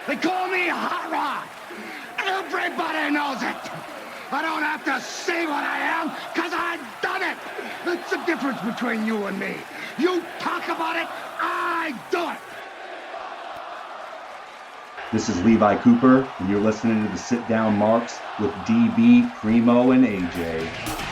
They call me Hot Rod. Everybody knows it. I don't have to say what I am, because I've done it. That's the difference between you and me. You talk about it, I do it. This is Levi Cooper, and you're listening to the Sit Down Marks with DB, Primo, and AJ.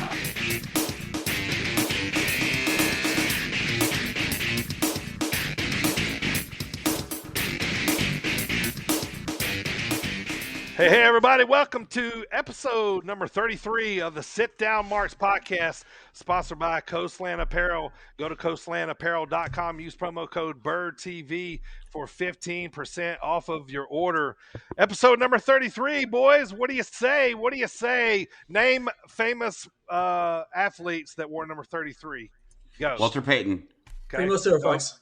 Hey, everybody. Welcome to episode number 33 of the Sit Down Marks Podcast, sponsored by Coastland Apparel. Go to coastlandapparel.com. Use promo code BIRDTV for 15% off of your order. Episode number 33, boys. What do you say? What do you say? Name famous athletes that wore number 33. Go. Walter Payton. Okay. Primo Fox.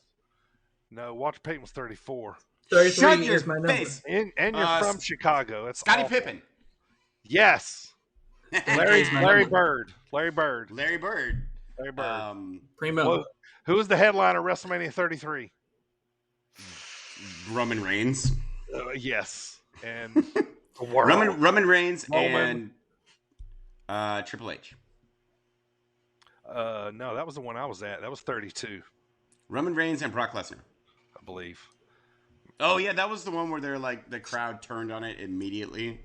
No, Walter Payton was 34. 33 is my number. Face. And you're from Chicago. That's Scottie awful. Pippen. Yes. Larry Bird. Larry Bird. Primo. Who was the headliner of WrestleMania 33? Roman Reigns. Yes. And Roman Reigns Roman. and Triple H. No, that was the one I was at. That was 32, Roman Reigns and Brock Lesnar. I believe. Oh, yeah, that was the one where they're like the crowd turned on it immediately.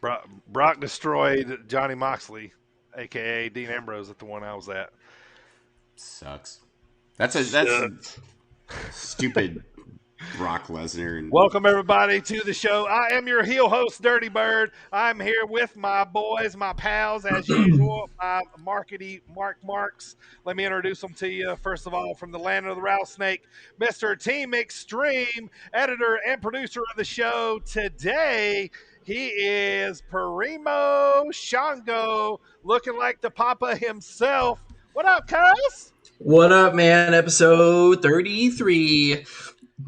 Brock destroyed Johnny Moxley, a.k.a. Dean Ambrose, at the one I was at. Sucks. That's stupid Brock Lesnar. And Welcome, everybody, to the show. I am your heel host, Dirty Bird. I'm here with my boys, my pals, as usual, my Marks. Let me introduce them to you. First of all, from the land of the rattlesnake, Mr. Team Extreme, editor and producer of the show. Today, he is Primo Shango, looking like the Papa himself. What up, cuz? What up, man? Episode 33.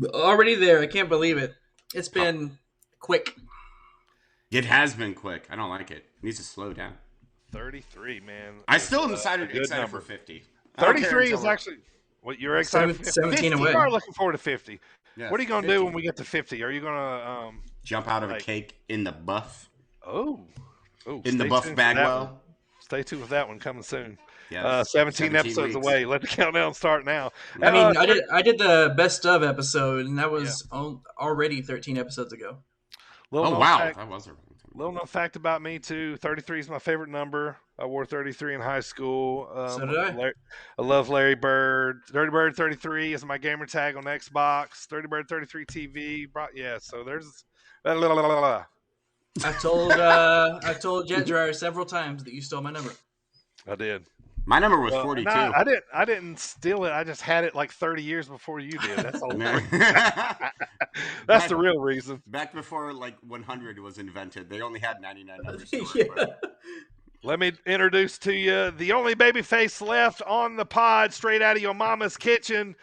Already there. I can't believe it. It's been quick. it has been quick. I don't like it. It needs to slow down. 33, man. I still am excited number. for 50. 33 is actually what you're excited for. 17 away. You are looking forward to 50. Yeah, what are you going to 50. do when we get to 50? Are you going to Jump out of a cake in the buff. In the buff Bagwell. Stay tuned with that one coming soon. Yes. 17 episodes weeks. away. Let the countdown start now. I mean, I did the best of episode, and that was already 13 episodes ago. Oh, wow. That was a little known fact about me, too. 33 is my favorite number. I wore 33 in high school. So did I. I love Larry Bird. Dirty Bird 33 is my gamer tag on Xbox. Dirty Bird 33 TV. Yeah, so there's... I told Jet Dryer several times that you stole my number. I did. My number was 42. No, I didn't steal it. I just had it like 30 years before you did. That's all. That's the real reason. Back before like 100 was invented, they only had 99 numbers. Let me introduce to you the only baby face left on the pod, straight out of your mama's kitchen.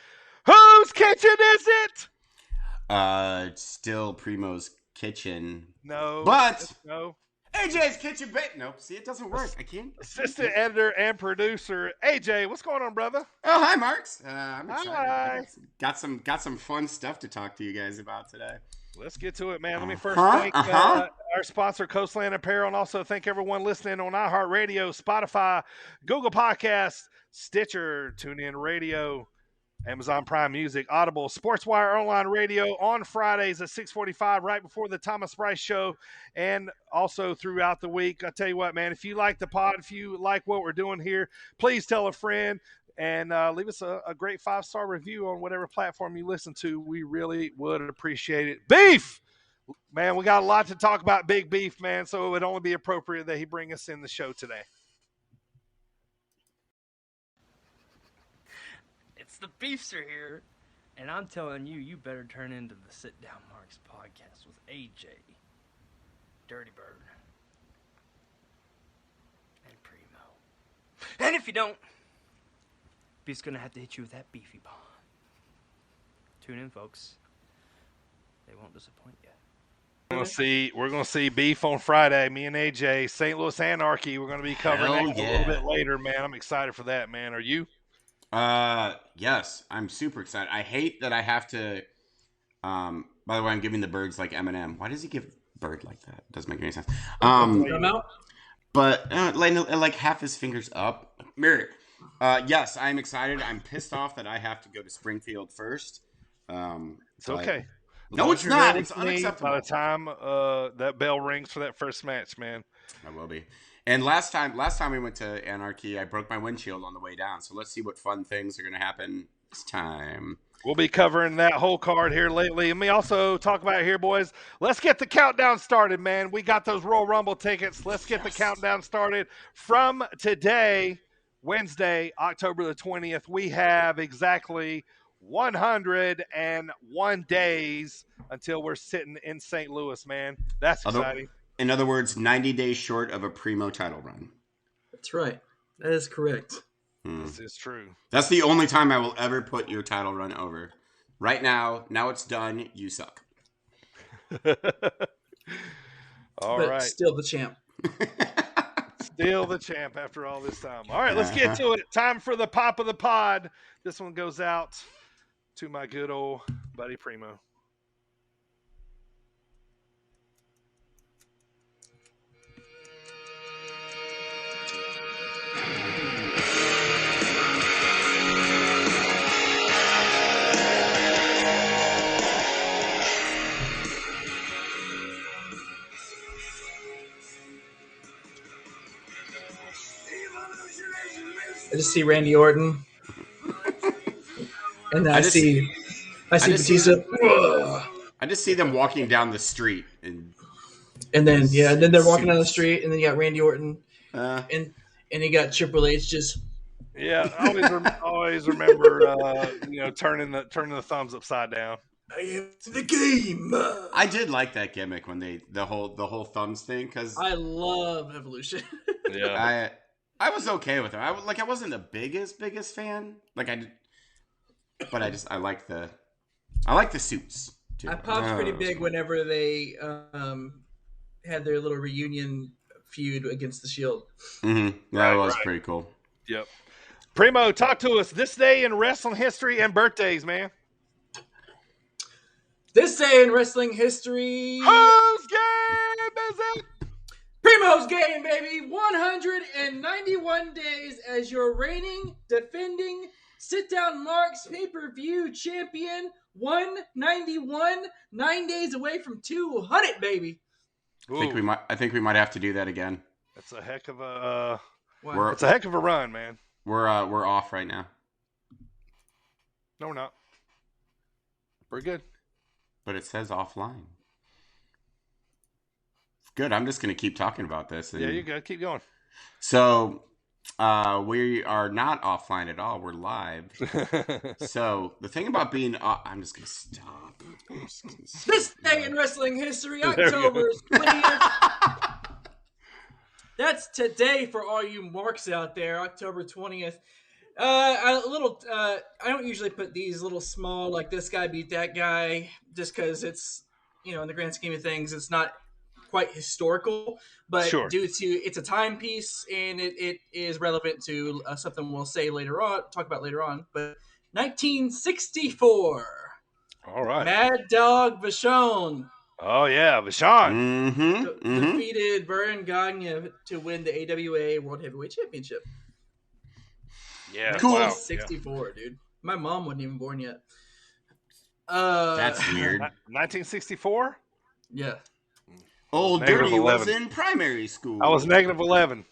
Whose kitchen is it? It's still Primo's kitchen. No. But no. AJ's kitchen bait. Nope. See, it doesn't work. I can't. Assistant editor and producer AJ, what's going on, brother? Oh, hi, Marks. I'm excited. Hi. Got some fun stuff to talk to you guys about today. Let's get to it, man. Let me first thank our sponsor, Coastland Apparel, and also thank everyone listening on iHeartRadio, Spotify, Google Podcasts, Stitcher, TuneIn Radio, Amazon Prime Music, Audible, SportzWire Online Radio on Fridays at 6:45, right before the Thomas Bryce Show, and also throughout the week. I tell you what, man, if you like the pod, if you like what we're doing here, please tell a friend and leave us a great 5-star review on whatever platform you listen to. We really would appreciate it. Beef! Man, we got a lot to talk about Big Beef, man, so it would only be appropriate that he bring us in the show today. The Beefster here, and I'm telling you, you better turn into the Sit Down Marks podcast with AJ, Dirty Bird, and Primo. And if you don't, Beef's gonna have to hit you with that beefy bomb. Tune in, folks. They won't disappoint you. We're gonna see Beef on Friday. Me and AJ, St. Louis Anarchy. We're gonna be covering that a little bit later, man. I'm excited for that, man. Are you? Yes, I'm super excited. I hate that I have to By the way, I'm giving the birds like Eminem. Why does he give bird like that? Doesn't make any sense. But like half his fingers up. Mirror. Yes, I'm excited. I'm pissed off that I have to go to Springfield first. It's okay. No, it's not. It's unacceptable. By the time that bell rings for that first match, man. I will be. And last time we went to Anarchy, I broke my windshield on the way down. So let's see what fun things are going to happen this time. We'll be covering that whole card here lately. And we also talk about it here, boys. Let's get the countdown started, man. We got those Royal Rumble tickets. Let's get the countdown started. From today, Wednesday, October the 20th, we have exactly 101 days until we're sitting in St. Louis, man. That's exciting. In other words, 90 days short of a Primo title run. That's right. That is correct. This is true. That's the only time I will ever put your title run over. Right now it's done. You suck. All but right. Still the champ. Still the champ after all this time. All right, let's get to it. Time for the pop of the pod. This one goes out to my good old buddy Primo. I just see Randy Orton, and then I see Batista. I just see them walking down the street, and then they're walking down the street, and then you got Randy Orton, and you got Triple H just. Yeah, I always remember, turning the thumbs upside down. I am the game. I did like that gimmick when the whole thumbs thing because I love Evolution. Yeah. I was okay with it. I wasn't the biggest fan. I like the suits too. I popped pretty big whenever they had their little reunion feud against the Shield. Mm-hmm. That was pretty cool. Yep. Primo, talk to us. This day in wrestling history and birthdays, man. This day in wrestling history. Whose game is it? Primo's game, baby. 191 days as your reigning, defending, sit-down Marks pay-per-view champion. 191, 9 days away from 200, baby. I think we might have to do that again. That's a heck of a. It's a heck of a run, man. We're off right now. No, we're not. We're good. But it says offline. Good. I'm just going to keep talking about this. Yeah, you got keep going. So, we are not offline at all. We're live. So, the thing about being I'm just going to stop. This day in wrestling history, October 20th. That's today for all you marks out there, October 20th. I don't usually put these little small, like this guy beat that guy, just because it's, in the grand scheme of things, it's not quite historical, but due to it's a timepiece and it is relevant to something we'll talk about later on. But 1964. All right. Mad Dog Vachon. Oh yeah, Vachon. Defeated Vern Gagne to win the AWA World Heavyweight Championship. Yeah, cool. 1964, dude. My mom wasn't even born yet. That's weird. 1964. Yeah. Old Dirty was in primary school. I was -11.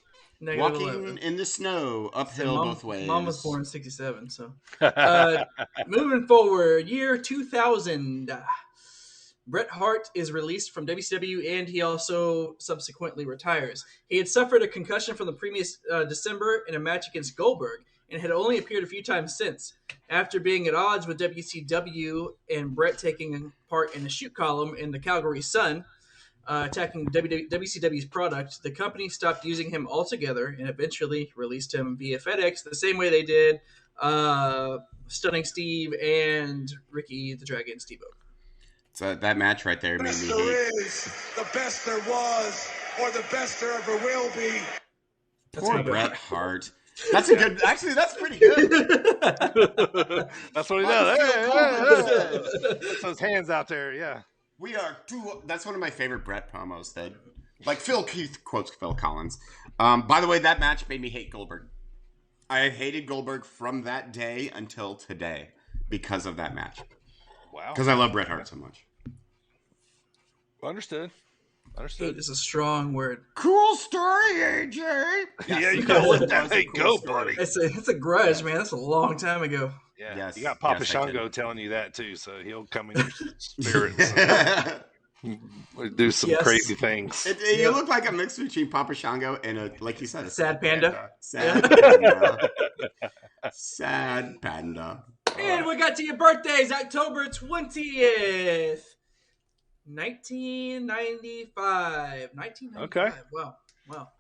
Walking 11. In the snow, uphill both ways. Mom was born in 67, so. Moving forward, year 2000. Bret Hart is released from WCW, and he also subsequently retires. He had suffered a concussion from the previous December in a match against Goldberg, and had only appeared a few times since. After being at odds with WCW and Bret taking part in a shoot column in the Calgary Sun, attacking WCW's product, the company stopped using him altogether and eventually released him via FedEx the same way they did Stunning Steve and Ricky the Dragon Steamboat. So that match right there made me hate. There is, the best there was, or the best there ever will be. Poor Bret Hart. That's a good. Actually, that's pretty good. That's what he does. Hey. Puts those hands out there. Yeah. We are that's one of my favorite Brett promos. That, like, Phil Keith quotes Phil Collins. By the way, that match made me hate Goldberg. I have hated Goldberg from that day until today because of that match. Wow. Because I love Bret Hart so much. Understood. Hate is a strong word. Cool story, AJ. Yeah, you gotta let that thing go, buddy. It's a grudge, man. That's a long time ago. Yeah. Yes. You got Papa Yes, I Shango did. telling you that too, so he'll come in your spirit and do some crazy things. You look like a mix between Papa Shango and a, like you said, a Sad panda. Sad panda. Sad panda. And we got to your birthdays, October 20th. 1995. 1995. Okay. Wow.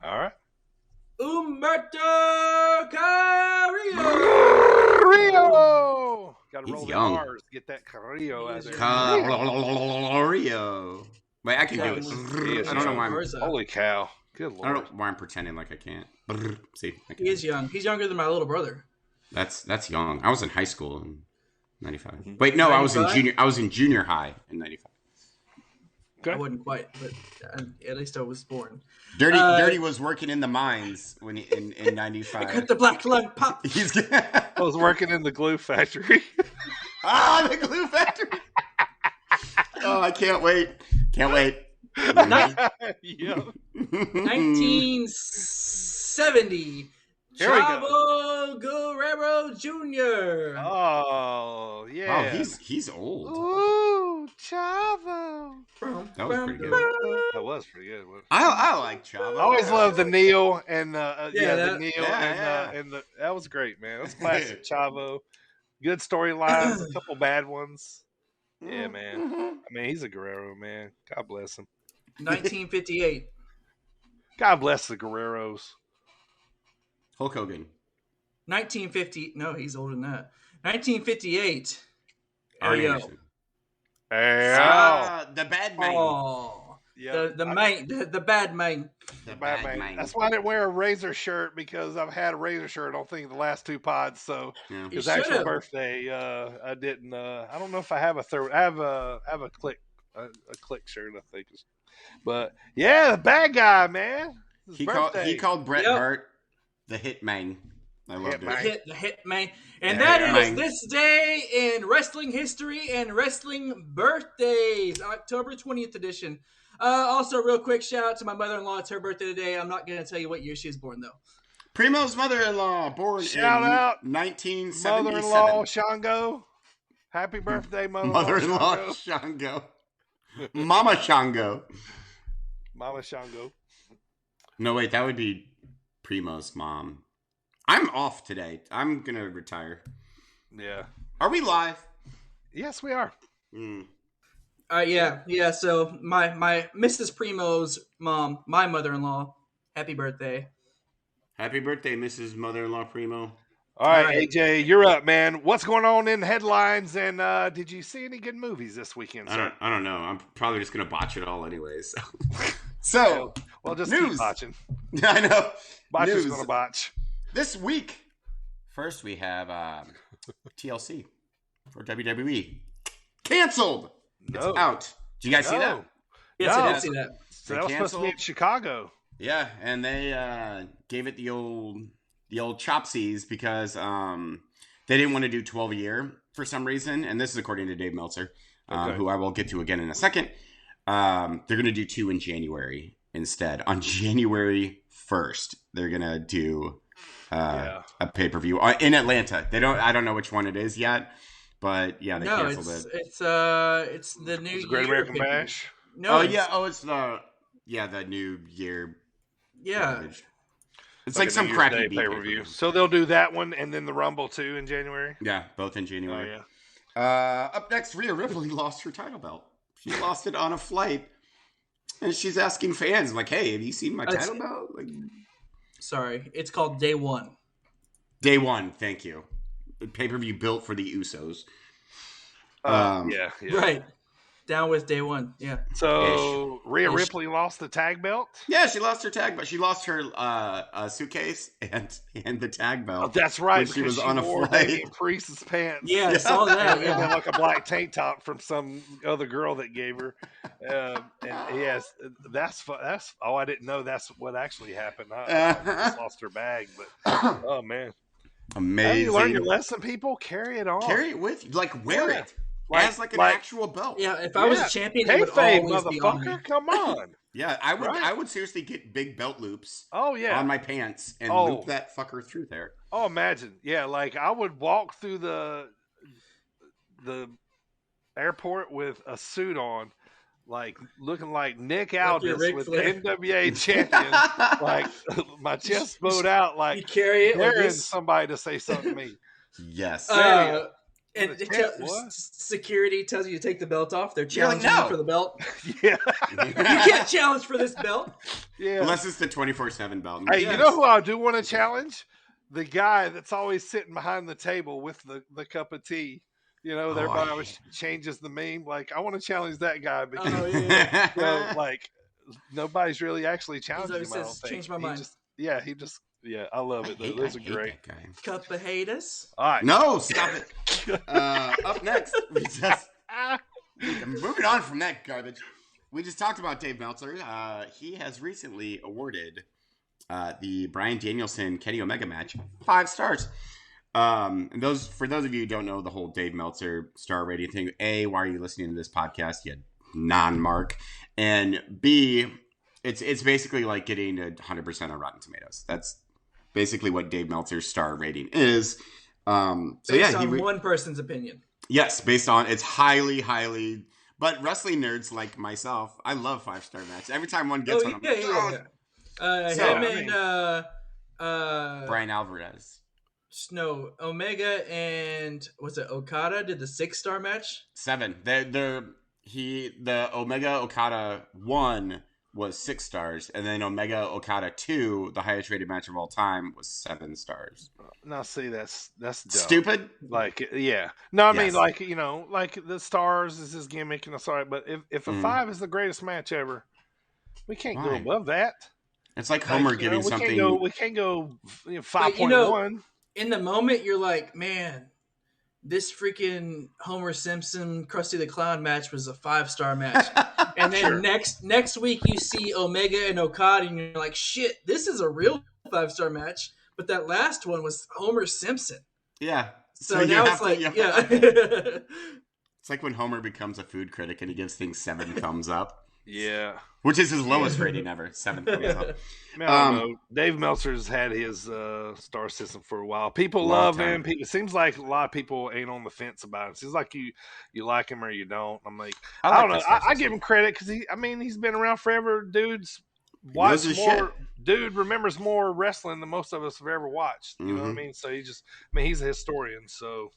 All right. Umberto Carrillo. Carrillo. Got to He's roll the young. R's. Get that Carrillo out there. Carrillo. Wait, I can do it. I don't know why I'm. Holy cow. Good I lord. don't know why I'm pretending like I can't. See, I can. He is young. He's younger than my little brother. That's young. I was in high school in '95. Wait, no, I was in 95? junior high in '95. Okay. I wasn't quite, but at least I was born. Dirty was working in the mines when in I '95. cut the black lung pop. He's I was working in the glue factory. the glue factory. Oh, I can't wait. Can't wait. Yeah. 1970. Here we Chavo Guerrero Jr. Oh, yeah. Oh, he's old. Ooh, Chavo. That was pretty good. That was pretty good. I like Chavo. I always loved the Neil and the that- Neil yeah. and the that was great, man. That's classic Chavo. Good storylines, a couple bad ones. Yeah, man. I mean, he's a Guerrero, man. God bless him. 1958. God bless the Guerreros. Hulk Hogan. 1950. No, he's older than that. 1958. Arn Yo. Anderson. Hey, The bad man. Oh, yeah, the bad man. The bad man. That's why I didn't wear a Razor shirt, because I've had a Razor shirt, I don't think, the last two pods. So Yeah. his You actual should've. birthday, I didn't. I don't know if I have a third. I have a click shirt, I think. But yeah, the bad guy, man. His He birthday. called Bret Yep. Hart the Hitman. I loved Hitman. it. The hit man. And The that hit is man. this day in wrestling history and wrestling birthdays, October 20th edition. Also, real quick shout out to my mother-in-law. It's her birthday today. I'm not going to tell you what year she was born, though. Primo's mother-in-law, born Shout in out 1977. Mother-in-law Shango. Happy birthday, Mother-in-law Shango. Mama Shango. Mama Shango. No, wait, that would be Primo's mom. I'm off today. I'm going to retire. Yeah. Are we live? Yes, we are. Yeah. So my Mrs. Primo's mom, my mother-in-law, happy birthday. Happy birthday, Mrs. Mother-in-law Primo. All right, right. AJ, you're up, man. What's going on in headlines? And did you see any good movies this weekend, sir? I don't know. I'm probably just going to botch it all anyways. So, Well, just news. keep botching. I know. Botcher's News. going to botch. This week, first we have TLC for WWE. Canceled. No. It's out. Did you guys see that? Yes, No. I did see that. So that was supposed to be in Chicago. Yeah, and they gave it the old chopsies because they didn't want to do 12 a year for some reason, and this is according to Dave Meltzer, Okay. who I will get to again in a second. They're going to do 2 in January instead. On January 1st, they're going to do a pay-per-view in Atlanta. I don't know which one it is yet, but yeah, they canceled it. It's the new It's Great year American picture. Bash. No, It's the New Year. yeah. garbage. It's like some a New Year's crappy Day pay-per-view. So they'll do that one and then the Rumble too in January. Yeah, both in Oh January. yeah. Up next, Rhea Ripley lost her title belt. She lost it on a flight, and she's asking fans like, "Hey, have you seen my title belt?" Like, Sorry, it's called Day One. Day One, thank you. The pay-per-view built for the Usos. Yeah. Right. Down with day one. Yeah. So Rhea Ripley lost the tag belt. Yeah, she lost her tag, but she lost her suitcase and the tag belt. Oh, that's right. She was on a flight. Damian Priest's pants. Yeah, I saw that. And then like a black tank top from some other girl that gave her. And yes, that's. Oh, I didn't know that's what actually happened. I just lost her bag, but oh man, amazing! How do you learn your lesson, people? Carry it on. Carry it with you. Like wear it. As an actual belt. Yeah, if I was a champion, it would always be on me. Come on. Yeah, I would seriously get big belt loops. Oh yeah, on my pants and loop that fucker through there. Oh, imagine. Yeah, like I would walk through the airport with a suit on, like looking like Nick Aldis with the NWA champion, like my chest bowed out, like you carry it daring somebody to say something to me. Yes. And security tells you to take the belt off. They're challenging you for the belt. Yeah. You can't challenge for this belt. Yeah. Unless it's the 24/7 belt. Hey, you know who I do want to challenge? The guy that's always sitting behind the table with the cup of tea. You know, everybody always changes the meme. Like, I want to challenge that guy because you know, like nobody's really actually challenging him. I don't think. Change my mind. Yeah, I love it. Those are great. Cup of haters. All right. No, stop it. Up next, moving on from that garbage. We just talked about Dave Meltzer. He has recently awarded the Bryan Danielson Kenny Omega match 5 stars. And for those of you who don't know the whole Dave Meltzer star rating thing, A, why are you listening to this podcast, you non-mark? And B, it's basically like getting 100% on Rotten Tomatoes. That's basically what Dave Meltzer's star rating is. Based on one person's opinion. Yes, based on it's highly. But wrestling nerds like myself, I love 5-star matches. Every time one gets one, I'm Brian Alvarez. Snow Omega and was it Okada did the 6-star match? 7. The Omega Okada 1 was 6 stars, and then Omega Okada 2, the highest rated match of all time, was 7 stars. Now, see, that's dumb. Stupid. Like, yeah. No, I mean, like, you know, like the stars is his gimmick, and sorry, but if a 5 is the greatest match ever, we can't go above that. It's like Homer giving something. We can't go 5.1. In the moment, you're like, man, this freaking Homer Simpson Krusty the Clown match was a 5-star match. And then next week you see Omega and Okada and you're like, shit, this is a real 5-star match. But that last one was Homer Simpson. Yeah. So now it's like, yeah. It's like when Homer becomes a food critic and he gives things 7 thumbs up. Yeah. Which is his lowest rating ever. 7 thumbs up. Man, I don't know. Dave Meltzer's had his star system for a while. People love him. It seems like a lot of people ain't on the fence about him. It seems like you like him or you don't. I'm like, I don't know. I give him credit because he's been around forever. Dude remembers more wrestling than most of us have ever watched. You know what I mean? So he's a historian. So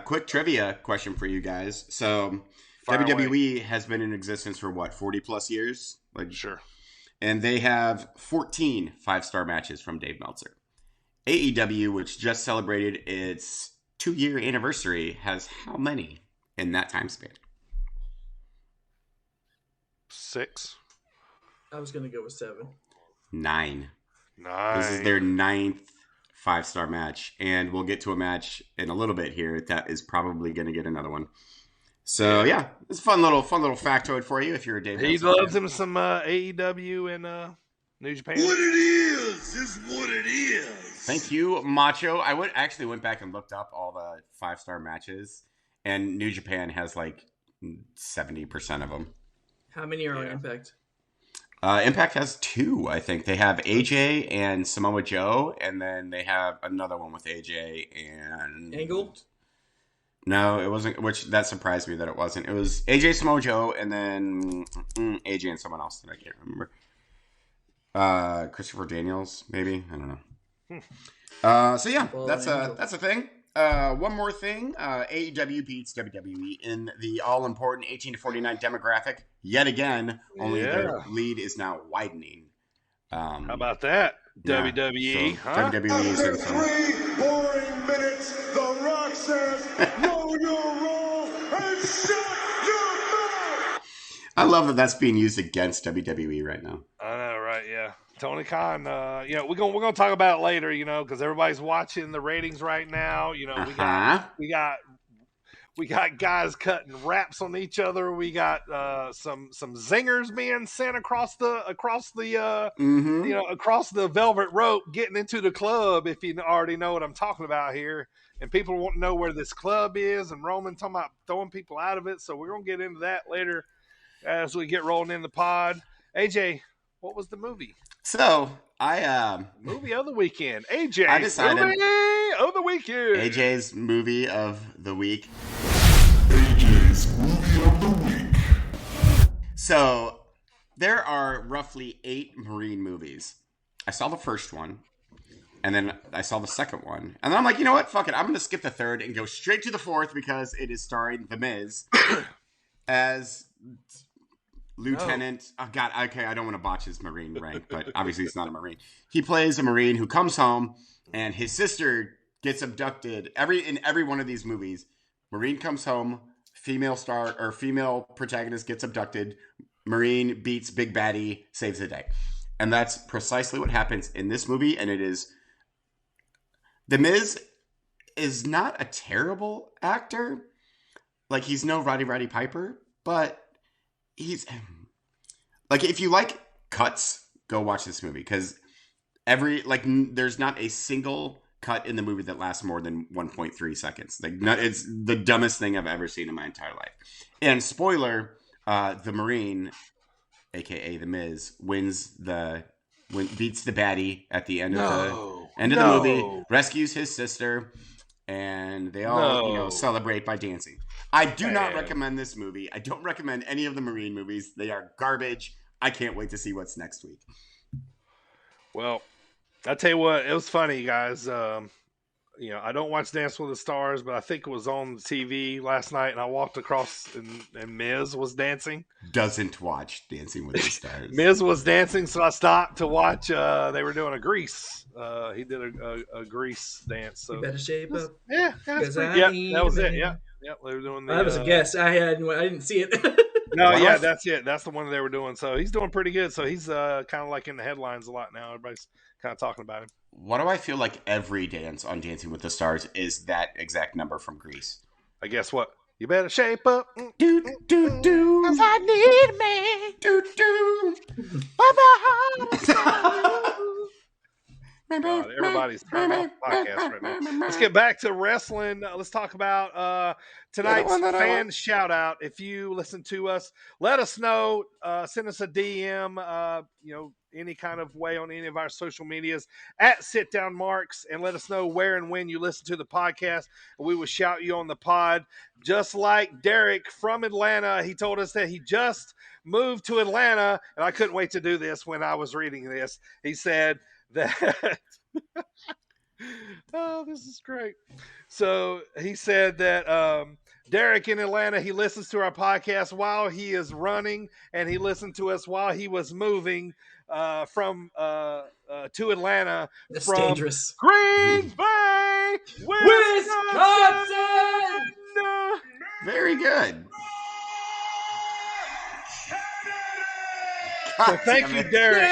quick trivia question for you guys. So WWE has been in existence for 40 plus years? Sure. And they have 14 5-star matches from Dave Meltzer. AEW, which just celebrated its 2-year anniversary, has how many in that time span? 6. I was going to go with 7. 9. This is their 9th 5-star match. And we'll get to a match in a little bit here that is probably going to get another one. So yeah, it's a fun little factoid for you if you're a Dave. He loves him some AEW and New Japan. What it is what it is. Thank you, Macho. I went back and looked up all the 5-star matches, and New Japan has like 70% of them. How many are on Impact? Impact has 2, I think. They have AJ and Samoa Joe, and then they have another one with AJ and Angle. No, it wasn't, which that surprised me that it wasn't. It was AJ, Samoa Joe, and then AJ and someone else that I can't remember. Christopher Daniels, maybe? I don't know. So yeah, that's a thing. One more thing. AEW beats WWE in the all-important 18 to 49 demographic. Yet again, only their lead is now widening. How about that? Yeah. WWE, so WWE is After 3 boring minutes, The Rock says, know your role and shut your mouth! I love that that's being used against WWE right now. I know, right? Yeah. Tony Khan, we're gonna talk about it later, because everybody's watching the ratings right now. We got guys cutting raps on each other. We got some zingers being sent across the velvet rope, getting into the club. If you already know what I'm talking about here, and people want to know where this club is, and Roman talking about throwing people out of it. So we're gonna get into that later as we get rolling in the pod. AJ, what was the movie? So I movie of the weekend. AJ, I decided movie of the weekend. AJ's movie of the week. AJ's movie of the week. So there are roughly 8 Marine movies. I saw the first one, and then I saw the second one, and then I'm like, you know what? Fuck it. I'm gonna skip the third and go straight to the fourth because it is starring The Miz as Lieutenant. Oh God, okay, I don't want to botch his Marine rank, but obviously he's not a Marine. He plays a Marine who comes home, and his sister gets abducted. In every one of these movies, Marine comes home, female protagonist gets abducted, Marine beats big baddie, saves the day, and that's precisely what happens in this movie. And it is The Miz is not a terrible actor, like he's no Roddy Piper, but he's like, if you like cuts, go watch this movie because there's not a single cut in the movie that lasts more than 1.3 seconds. It's the dumbest thing I've ever seen in my entire life. And spoiler, the Marine, aka The Miz, beats the baddie at the end of the movie, rescues his sister, and they all celebrate by dancing. I do not recommend this movie. I don't recommend any of the Marine movies. They are garbage. I can't wait to see what's next week. Well, I tell you what, it was funny, guys. I don't watch Dance with the Stars, but I think it was on TV last night, and I walked across, and Miz was dancing. Doesn't watch Dancing with the Stars. Miz was dancing, so I stopped to watch. They were doing a Grease. He did a Grease dance. So you better shape up. Yeah, that was it. Yeah, they were doing. That was a guess. I didn't see it. No, yeah, that's it. That's the one they were doing. So he's doing pretty good. So he's kind of like in the headlines a lot now. Everybody's kind of talking about him. Why do I feel like every dance on Dancing with the Stars is that exact number from Grease? I guess what? You better shape up. Do, do, do. 'Cause I need me. Do, do. Everybody's turning off the podcast right now. Let's get back to wrestling. Let's talk about tonight's fan shout out. If you listen to us, let us know. Send us a DM. Any kind of way on any of our social medias at SitDownMarks, and let us know where and when you listen to the podcast. We will shout you on the pod. Just like Derek from Atlanta, he told us that he just moved to Atlanta, and I couldn't wait to do this when I was reading this. He said that oh, this is great. So he said that Derek in Atlanta, he listens to our podcast while he is running, and he listened to us while he was moving from to Atlanta. That's from dangerous. Greens Bay, Wisconsin. Very good. So thank you, Derek.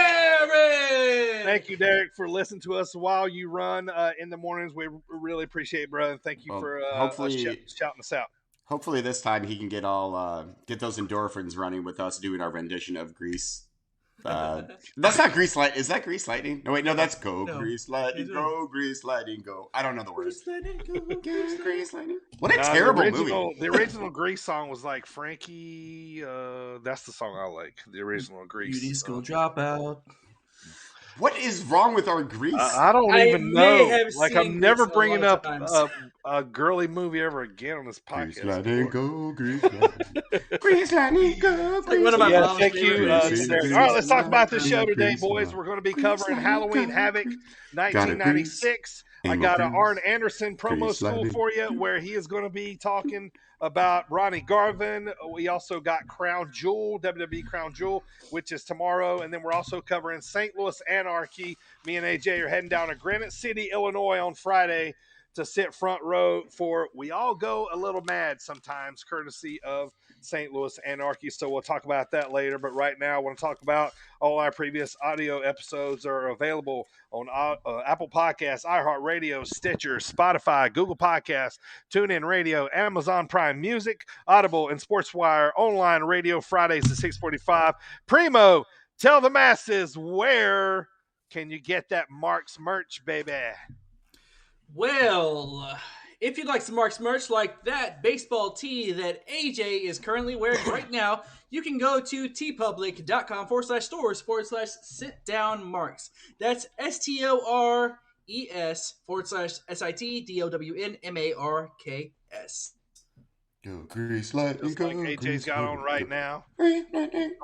Thank you, Derek, for listening to us while you run in the mornings. We really appreciate it, brother. Thank you for shouting us out. Hopefully this time he can get those endorphins running with us doing our rendition of Grease. That's not Grease Light. Is that Grease Lightning? No, wait, no, that's Go Grease Lightning, Go Grease Lightning, Go. I don't know the words. Grease Lightning. What a terrible movie. The original Grease song was like Frankie. That's the song I like. The original Grease. Beauty School Dropout. What is wrong with our Grease? I don't even know. Like, I'm never bringing up a girly movie ever again on this podcast. Grease Lightning, go, Grease Lightning. Grease Lightning, go, Grease Lightning. Yeah, thank you. All right, let's talk about this show today, boys. We're going to be covering Halloween Havoc 1996. I got an Arn Anderson promo school for you where he is going to be talking about Ronnie Garvin. We also got Crown Jewel, WWE Crown Jewel, which is tomorrow. And then we're also covering St. Louis Anarchy. Me and AJ are heading down to Granite City, Illinois on Friday to sit front row for We All Go a Little Mad sometimes, courtesy of St. Louis Anarchy. So we'll talk about that later. But right now, I want to talk about all our previous audio episodes are available on Apple Podcasts, iHeartRadio, Stitcher, Spotify, Google Podcasts, TuneIn Radio, Amazon Prime Music, Audible, and SportzWire online radio Fridays at 6:45. Primo, tell the masses, where can you get that Marks merch, baby? Well, if you'd like some Marks merch like that baseball tee that AJ is currently wearing right now, you can go to tpublic.com/stores/sitdownmarks. That's STORES/SITDOWNMARKS. Go Grease Lightning, Just like AJ's got on right now.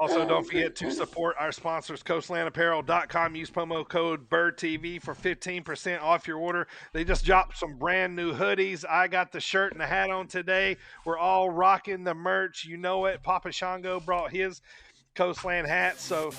Also, don't forget to support our sponsors, CoastlandApparel.com. Use promo code BirdTV for 15% off your order. They just dropped some brand new hoodies. I got the shirt and the hat on today. We're all rocking the merch. You know it. Papa Shango brought his Coastland hat. So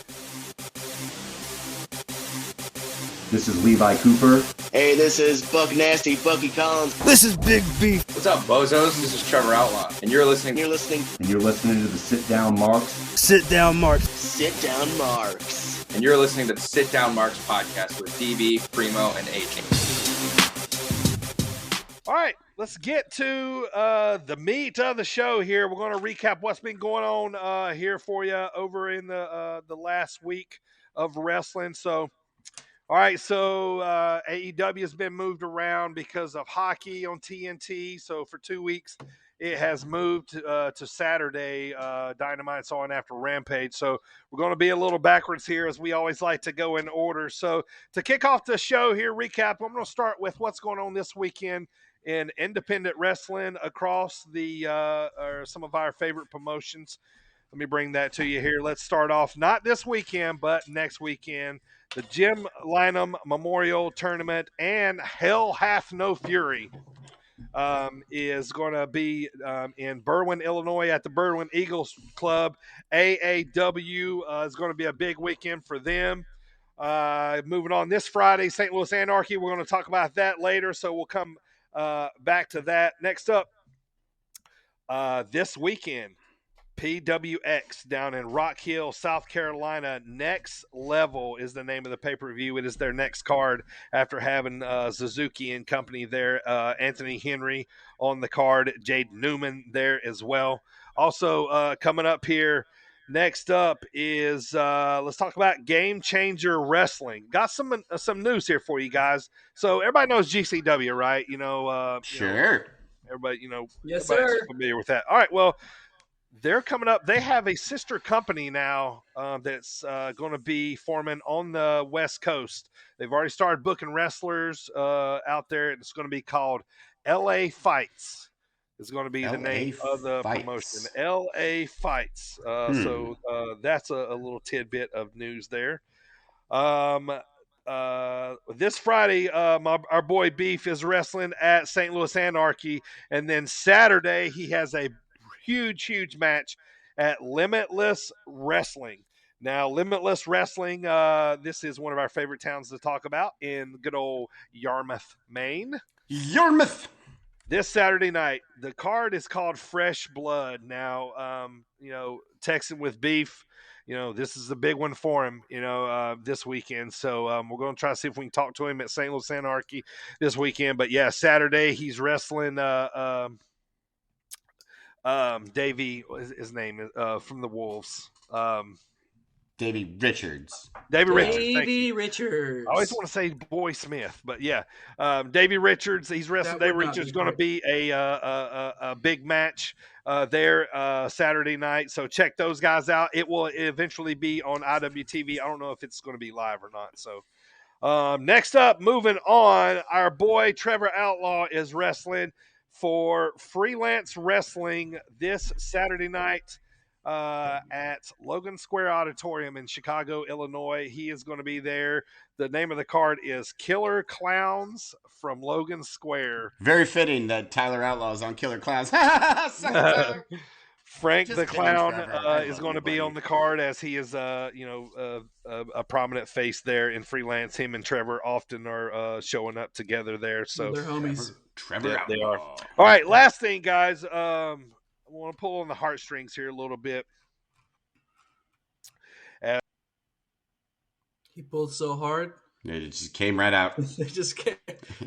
This is Levi Cooper. Hey, this is Buck Nasty, Bucky Collins. This is Big B. What's up, bozos? This is Trevor Outlaw, and you're listening And you're listening to the Sit Down Marks. Sit Down Marks. Sit Down Marks. And you're listening to the Sit Down Marks podcast with DB, Primo, and AJ. all right, let's get to the meat of the show here. We're going to recap what's been going on here for you over in the last week of wrestling. So, all right, so AEW has been moved around because of hockey on TNT. So for 2 weeks, it has moved to Saturday. Dynamite's on after Rampage. So we're going to be a little backwards here, as we always like to go in order. So to kick off the show here, recap, I'm going to start with what's going on this weekend in independent wrestling across or some of our favorite promotions. Let me bring that to you here. Let's start off not this weekend, but next weekend. The Jim Lynam Memorial Tournament and Hell Hath No Fury is going to be in Berwyn, Illinois at the Berwyn Eagles Club. AAW is going to be a big weekend for them. Moving on this Friday, St. Louis Anarchy. We're going to talk about that later, so we'll come back to that. Next up, this weekend, PWX down in Rock Hill, South Carolina. Next Level is the name of the pay-per-view. It is their next card after having Suzuki and company there. Anthony Henry on the card. Jade Newman there as well. Also coming up here, next up is let's talk about Game Changer Wrestling. Got some news here for you guys. So everybody knows GCW, right? Sure. Everybody, Yes, everybody's sir. familiar with that. All right, well, they're coming up. They have a sister company now that's going to be forming on the West Coast. They've already started booking wrestlers out there. It's going to be called LA Fights. It's going to be the name of the promotion. LA Fights. So that's a little tidbit of news there. This Friday, our boy Beef is wrestling at St. Louis Anarchy. And then Saturday, he has a huge match at Limitless Wrestling. Now, Limitless Wrestling, this is one of our favorite towns to talk about in good old Yarmouth, Maine. Yarmouth! This Saturday night, the card is called Fresh Blood. Now, texting with Beef, this is the big one for him, this weekend. So we're going to try to see if we can talk to him at St. Louis Anarchy this weekend. But, yeah, Saturday he's wrestling Davey, his name is from the Wolves. Davey Richards. Davey Richards. I always want to say Boy Smith, but yeah, Davey Richards. He's wrestling. Davey Richards is going to be a big match there Saturday night. So check those guys out. It will eventually be on IWTV. I don't know if it's going to be live or not. So next up, moving on, our boy Trevor Outlaw is wrestling for Freelance Wrestling this Saturday night at Logan Square Auditorium in Chicago, Illinois. He is going to be there. The name of the card is Killer Clowns from Logan Square. Very fitting that Tyler Outlaw is on Killer Clowns. Frank Just the kidding, Clown Trevor. is going to be on the card, as he is a prominent face there in Freelance. Him and Trevor often are showing up together there. So They're homies. Trevor Yeah, Outlaw. they are. All right, last thing, guys. want to pull on the heartstrings here a little bit. He pulled so hard. It just came right out. It just came.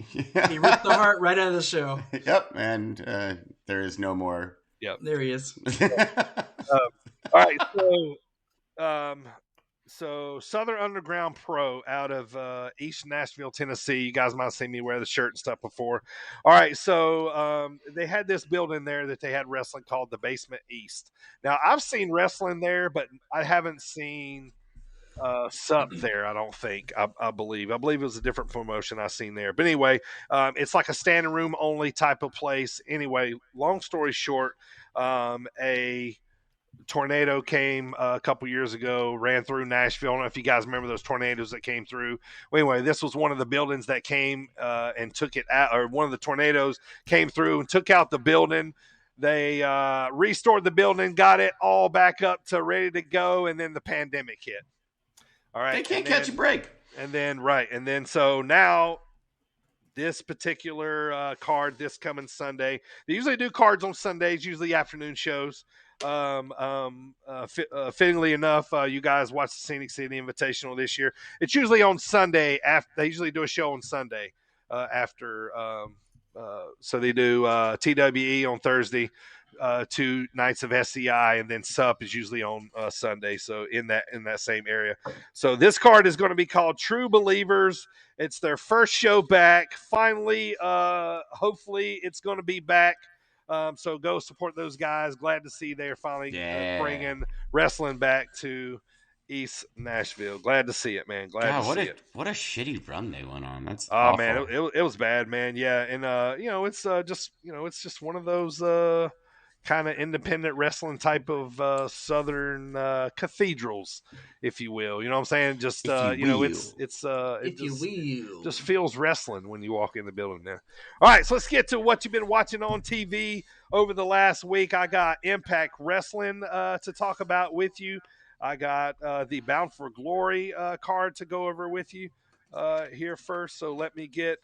He ripped the heart right out of the show. Yep, and there is no more. Yep, there he is. All right, so Southern Underground Pro out of East Nashville, Tennessee. You guys might have seen me wear the shirt and stuff before. All right, so they had this building there that they had wrestling called the Basement East. Now, I've seen wrestling there, but I haven't seen SUP there, I don't think. I believe it was a different promotion I seen there. But anyway, it's like a standing room only type of place. Anyway, long story short, a tornado came a couple years ago, ran through Nashville. I don't know if you guys remember those tornadoes that came through. Well, anyway, this was one of the buildings that came and took it out, or one of the tornadoes came through and took out the building. They restored the building, got it all back up to ready to go, and then the pandemic hit. All right. They can't catch a break. And then so now this particular card this coming Sunday, they usually do cards on Sundays, usually afternoon shows. Fittingly enough, you guys watch the Scenic City Invitational this year. It's usually on Sunday. They usually do a show on Sunday after. So they do TWE on Thursday, 2 nights of SCI, and then SUP is usually on Sunday. So in that same area. So this card is going to be called True Believers. It's their first show back. Finally, hopefully it's going to be back. So go support those guys. Glad to see they're finally bringing wrestling back to East Nashville. Glad to see it, man. Glad to see it. What a shitty run they went on. That's awful. Man, it was bad, man. Yeah, and it's just one of those kind of independent wrestling type of southern cathedrals, if you will. You know what I'm saying? Just it just feels wrestling when you walk in the building now. All right, so let's get to what you've been watching on TV over the last week. I got Impact Wrestling to talk about with you. I got the Bound for Glory card to go over with you here first. So let me get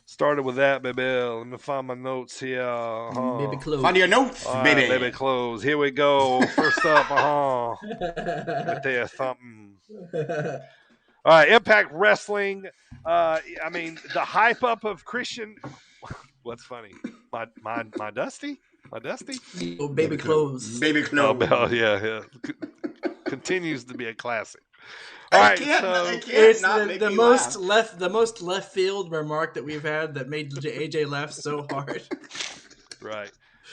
started with that, baby. Let me find my notes here. Baby clothes. Find your notes, baby. Baby clothes. Here we go. First up, Let me tell you something. All right, Impact Wrestling. I mean, the hype up of Christian. What's funny? My Dusty? My Dusty? Oh, baby clothes. Baby clothes. Oh, yeah. Continues to be a classic. All right, it's the most left field remark that we've had that made AJ laugh so hard. Right.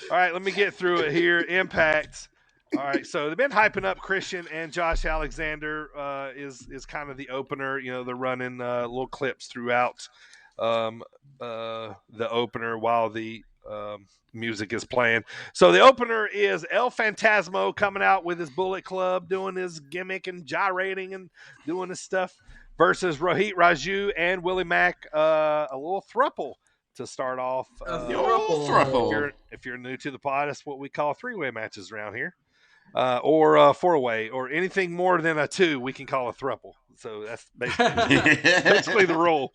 All right, let me get through it here. Impact. All right, so they've been hyping up Christian and Josh Alexander is kind of the opener. You know, they're running little clips throughout the opener while the music is playing. So the opener is El Phantasmo coming out with his Bullet Club, doing his gimmick and gyrating and doing his stuff, versus Rohit Raju and Willie Mack, a little thruple to start off. Thruple. If you're new to the pod, that's what we call three-way matches around here. Or four-way, or anything more than a two, we can call a thruple. So that's basically the rule.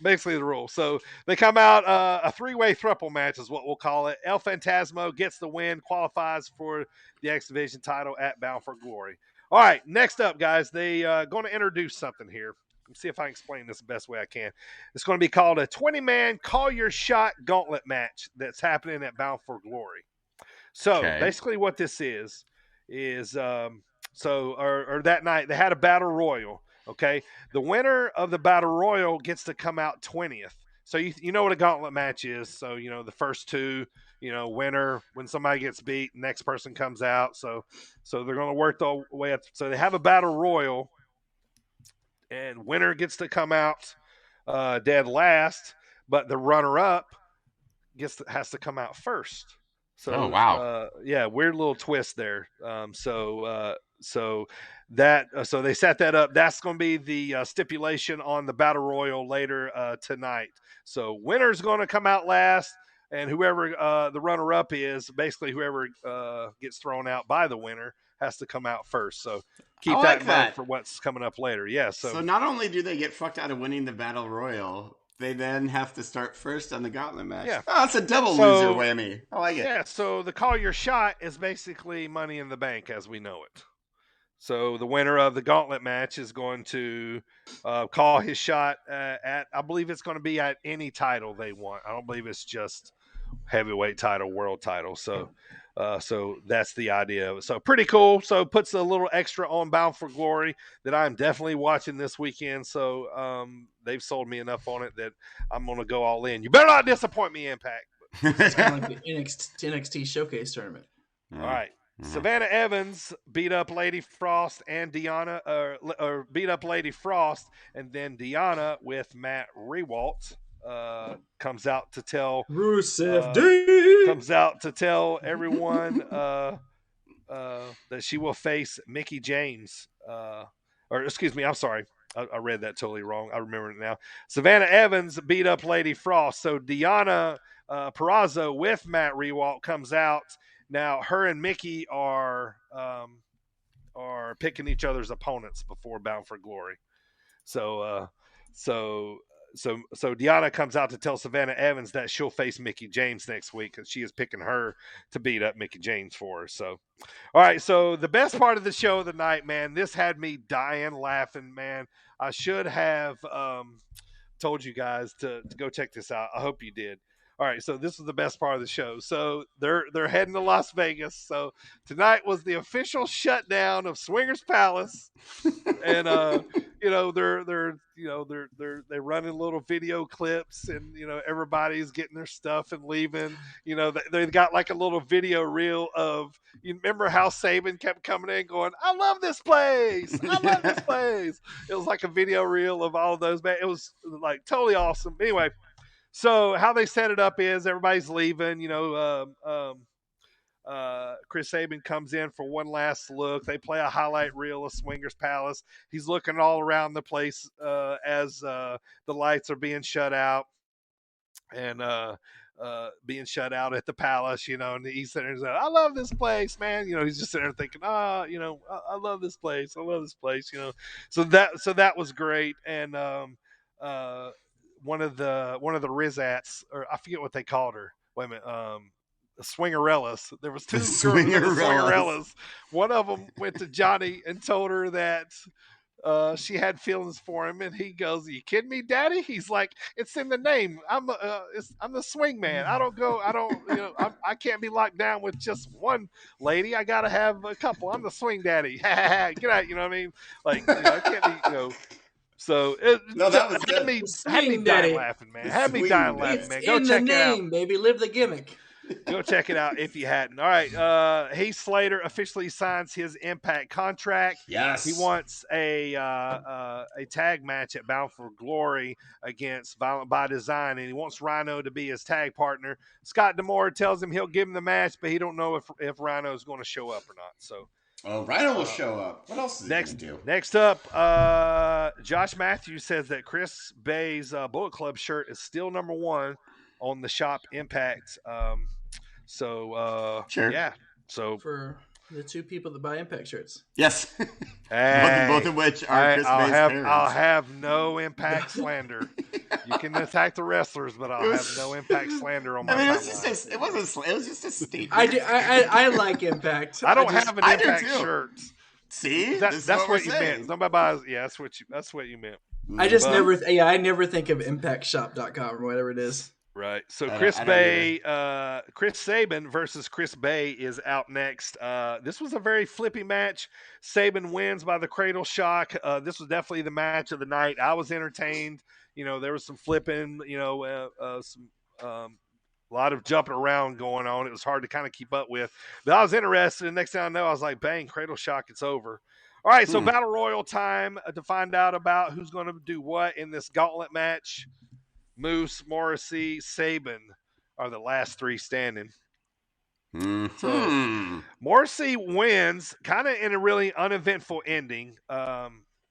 Basically the rule. So they come out, a three-way thruple match is what we'll call it. El Phantasmo gets the win, qualifies for the X Division title at Bound for Glory. All right, next up, guys, they going to introduce something here. Let's see if I can explain this the best way I can. It's going to be called a 20-man call your shot gauntlet match that's happening at Bound for Glory. So basically what this is that night they had a battle royal. Okay, the winner of the battle royal gets to come out 20th. So you know what a gauntlet match is. So you know the first two, winner, when somebody gets beat, next person comes out. So they're going to work the way up. So they have a battle royal, and winner gets to come out dead last, but the runner up has to come out first. So, wow. Weird little twist there. So they set that up. That's going to be the stipulation on the Battle Royal later tonight. So winner's going to come out last, and whoever the runner-up is, basically whoever gets thrown out by the winner has to come out first. So keep that in mind for what's coming up later. Yeah. So not only do they get fucked out of winning the Battle Royal, they then have to start first on the gauntlet match. Yeah. Oh, it's a double loser whammy. I like it. Yeah, so the call your shot is basically Money in the Bank as we know it. So the winner of the gauntlet match is going to call his shot at, I believe it's going to be at any title they want. I don't believe it's just heavyweight title, world title. So that's the idea of it. So pretty cool. So it puts a little extra on Bound for Glory that I'm definitely watching this weekend. So they've sold me enough on it that I'm going to go all in. You better not disappoint me, Impact. It's kind of like the NXT Showcase tournament. All right. Savannah Evans beat up Lady Frost and Deanna, or beat up Lady Frost, and then Deanna with Matt Rewalt comes out to tell Rusev D comes out to tell everyone that she will face Mickie James. Or excuse me, I'm sorry. I read that totally wrong. I remember it now. Savannah Evans beat up Lady Frost. So Deanna Purrazzo with Matt Rewalt comes out. Now, her and Mickie are picking each other's opponents before Bound for Glory. So Deanna comes out to tell Savannah Evans that she'll face Mickie James next week because she is picking her to beat up Mickie James for her. So, all right. So the best part of the show of the night, man, this had me dying laughing, man. I should have told you guys to go check this out. I hope you did. All right, so this was the best part of the show. So they're heading to Las Vegas. So tonight was the official shutdown of Swingers Palace, and they're running little video clips, and everybody's getting their stuff and leaving. They've got like a little video reel of. You remember how Saban kept coming in going, "I love this place, I love this place." It was like a video reel of all of those. Man, it was like totally awesome. Anyway. So how they set it up is everybody's leaving. Chris Sabin comes in for one last look. They play a highlight reel of Swingers Palace. He's looking all around the place as the lights are being shut out and being shut out at the Palace. And he's sitting there saying, "I love this place, man." He's just sitting there thinking, I love this place. I love this place. So that was great. And one of the Rizats, or I forget what they called her. Wait a minute, the Swingerellas. There was two Swingerellas. One of them went to Johnny and told her that she had feelings for him, and he goes, "Are you kidding me, Daddy?" He's like, "It's in the name. I'm the swing man. I can't be locked down with just one lady. I gotta have a couple. I'm the swing daddy." Get out. You know what I mean? Like, I can't be. So that was had me dying laughing, man. Had me dying laughing, man. Go check it out. Baby. Live the gimmick. Go check it out if you hadn't. All right. Heath Slater officially signs his Impact contract. Yes. He wants a tag match at Bound for Glory against Violent by Design, and he wants Rhino to be his tag partner. Scott D'Amore tells him he'll give him the match, but he don't know if Rhino is going to show up or not. So. Oh, Rhino will show up. What else is he going to do? Next up, Josh Matthews says that Chris Bay's Bullet Club shirt is still number one on the Shop Impact. Sure. Yeah. So for the two people that buy Impact shirts. Yes. Hey, both of which are Chris Bay's parents. I'll have no Impact slander. You can attack the wrestlers, but I'll have no Impact slander on my it was just a statement. I like Impact. I don't have an Impact shirt. See? That's what you meant. Somebody buys that's what you meant. I just never think of ImpactShop.com or whatever it is. Right. So Chris Sabin versus Chris Bay is out next. This was a very flippy match. Sabin wins by the cradle shock. This was definitely the match of the night. I was entertained. There was some flipping, a lot of jumping around going on. It was hard to kind of keep up with. But I was interested. And next thing I know, I was like, bang, cradle shock, it's over. All right, so Battle Royal time to find out about who's going to do what in this gauntlet match. Moose, Morrissey, Sabin are the last three standing. Mm-hmm. So Morrissey wins kind of in a really uneventful ending.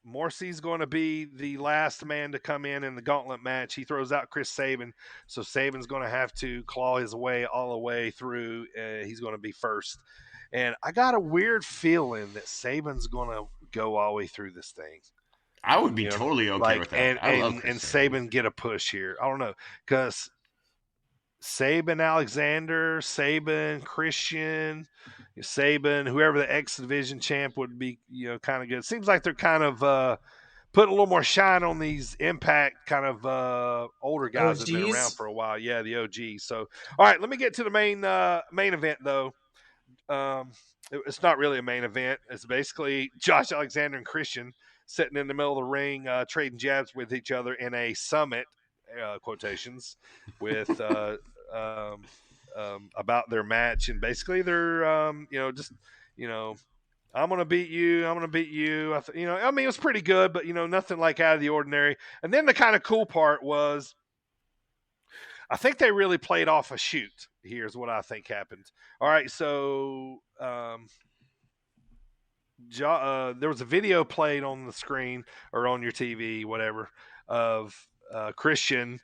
Morrissey's going to be the last man to come in the gauntlet match. He throws out Chris Sabin. So Sabin's going to have to claw his way all the way through. He's going to be first. And I got a weird feeling that Sabin's going to go all the way through this thing. I would be totally okay with that. And Saban get a push here. I don't know, because Saban Alexander, Saban Christian, Saban, whoever the X Division champ would be, kind of good. It seems like they're kind of putting a little more shine on these Impact kind of older guys that have been around for a while. Yeah, the OG. So, all right, let me get to the main event though. It's not really a main event. It's basically Josh Alexander and Christian sitting in the middle of the ring, trading jabs with each other in a summit, quotations, with about their match. And basically they're, I'm going to beat you. I'm going to beat you. It was pretty good, but, nothing like out of the ordinary. And then the kind of cool part was, I think they really played off a shoot. Here's what I think happened. All right, so there was a video played on the screen or on your TV, whatever, of Christian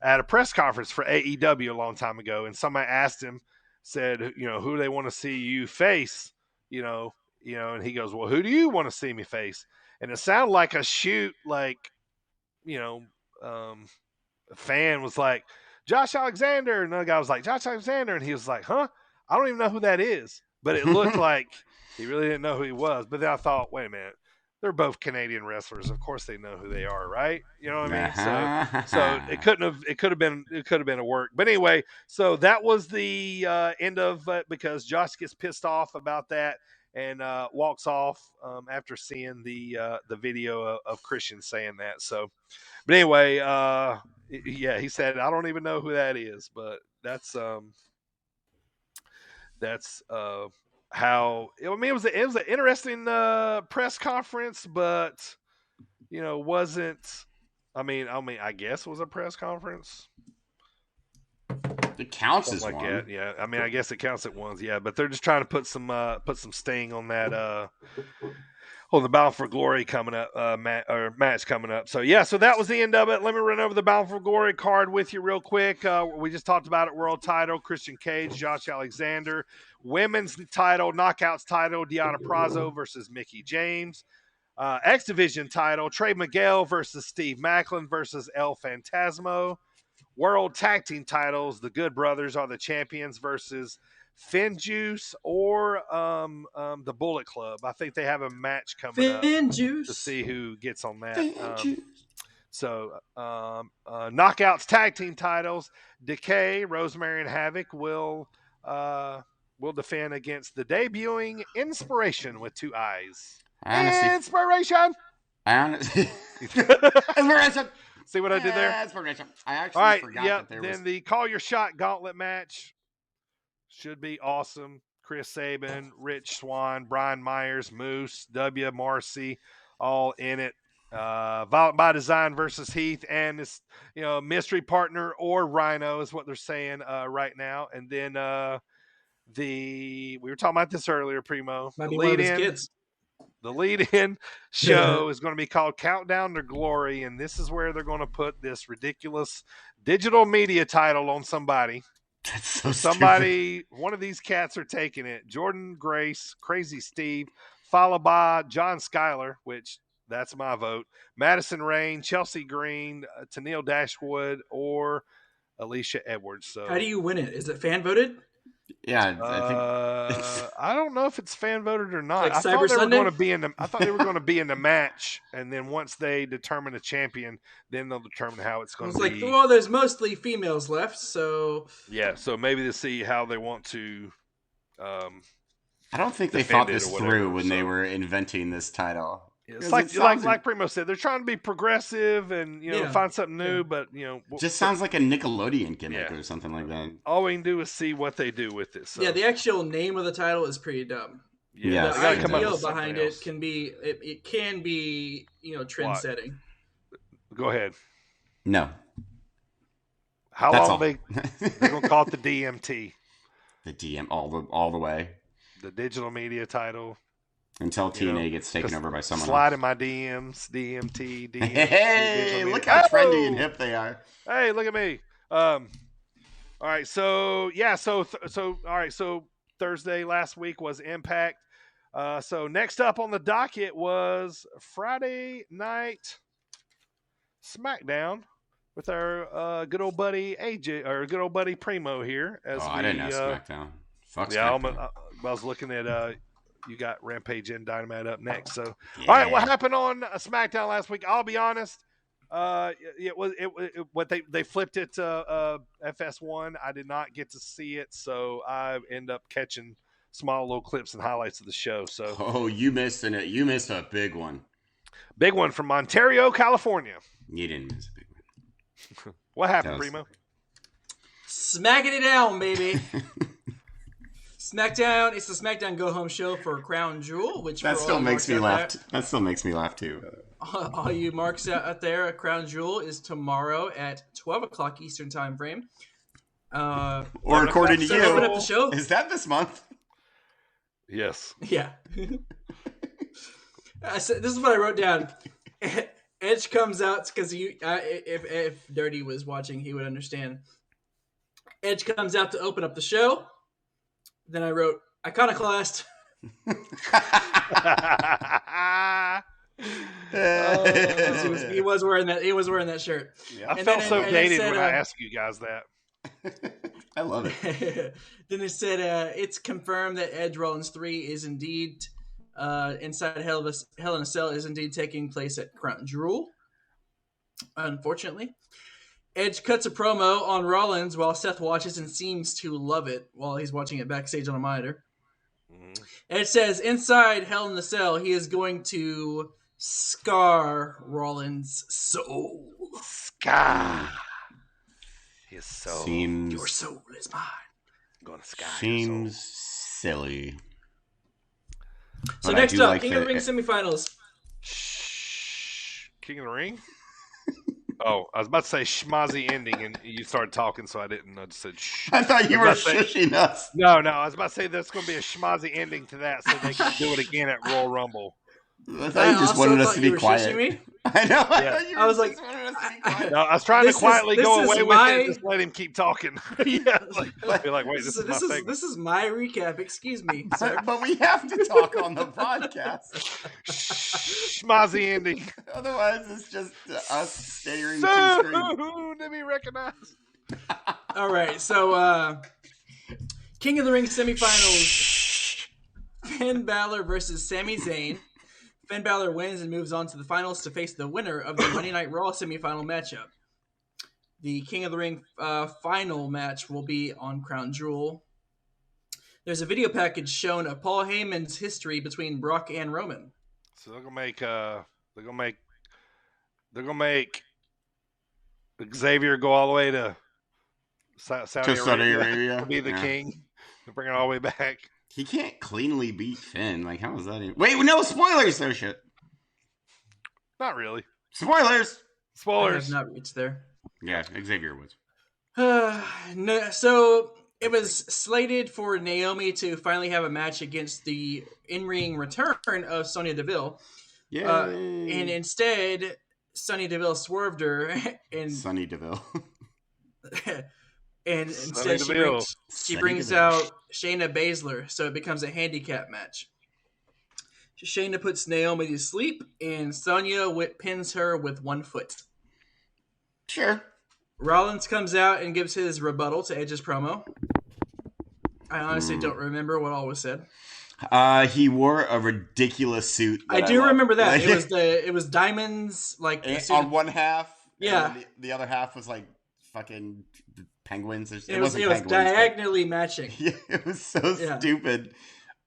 at a press conference for AEW a long time ago, and somebody asked him, said, who they want to see you face, and he goes, well, who do you want to see me face? And it sounded like a shoot, like, a fan was like, Josh Alexander, and another guy was like, Josh Alexander, and he was like, huh? I don't even know who that is. But it looked like he really didn't know who he was. But then I thought, wait a minute, they're both Canadian wrestlers. Of course they know who they are, right? You know what I mean? So it could have been a work. But anyway, so that was the end of it, because Josh gets pissed off about that and walks off after seeing the video of Christian saying that. So, but anyway, yeah, he said, I don't even know who that is, but that's how, it was an interesting press conference, but wasn't, I guess it was a press conference. It counts as like one. That. Yeah, I guess it counts at ones. Yeah, but they're just trying to put some sting on that on the Battle for Glory coming up, match coming up. So yeah, so that was the end of it. Let me run over the Battle for Glory card with you real quick. We just talked about it. World title, Christian Cage, Josh Alexander. Women's title, Knockouts title, Deonna Purrazzo versus Mickie James. X Division title, Trey Miguel versus Steve Maclin versus El Phantasmo. World Tag Team titles, the Good Brothers are the champions versus Finjuice or the Bullet Club. I think they have a match coming up to see who gets on that. Knockouts Tag Team titles, Decay, Rosemary and Havoc will defend against the debuting Inspiration with two eyes. Inspiration. Inspiration. See what I did there? Inspiration. I actually forgot that there was. Then the Call Your Shot Gauntlet match should be awesome. Chris Sabin, Rich Swann, Brian Myers, Moose, W. Marcy, all in it. Violent by Design versus Heath and this, mystery partner or Rhino is what they're saying right now. And then we were talking about this earlier, Primo. Might be one of his kids. The lead-in show is going to be called Countdown to Glory, and this is where they're going to put this ridiculous digital media title on somebody. That's so somebody, stupid. One of these cats are taking it. Jordan Grace, Crazy Steve, followed by John Schuyler, which that's my vote. Madison Rain, Chelsea Green, Tennille Dashwood, or Alicia Edwards. So, how do you win it? Is it fan voted? Yeah, I don't know if it's fan voted or not. Like I thought they Sunday? were going to be in the. I thought they were going to be in the match, and then once they determine a champion, then they'll determine how it's going to be. It's like, well, there's mostly females left, so yeah. So maybe to see how they want to. I don't think they thought this through when they were inventing this title. It's like Primo said, they're trying to be progressive and find something new, but just sounds like a Nickelodeon gimmick or something like that. All we can do is see what they do with it. So. Yeah, the actual name of the title is pretty dumb. Yeah, the idea behind it can be it can be trend setting. Go ahead. No. How long they're gonna call it the DMT? The DM all the way. The digital media title. Until TNA gets taken over by someone slide else. in my DMs, DMT. Hey, look how trendy and hip they are. Hey, look at me. All right, so yeah, so all right, so Thursday last week was Impact. So next up on the docket was Friday Night SmackDown with our good old buddy AJ, or good old buddy Primo here. I didn't know SmackDown. Fuck yeah, SmackDown. I was looking at you got Rampage and Dynamite up next. So, all right, what happened on SmackDown last week? I'll be honest. What they flipped it to FS1. I did not get to see it, so I end up catching small little clips and highlights of the show. So, you missed it. You missed a big one. Big one from Ontario, California. You didn't miss a big one. What happened, Primo? Smacking it down, baby. SmackDown. It's the SmackDown Go Home show for Crown Jewel, which that still makes me laugh. That still makes me laugh too. All you marks out there, Crown Jewel is tomorrow at 12 o'clock Eastern time frame. Or according to you, open up the show. Is that this month? Yes. Yeah. This is what I wrote down. Edge comes out because if Dirty was watching, he would understand. Edge comes out to open up the show. Then I wrote Iconoclast. He was wearing that. He was wearing that shirt. Yeah, I felt so dated when I asked you guys that. I love it. Then it said it's confirmed that Edge Rollins 3 is indeed inside Hell in a Cell is indeed taking place at Crown Jewel. Unfortunately, Edge cuts a promo on Rollins while Seth watches and seems to love it while he's watching it backstage on a monitor. Mm-hmm. Edge says inside Hell in the Cell he is going to scar Rollins' soul. Scar his soul. Your soul is mine. I'm going to scar seems silly. So next up, King of the Ring semifinals. King of the Ring? Oh, I was about to say schmozzy ending, and you started talking, so I didn't. I just said shh. I thought you were shushing us. No, I was about to say there's going to be a schmozzy ending to that, so they can do it again at Royal Rumble. I thought you just wanted us to be quiet. Me? I know. Yeah. I was like, no, I was trying to quietly go away with it and just let him keep talking. Yeah, be like, wait, this is my segment. This is my recap. Excuse me, sir. But we have to talk on the podcast. Schmozzy ending. Otherwise, it's just us staring at the screen. Soon to be recognized. All right, so King of the Ring semifinals: Finn Balor versus Sami Zayn. Finn Balor wins and moves on to the finals to face the winner of the Monday Night Raw semifinal matchup. The King of the Ring final match will be on Crown Jewel. There's a video package shown of Paul Heyman's history between Brock and Roman. So they're gonna make Xavier go all the way to Saudi Arabia. Be the king. They'll bring it all the way back. He can't cleanly beat Finn. Like, how is that even... Wait, no, spoilers! Oh, shit. Not really. Spoilers! I have not reached there. Yeah, Xavier was. No, so, it was slated for Naomi to finally have a match against the in-ring return of Sonya Deville. Yeah. And instead, Sonya Deville swerved her. And Sonya Deville. And instead she brings out Shayna Baszler, so it becomes a handicap match. Shayna puts Naomi to sleep, and Sonya pins her with 1 foot. Sure. Rollins comes out and gives his rebuttal to Edge's promo. I honestly don't remember what all was said. He wore a ridiculous suit. I do remember that. It was diamonds, like on one half. Yeah. And the other half was like fucking penguins. It was diagonally matching. Yeah, it was so stupid.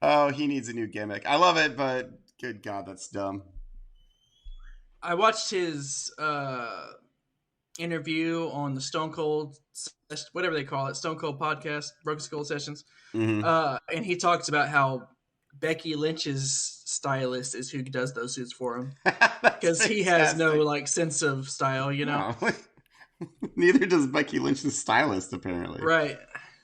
Oh, he needs a new gimmick. I love it, but good God, that's dumb. I watched his interview on the Stone Cold, whatever they call it, Stone Cold podcast, Broken Skull Sessions. Mm-hmm. And he talks about how Becky Lynch's stylist is who does those suits for him. Because he has no sense of style, you know? No. Neither does Becky Lynch's stylist, apparently. Right.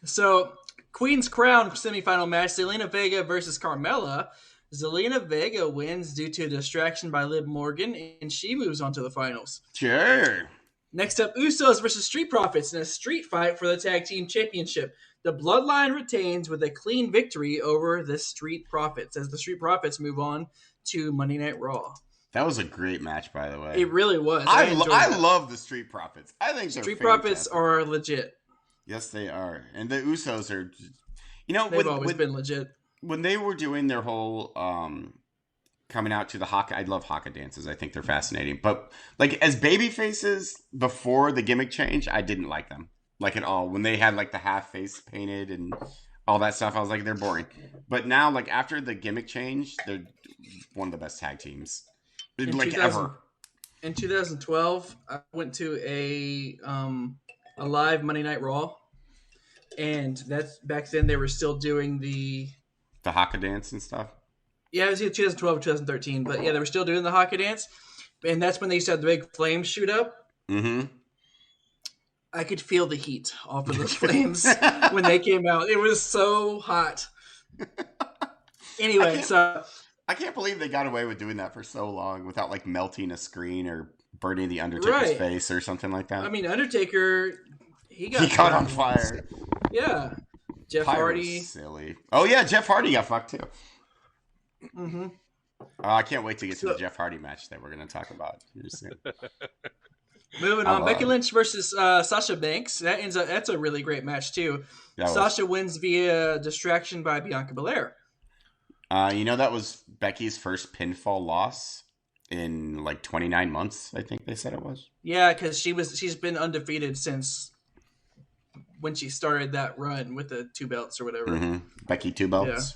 So, Queen's Crown semifinal match, Zelina Vega versus Carmella. Zelina Vega wins due to a distraction by Liv Morgan, and she moves on to the finals. Sure. Next up, Usos versus Street Profits in a street fight for the Tag Team Championship. The Bloodline retains with a clean victory over the Street Profits as the Street Profits move on to Monday Night Raw. That was a great match, by the way. It really was. I love the Street Profits. I think Street Profits are legit. Yes, they are. And the Usos are, they've always been legit. When they were doing their whole coming out to the haka, I love haka dances. I think they're fascinating. But like as baby faces before the gimmick change, I didn't like them like at all. When they had like the half face painted and all that stuff, I was like, they're boring. But now, like after the gimmick change, they're one of the best tag teams like ever. In 2012, I went to a live Monday Night Raw, and that's back then they were still doing the haka dance and stuff. Yeah, it was either 2012 or 2013, but yeah, they were still doing the haka dance, and that's when they used to have the big flames shoot up. Mm-hmm. I could feel the heat off of those flames when they came out. It was so hot. Anyway, I can't believe they got away with doing that for so long without like melting a screen or burning the Undertaker's face or something like that. I mean, Undertaker, he caught on fire. Yeah, Jeff Hardy. Silly. Oh yeah, Jeff Hardy got fucked too. Mm-hmm. I can't wait to get to the Jeff Hardy match that we're going to talk about here soon. Moving on, Becky Lynch versus Sasha Banks. That's a really great match too. Sasha wins via distraction by Bianca Belair. That was Becky's first pinfall loss in like 29 months. I think they said it was. Yeah, because she's been undefeated since when she started that run with the 2 belts or whatever. Mm-hmm. Becky 2 belts. Yeah.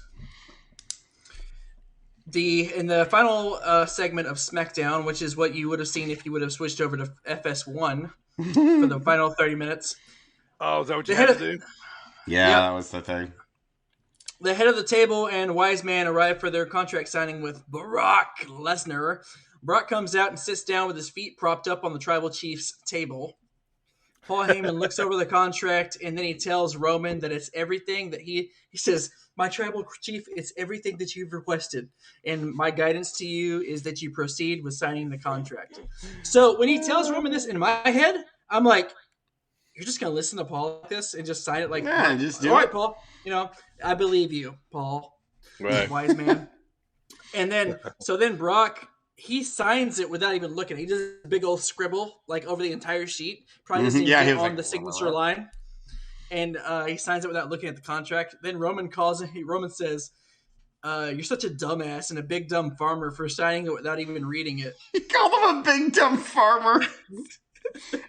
In the final segment of SmackDown, which is what you would have seen if you would have switched over to FS1 for the final 30 minutes. Oh, is that what you had to do? Yeah, yep. That was the thing. The head of the table and Wise Man arrive for their contract signing with Brock Lesnar. Brock comes out and sits down with his feet propped up on the Tribal Chief's table. Paul Heyman looks over the contract, and then he tells Roman that it's everything that he says, my Tribal Chief, it's everything that you've requested. And my guidance to you is that you proceed with signing the contract. So when he tells Roman this in my head, I'm like, you're just going to listen to Paul like this and just sign it like, yeah, just do all it. right, Paul. I believe you, Paul. Right. Wise man. And then Brock, he signs it without even looking. He does a big old scribble like over the entire sheet. Probably doesn't get on like, the signature line. And he signs it without looking at the contract. Then Roman Roman says, you're such a dumbass and a big dumb farmer for signing it without even reading it. He called him a big dumb farmer.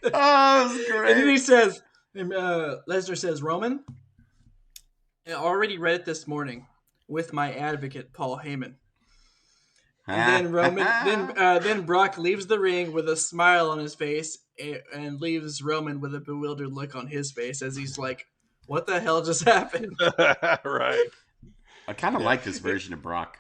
Oh, that was great. And then he says, Lesnar says, Roman, I already read it this morning with my advocate, Paul Heyman. And then then Brock leaves the ring with a smile on his face and leaves Roman with a bewildered look on his face as he's like, what the hell just happened? Right. I kind of like this version of Brock.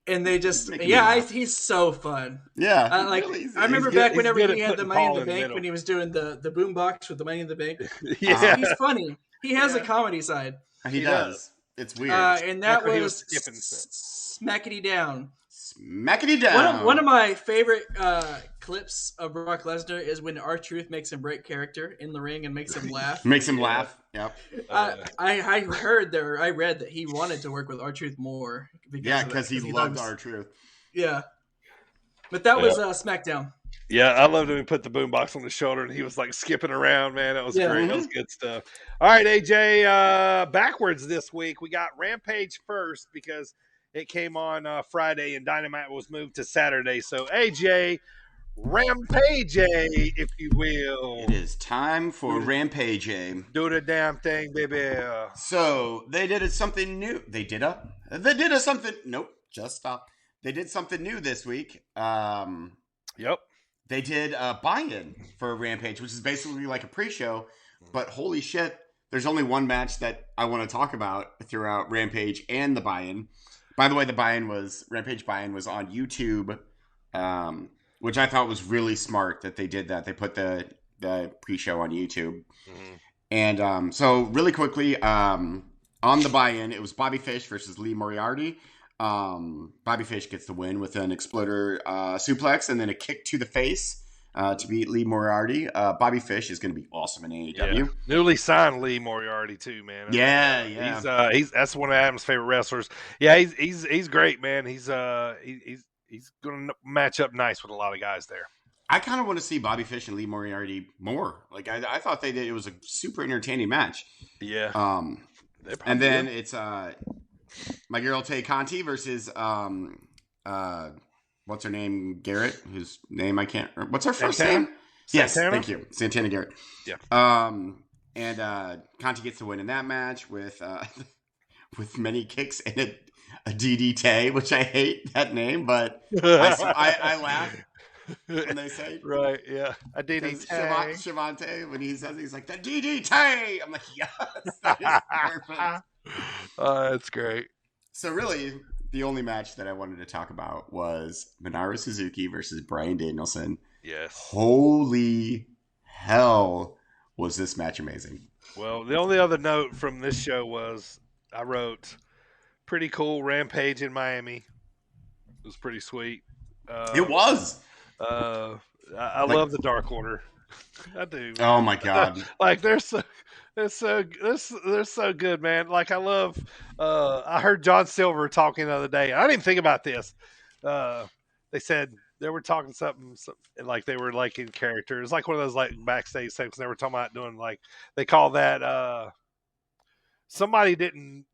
And they just, he's so fun. Yeah. I remember back whenever he had the Money in the Bank when he was doing the boom box with the Money in the Bank. Yeah. He's funny. He has a comedy side. He does. It's weird. And that was Smackity Down. Smackity down. One of my favorite clips of Brock Lesnar is when R-Truth makes him break character in the ring and makes him laugh. Makes him laugh. Yep. I read that he wanted to work with R-Truth more. Because he loved R-Truth. Yeah. But that was SmackDown. Yeah, I loved when he put the boombox on his shoulder and he was like skipping around, man. That was great. That was good stuff. All right, AJ, backwards this week. We got Rampage first because it came on Friday and Dynamite was moved to Saturday. So, AJ, Rampage, if you will. It is time for Rampage. Do the damn thing, baby. So, they did something new. Nope, just stop. They did something new this week. Yep. They did a buy-in for Rampage, which is basically like a pre-show. But holy shit, there's only one match that I want to talk about throughout Rampage and the buy-in. By the way, the Rampage buy-in was on YouTube, which I thought was really smart that they did that. They put the pre-show on YouTube. Mm-hmm. And so really quickly, on the buy-in, it was Bobby Fish versus Lee Moriarty. Bobby Fish gets the win with an exploder suplex and then a kick to the face to beat Lee Moriarty. Bobby Fish is going to be awesome in AEW. Yeah. Newly signed Lee Moriarty too, man. Yeah. He's that's one of Adam's favorite wrestlers. Yeah, he's great, man. He's going to match up nice with a lot of guys there. I kind of want to see Bobby Fish and Lee Moriarty more. Like I thought they did. It was a super entertaining match. Yeah. And then it's my girl Tay Conti versus what's her name? Garrett, whose name I can't remember. What's her first name? Yes, thank you. Santana Garrett. Yeah. And Conti gets the win in that match with many kicks and a DDT, which I hate that name, but I laugh when they say right, yeah, a DDT. Shavante, when he says, he's like, the DDT. I'm like, yes, that is perfect. That's great. So really, the only match that I wanted to talk about was Minoru Suzuki versus Bryan Danielson. Yes. Holy hell, was this match amazing. Well, the only other note from this show was I wrote, pretty cool Rampage in Miami. It was pretty sweet. It was. I love the Dark Order. I do. Oh my god! Like they're so good, man. Like I love. I heard John Silver talking the other day. I didn't even think about this. They said they were talking something like they were like in character. It was like one of those like backstage things. They were talking about doing like they call that. Somebody didn't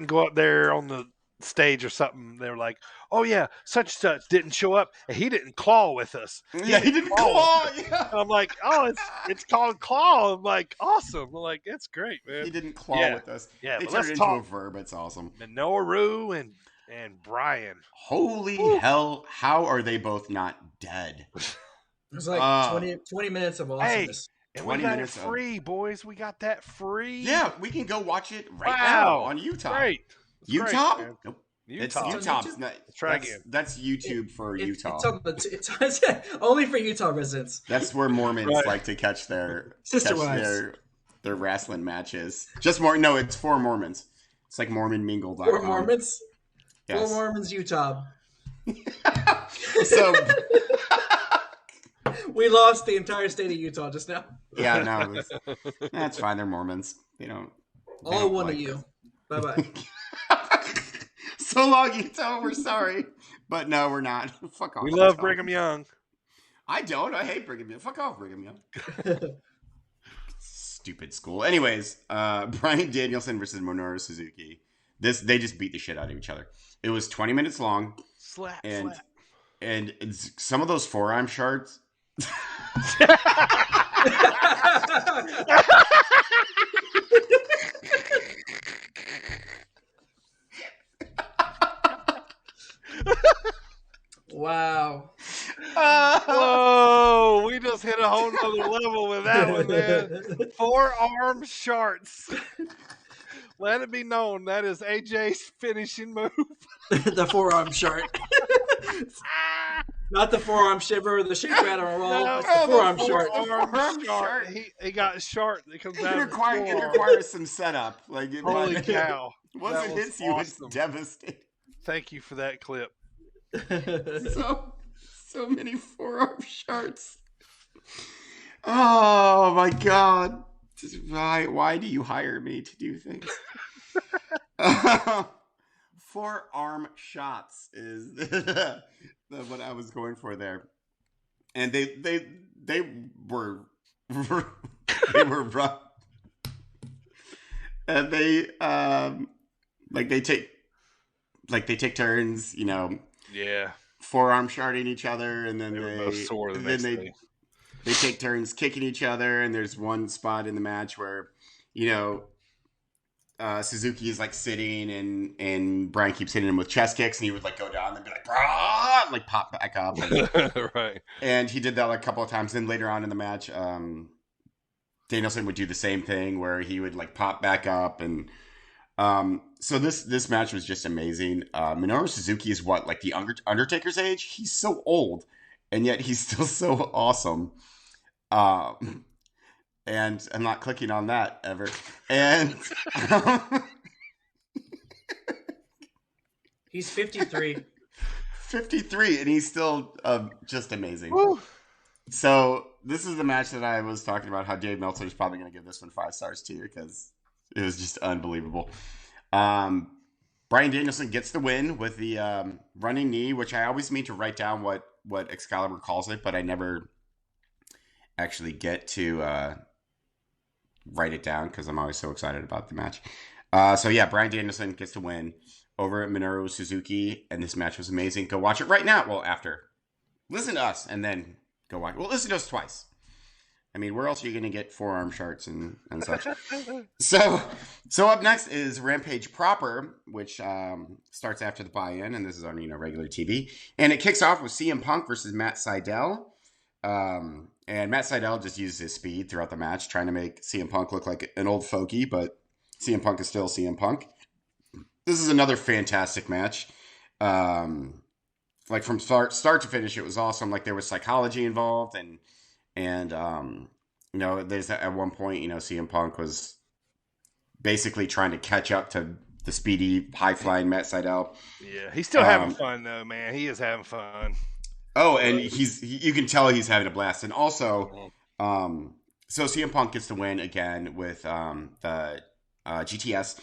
go up there on the stage or something. They were like, oh yeah, such and such didn't show up and he didn't claw with us. He didn't claw. Yeah. I'm like, oh, it's called claw. I'm like, awesome. I'm like, it's great, man. He didn't claw with us. Yeah, they but turned let's it into talk a verb. It's awesome. Minoru and Brian. Holy hell, how are they both not dead? It was like 20 minutes of awesomeness. And we got it free, boys. We got that free. Yeah, we can go watch it right now on YouTube. Great. Utah? Great, nope. Utah. It's Utah. Let's try again. That's YouTube for Utah. It's only for Utah residents. That's where Mormons like to catch their their wrestling matches. Just more. No, it's for Mormons. It's like MormonMingle.com. For Mormons? Yes. For Mormons, Utah. So we lost the entire state of Utah just now. Yeah, no, that's fine. They're Mormons. They don't. All one of you. Bye-bye. So long, Utah. We're sorry. But no, we're not. Fuck off. We love Brigham Young. I don't. I hate Brigham Young. Fuck off, Brigham Young. Stupid school. Anyways, Bryan Danielson versus Minoru Suzuki. They just beat the shit out of each other. It was 20 minutes long. Slap. And some of those forearm shards. Wow. Whoa, we just hit a whole nother level with that one, man. Forearm sharts. Let it be known that is AJ's finishing move. The forearm shart. Not the forearm shiver, the shake rattle roll. No, it's the forearm shart. Forearm shart. He got shart that comes out. It requires some setup. Like holy cow! Once it hits you, it's devastating. Thank you for that clip. So many forearm sharts. Oh my god! Why do you hire me to do things? Forearm shots is what I was going for there, and they were rough, and they take turns, you know. Yeah. Forearm sharding each other, and then they take turns kicking each other. And there's one spot in the match where, you know, Suzuki is like sitting, and Brian keeps hitting him with chest kicks, and he would like go down and be like, "Brah!" like pop back up. Right. And he did that like a couple of times. Then later on in the match, Danielson would do the same thing where he would like pop back up, and so this match was just amazing. Minoru Suzuki is what, like the Undertaker's age? He's so old, and yet he's still so awesome. And I'm not clicking on that ever. And he's 53. 53, and he's still just amazing. Woo. So this is the match that I was talking about. How Dave Meltzer is probably going to give this one 5 stars too, because it was just unbelievable. Brian Danielson gets the win with the running knee, which I always mean to write down what Excalibur calls it, but I never actually get to write it down because I'm always so excited about the match. So yeah, Brian Danielson gets the win over Minoru Suzuki, and this match was amazing. Go watch it right now. Well, after. Listen to us, and then go watch. Well, listen to us twice. I mean, where else are you going to get forearm charts and such? So up next is Rampage proper, which starts after the buy-in, and this is on regular TV. And it kicks off with CM Punk versus Matt Sydal. And Matt Sydal just uses his speed throughout the match, trying to make CM Punk look like an old fogey, but CM Punk is still CM Punk. This is another fantastic match. Like from start to finish, it was awesome. Like there was psychology involved, and there's at one point, CM Punk was basically trying to catch up to the speedy, high flying Matt Sydal. Yeah, he's still having fun though, man. He is having fun. Oh, and you can tell he's having a blast. And also, so CM Punk gets the win again with the GTS.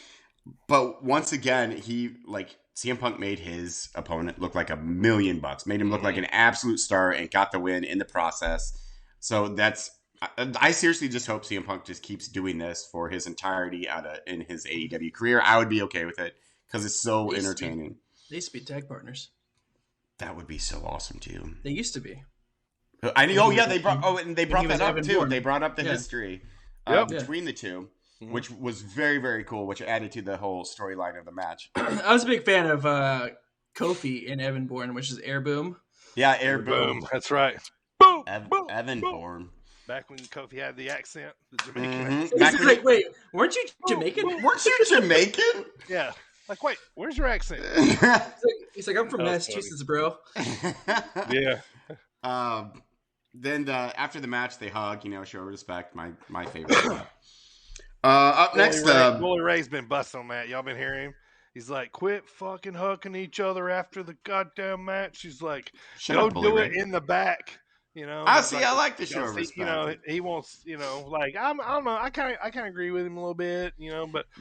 But once again, CM Punk made his opponent look like $1 million, made him look like an absolute star, and got the win in the process. So I seriously just hope CM Punk just keeps doing this for his entirety in his AEW career. I would be okay with it because it's so entertaining. They used to be tag partners. That would be so awesome too. They used to be. I know. Oh yeah, they brought that up too. Bourne. They brought up the history between the two. Which was very, very cool, which added to the whole storyline of the match. I was a big fan of Kofi and Evan Bourne, which is Air Boom. Yeah, Air Boom. That's right. Boom! Evan Bourne. Back when Kofi had the accent, the Jamaican accent. Wait, weren't you Jamaican? Weren't you Jamaican? Yeah. Like, wait, where's your accent? He's like, I'm from Massachusetts, bro. Yeah. Then after the match, they hug, show respect. My favorite. Up next, Bully Ray's been busting on that. Y'all been hearing him? He's like, quit fucking hugging each other after the goddamn match. He's like, go do it in the back. I see. I like the show respect. He wants. I don't know. I kind of agree with him a little bit.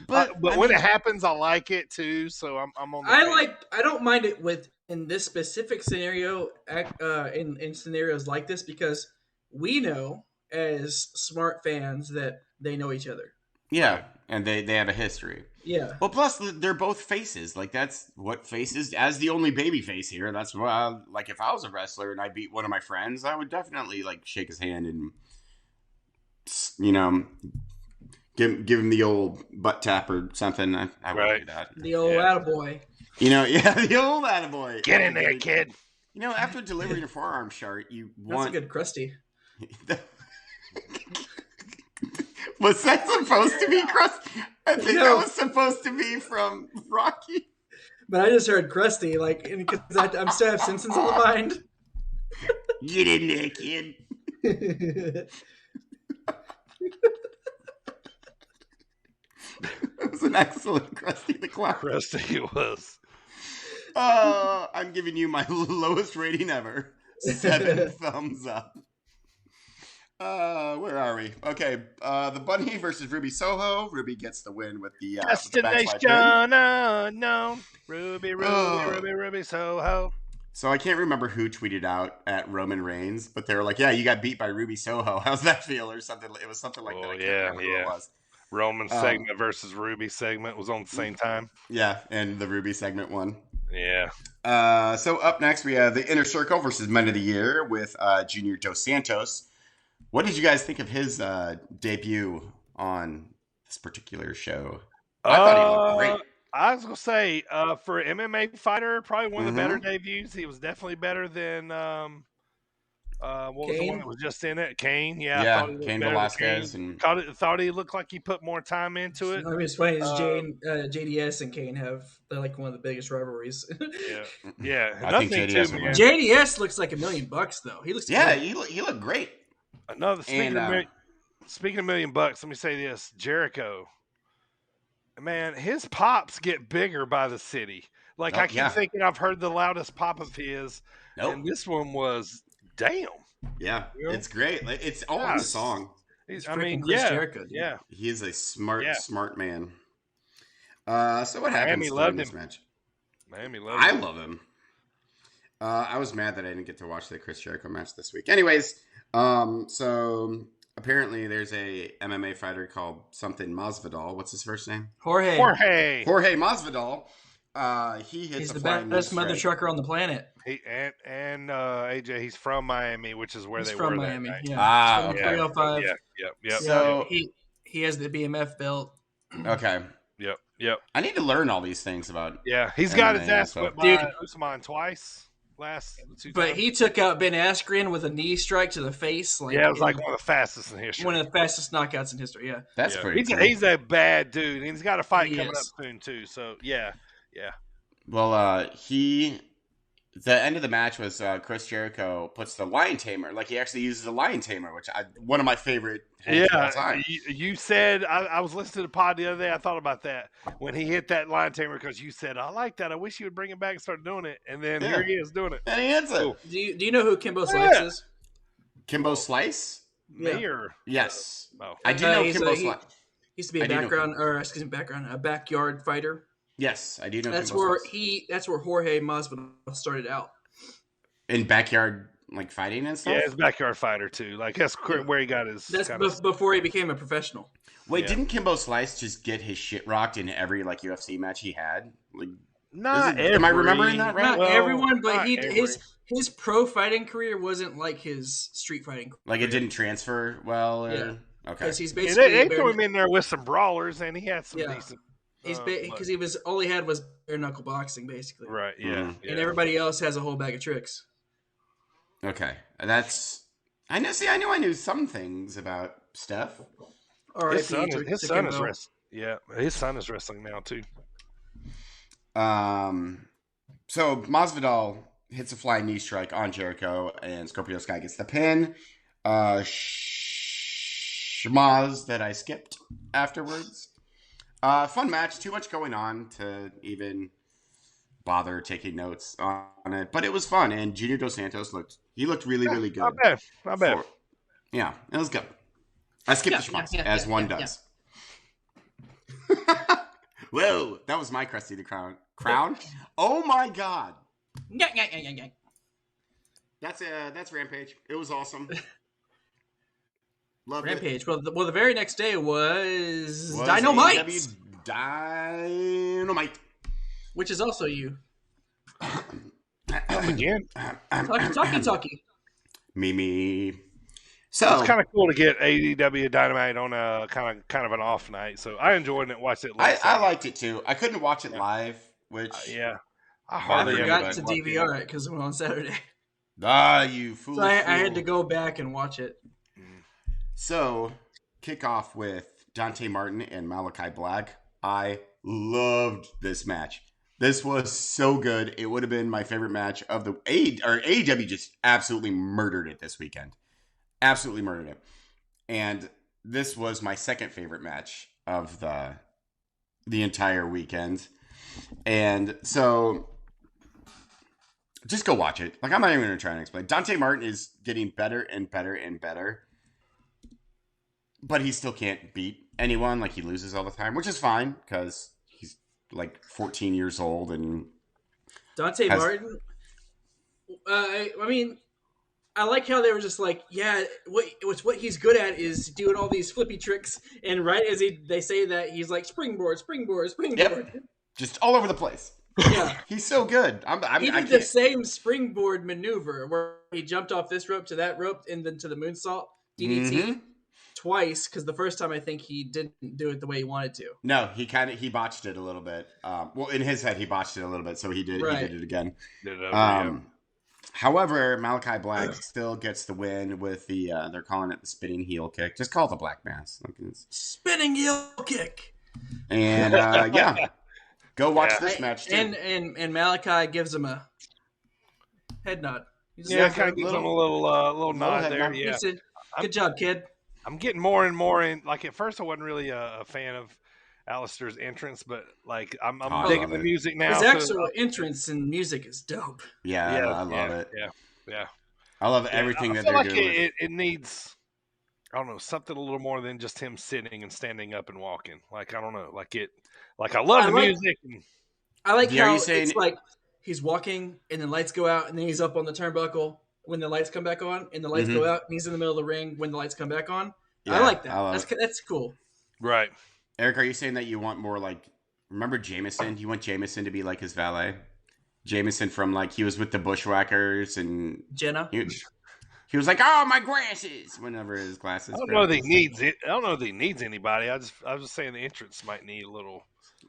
But when it happens, I like it too. So I'm on. I don't mind it in this specific scenario. In scenarios like this, because we know as smart fans that they know each other. Yeah, and they have a history. Yeah. Well, plus they're both faces. Like that's what faces. As the only baby face here, that's why. Like if I was a wrestler and I beat one of my friends, I would definitely shake his hand and give him the old butt tap or something. I would do that. The old attaboy. The old attaboy. Get in there, kid. After delivering a forearm chart, That's a good crusty. Was that supposed to be crusty? I think that was supposed to be from Rocky. But I just heard crusty, because I'm still have Simpsons on the mind. Get in there, kid. It was an excellent Krusty the Clown. Krusty it was. I'm giving you my lowest rating ever. 7 thumbs up. Where are we? Okay, the Bunny versus Ruby Soho. Ruby gets the win with the Destination Unknown. Ruby Soho. So I can't remember who tweeted out at Roman Reigns, but they were like, "Yeah, you got beat by Ruby Soho. How's that feel?" Or something. It was something like that. I can't remember who it was. Roman segment versus Ruby segment was on the same time. Yeah, and the Ruby segment won. Yeah. So up next we have the Inner Circle versus Men of the Year with Junior Dos Santos. What did you guys think of his debut on this particular show? I thought he looked great. I was gonna say, for an MMA fighter, probably one of the better debuts. He was definitely better than what was the one that was just in it? Kane. Yeah, Cain Velasquez. And thought he looked like he put more time into it. I mean, it's funny. JDS and Kane they're like one of the biggest rivalries. Yeah. I think JDS too, JDS looks like $1 million though. He looks great. He looked great. Speaking of $1 million, let me say this: Jericho. Man, his pops get bigger by the city. I keep thinking I've heard the loudest pop of his, and this one was damn. Yeah, it's great. Like, it's all in the song. Chris Jericho, dude. Yeah. He is a smart man. So what happens during this match? Miami loved him. I love him. I was mad that I didn't get to watch the Chris Jericho match this week. Anyways, so apparently there's a MMA fighter called something Masvidal. What's his first name? Jorge Masvidal. He's the best mother trucker on the planet. And AJ, he's from Miami, which is where he's they from were. Miami. That night. Yeah. Okay. 305. Yep. So he has the BMF belt. Okay. Yep. I need to learn all these things about. Yeah, he's got his ass whipped by Usman twice. But he took out Ben Askren with a knee strike to the face. It was like one of the fastest in history. One of the fastest knockouts in history. Yeah, that's pretty. He's a bad dude. He's got a fight coming up soon too. So yeah. Well, the end of the match was Chris Jericho puts the lion tamer. Like he actually uses the lion tamer, which one of my favorite. Of all time. You said I was listening to the pod the other day. I thought about that when he hit that lion tamer because you said I like that. I wish you would bring it back and start doing it. And then here he is doing it. And he hits it. Cool. Do you know who Kimbo Slice is? Kimbo Slice? Me or yes, I do know Kimbo Slice. He used to be a backyard fighter. Yes, I do know. That's Kimbo where Slice. That's where Jorge Masvidal started out. In backyard, like fighting and stuff. Yeah, his backyard fighter too. Like that's where he got his. That's before he became a professional. Wait, didn't Kimbo Slice just get his shit rocked in every UFC match he had? Like, am I remembering that right? Not everyone, but his pro fighting career wasn't like his street fighting career. Like it didn't transfer well. Yeah. Okay. Because he's basically they threw him in there with some brawlers, and he had some decent. He's because all he had was bare knuckle boxing, basically. Right. Yeah. And everybody else has a whole bag of tricks. Okay, I knew some things about Steph. His son is wrestling. Yeah, his son is wrestling now too. So Masvidal hits a flying knee strike on Jericho, and Scorpio Sky gets the pin. Schmaz that I skipped afterwards. Fun match. Too much going on to even bother taking notes on it, but it was fun. And Junior Dos Santos looked really, really good. Not bad. Yeah, it was good. I skipped the schmucks, as one does. Whoa, that was my Krusty the Crown. Oh my god. Yeah. That's Rampage. It was awesome. Loved Rampage. it. Well, the very next day was Dynamite. Dynamite. Which is also you. Again. Talkie. Me. So it's kind of cool to get AEW Dynamite on a kind of an off night. So I enjoyed it and watched it. I liked it too. I couldn't watch it live, which I forgot to DVR it because it went on Saturday. You fool! So I had to go back and watch it. So kick off with Dante Martin and Malachi Black. I loved this match. This was so good. It would have been my favorite match of the AEW just absolutely murdered it this weekend. Absolutely murdered it. And this was my second favorite match of the entire weekend. And so just go watch it. Like, I'm not even going to try and explain. Dante Martin is getting better and better and better. But he still can't beat anyone. Like, he loses all the time, which is fine because he's like 14 years old and Dante Martin. I mean, I like how they were just like, what he's good at is doing all these flippy tricks, and right as they say that, he's like springboard. Yep. Just all over the place. Yeah, he's so good. He did the same springboard maneuver where he jumped off this rope to that rope and then to the moonsault DDT twice, because the first time I think he didn't do it the way he wanted to. No, he botched it a little bit. Well, in his head he botched it a little bit, so he did it again. However, Malachi Black still gets the win with the they're calling it the spinning heel kick. Just call it the Black Mass. Spinning heel kick. And go watch this match too. And Malachi gives him a head nod. Kind of gives him a little nod there. Yeah. He said, "Good job, kid." I'm getting more and more in. Like at first, I wasn't really a fan of Alistair's entrance, but like I'm digging the music now. His actual entrance and music is dope. Yeah, I love it. Yeah. I love everything that they're doing. It needs, I don't know, something a little more than just him sitting and standing up and walking. Like, I don't know, I love the music. I like how it's like he's walking and the lights go out and then he's up on the turnbuckle when the lights come back on, and the lights go out and he's in the middle of the ring when the lights come back on. Yeah, I like that. That's cool. Right. Eric, are you saying that you want more like, remember Jameson? You want Jameson to be like his valet? Jameson from like, he was with the Bushwhackers and Jenna. He was like, "Oh, my glasses!" Whenever his glasses. I don't know if he needs it. I don't know if he needs anybody. I was just saying the entrance might need a little.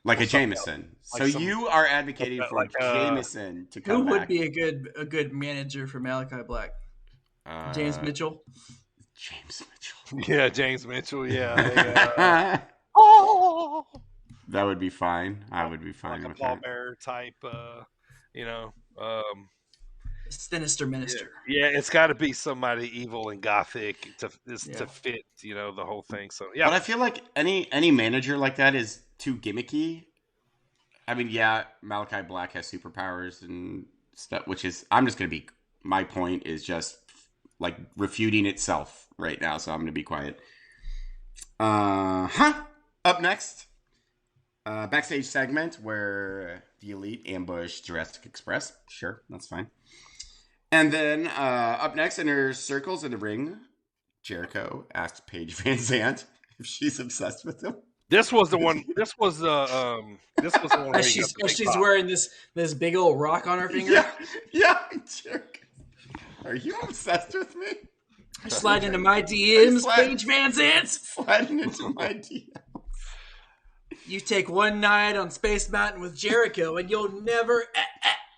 Like a Jameson. So you are advocating for Jameson to come back. Who would be a good manager for Malachi Black? James Mitchell. James Mitchell. Yeah, James Mitchell. Yeah. That would be fine. I would be fine like with a pallbearer type. Sinister minister. Yeah, it's got to be somebody evil and gothic to fit, the whole thing. So yeah, but I feel like any manager like that is too gimmicky. I mean, yeah, Malachi Black has superpowers and stuff, which is my point is just like refuting itself right now. So I'm gonna be quiet. Up next, backstage segment where the Elite ambush Jurassic Express. Sure, that's fine. And then up next, in circles in the ring, Jericho asked Paige Van Zandt if she's obsessed with him. This was the one. This was the one. As she's wearing this big old rock on her finger. Yeah. Jericho, are you obsessed with me? Slide into my DMs, Paige Van Zandt. Sliding into my DMs. You take one night on Space Mountain with Jericho, and you'll never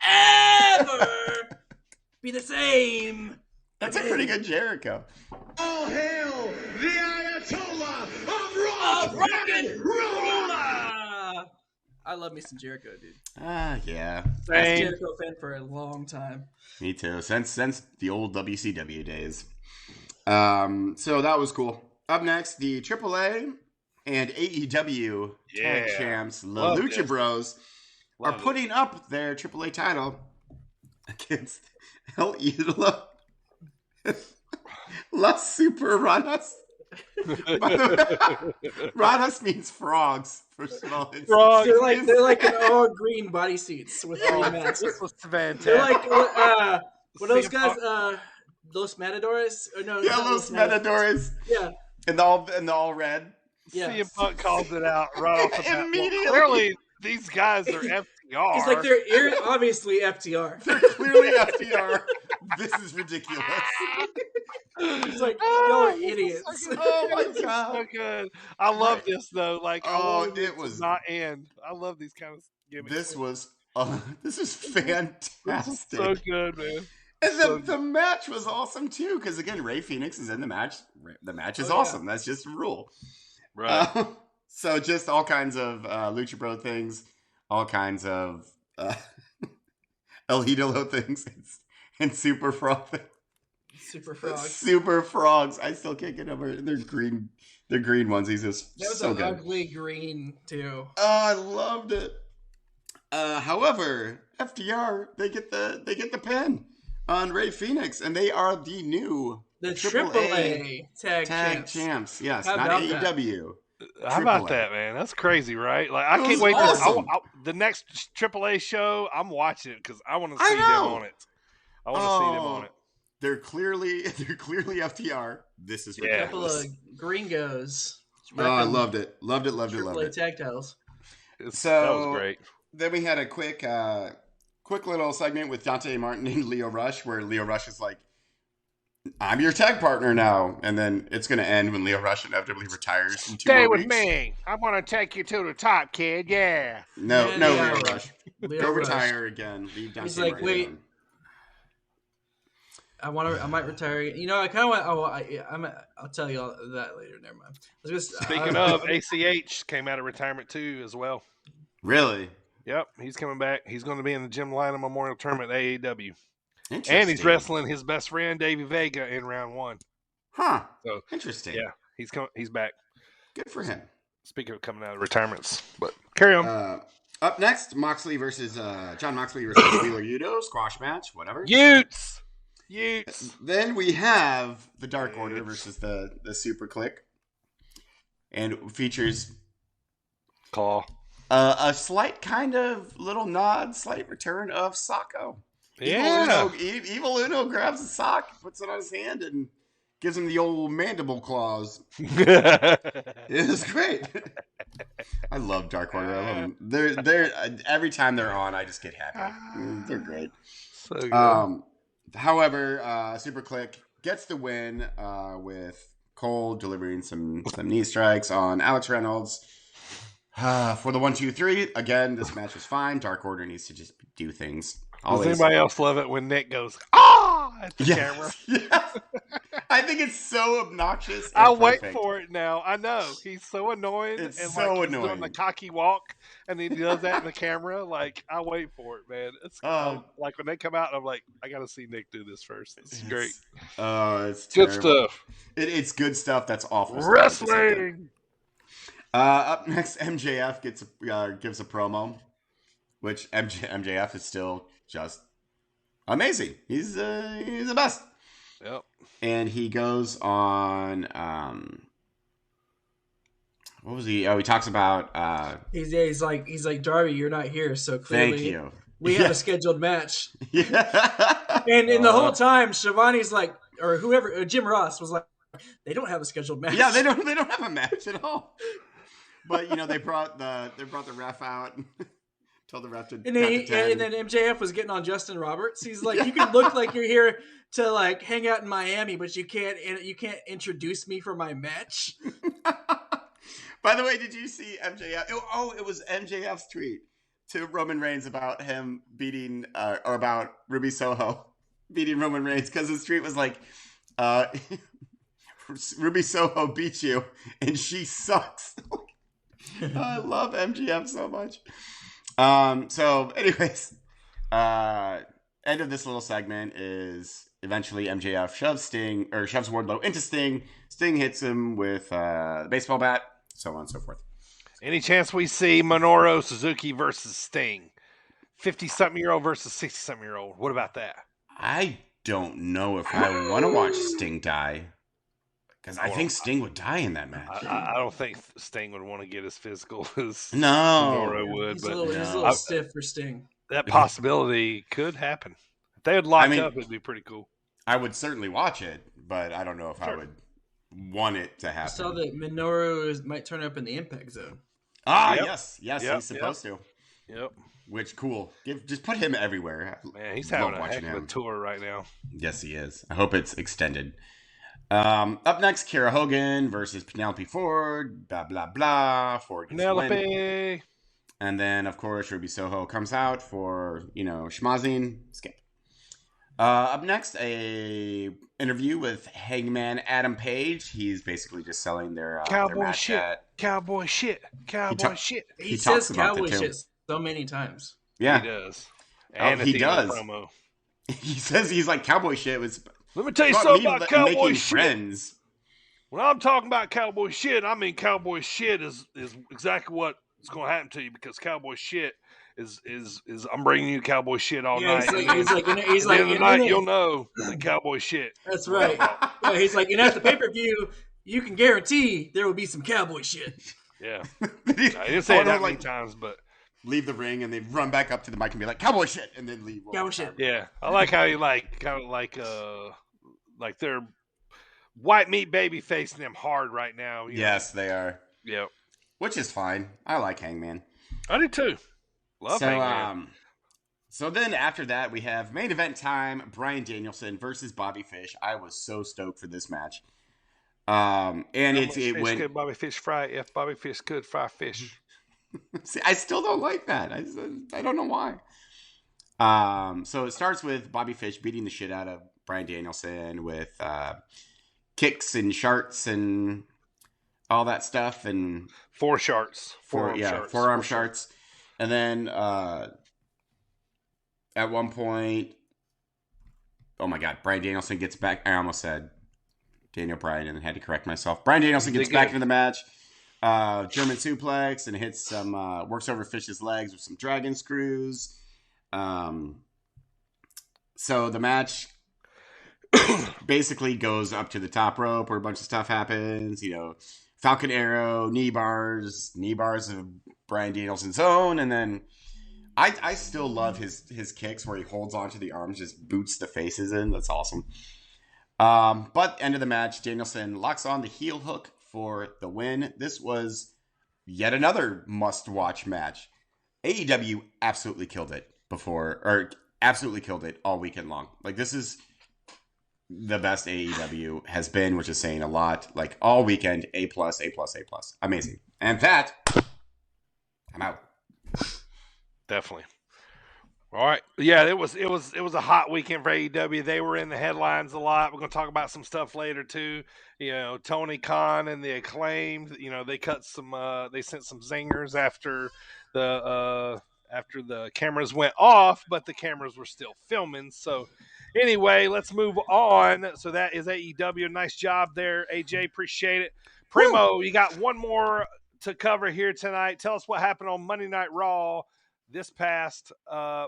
ever be the same. That's a pretty good Jericho. All hail the Ayatollah of rock and roll! I love me some Jericho, dude. Yeah. I was a Jericho fan for a long time. Me too. Since the old WCW days. So that was cool. Up next, the AAA and AEW tag champs, the Lucha Bros, are putting up their AAA title against El Ídolo Las Super Ranas. By the way, Ranas means frogs. First of all, frogs. They're like an all green bodysuits with green masks. This was fantastic. They're like what those guys? Los Matadores? Or no, Los Matadores. Yeah, and all red. Yeah, CM Punk calls it out right off the bat. Immediately. Well, clearly, these guys are FTR. He's like, they're obviously FTR. They're clearly FTR. This is ridiculous. He's like, y'all are idiots. Oh my god, so good. I love this though. Like, it was not end. I love these kind of gimmicks. This is fantastic. This is so good, man. And the match was awesome too, because again, Rey Fénix is in the match. The match is awesome. That's just a rule. Right. So just all kinds of Lucha Bro things, all kinds of El Ídolo things, and Super Frog things. Super frogs. I still can't get over it. They're green. They're green ones. He's just that was so an good. Ugly green too. Oh, I loved it. However, FTR they get the pin on Rey Fénix, and they are the new AAA tag champs. Yes, not AEW. How about that, man? That's crazy, right? Like, I can't wait. Awesome. The next AAA show, I'm watching it because I want to see them on it. I want to see them on it. They're clearly FTR. This is ridiculous. A couple of gringos. Oh, I loved it. Loved it. AAA tag titles. So that was great. Then we had a quick little segment with Dante Martin and Leo Rush, where Leo Rush is like, "I'm your tag partner now," and then it's going to end when Leo Rush inevitably retires in 2 Stay more with weeks. me. I'm going to take you to the top, kid. Yeah. No, Leo Leo Rush. Go retire again. Leave Dante He's like, Martin wait. alone. I might retire. You know, I kind of want. I'll tell you all that later. Never mind. Speaking of, ACH came out of retirement too, as well. Really? Yep, he's coming back. He's going to be in the Jim Lynam Memorial Tournament at AEW. Interesting. And he's wrestling his best friend Davey Vega in round 1. Huh. So interesting. Yeah, he's back. Good for him. Speaking of coming out of retirements, but carry on. Up next, John Moxley versus Wheeler Yuta, squash match, whatever. Utes. Utes. Then we have the Dark Order versus the Super Click, and features Claw. A slight kind of little nod, slight return of Socko. Yeah. Evil Uno grabs a sock, puts it on his hand, and gives him the old mandible claws. It was great. I love Dark Order. I love them. They're every time they're on, I just get happy. They're great. So good. However, Super Click gets the win with Cole delivering some knee strikes on Alex Reynolds. For the 1, 2, 3, again, this match was fine. Dark Order needs to just do things. Does anybody else love it when Nick goes, at the camera? Yes. I think it's so obnoxious. I wait for it now. I know. He's so annoying. It's and so he's annoying. doing the cocky walk, and he does that in the camera. Like, I wait for it, man. It's like when they come out, I'm like, I got to see Nick do this first. It's great. It's good terrible. stuff. It's good stuff. That's awful. Wrestling. Up next, MJF gives a promo, which MJF is still just amazing. He's the best. Yep. And he goes on. What was he? Oh, he talks about. He's like Darby, you're not here, so clearly thank you. We have a scheduled match. Yeah. And the whole time, Shivani's like, or whoever, Jim Ross was like, they don't have a scheduled match. Yeah, they don't have a match at all. But they brought the ref out, and told the ref to. And then MJF was getting on Justin Roberts. He's like, you can look like you're here to like hang out in Miami, but you can't introduce me for my match. By the way, did you see MJF? It was MJF's tweet to Roman Reigns about him beating, or about Ruby Soho beating Roman Reigns, because his tweet was like, Ruby Soho beat you, and she sucks. I love MGF so much. So anyways, end of this little segment is eventually MJF shoves Wardlow into Sting. Sting hits him with a baseball bat, so on and so forth. Any chance we see Minoru Suzuki versus Sting? 50-something-year-old versus 60-something-year-old. What about that? I don't know if I want to watch Sting die. Because I think Sting would die in that match. I don't think Sting would want to get as physical as Minoru would. He's a little stiff for Sting. That possibility could happen. If they would lock up, it'd be pretty cool. I would certainly watch it, but I don't know if I would want it to happen. I saw that Minoru might turn up in the Impact Zone. Yes, he's supposed to. Yep. Which, cool. Just put him everywhere. Man, he's having a heck of a tour right now. Yes, he is. I hope it's extended. Up next, Kara Hogan versus Penelope Ford. Blah, blah, blah. Ford gets Penelope. And then, of course, Ruby Soho comes out for, schmazing. Skip. Up next, a interview with Hangman Adam Page. He's basically just selling their cowboy shit. Cowboy shit. Cowboy shit. He says cowboy shit so many times. Yeah. He does. And he does. Promo. He says he's like, cowboy shit was... Let me tell you something about cowboy shit. Friends. When I'm talking about cowboy shit, I mean cowboy shit is exactly what is going to happen to you, because cowboy shit is I'm bringing you cowboy shit all night. He's like, tonight you'll know the cowboy shit. That's right. Yeah, he's like, and at the pay-per-view, you can guarantee there will be some cowboy shit. Yeah. I didn't say it that many times, but. Leave the ring and they run back up to the mic and be like, cowboy shit, and then leave. Cowboy shit. Yeah. I like how you like they're white meat baby facing them hard right now. Yes, they are. Yep. Which is fine. I like Hangman. I do too. Love Hangman. So then after that, we have main event time, Bryan Danielson versus Bobby Fish. I was so stoked for this match. And it went... Could Bobby Fish fry if Bobby Fish could fry fish? See, I still don't like that. I don't know why. So it starts with Bobby Fish beating the shit out of Bryan Danielson with kicks and sharts and all that stuff, and forearm sharts. And then at one point, oh my God, Bryan Danielson gets back. I almost said Daniel Bryan and had to correct myself. Bryan Danielson gets back into the match. German suplex and hits some works over Fish's legs with some dragon screws. So the match basically goes up to the top rope where a bunch of stuff happens. Falcon Arrow, knee bars of Bryan Danielson's own, and then I still love his kicks where he holds onto the arms, just boots the faces in. That's awesome. But end of the match, Danielson locks on the heel hook for the win. This was yet another must-watch match. AEW absolutely killed it absolutely killed it all weekend long. Like, this is the best AEW has been, which is saying a lot. Like, all weekend, A+, A+, A+. Amazing. And that, I'm out. Definitely. All right. Yeah, it was a hot weekend for AEW. They were in the headlines a lot. We're going to talk about some stuff later too. Tony Khan and the Acclaimed, they cut some they sent some zingers after the cameras went off, but the cameras were still filming. So anyway, let's move on. So that is AEW. Nice job there, AJ. Appreciate it. Primo, you got one more to cover here tonight. Tell us what happened on Monday Night Raw this past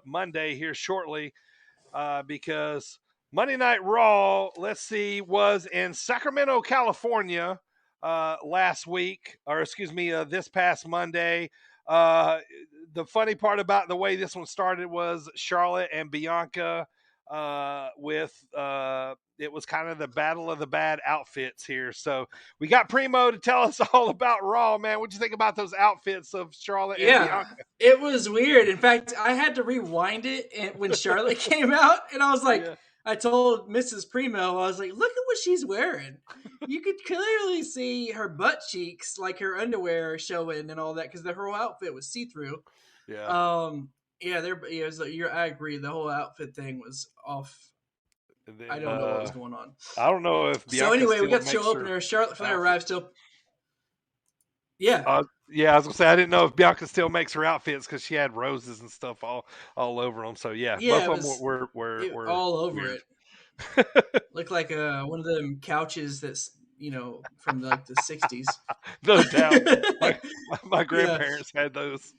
Monday here shortly, because Monday Night Raw, was in Sacramento, California this past Monday. The funny part about the way this one started was Charlotte and Bianca it was kind of the battle of the bad outfits here. So we got Primo to tell us all about Raw, man. What'd you think about those outfits of Charlotte and Bianca? It was weird. In fact, I had to rewind it when Charlotte came out, and I was like, I told Mrs. Primo, I was like, look at what she's wearing. You could clearly see her butt cheeks, like her underwear showing and all that, because her whole outfit was see-through. Yeah. I agree. The whole outfit thing was off. Then, I don't know what was going on. I don't know if Bianca. So anyway, we got the show opener. Charlotte Flair arrives still. Yeah. I was gonna say I didn't know if Bianca still makes her outfits because she had roses and stuff all over them. So both of them were all over weird. It. Looked like one of them couches that's from like the 60s. No doubt. my grandparents had those.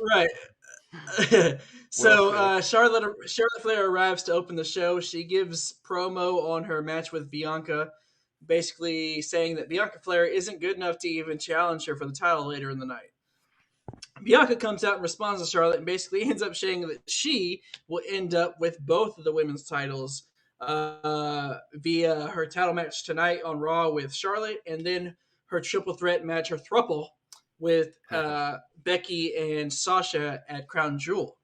Right. So Charlotte Flair arrives to open the show. She gives promo on her match with Bianca, basically saying that Bianca Flair isn't good enough to even challenge her for the title later in the night. Bianca comes out and responds to Charlotte and basically ends up saying that she will end up with both of the women's titles via her title match tonight on Raw with Charlotte, and then her triple threat match, her thruple, with Becky and Sasha at Crown Jewel.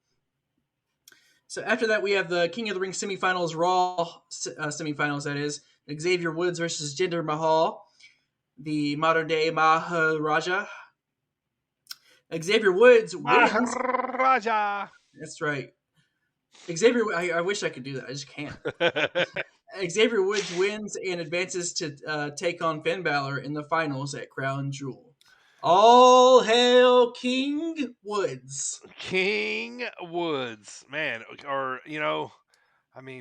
So after that, we have the King of the Ring semifinals, Raw semifinals, that is. Xavier Woods versus Jinder Mahal, the modern-day Maharaja. Xavier Woods wins. Maharaja. That's right. Xavier, I wish I could do that. I just can't. Xavier Woods wins and advances to take on Finn Balor in the finals at Crown Jewel. All hail King Woods. King Woods, man. Or,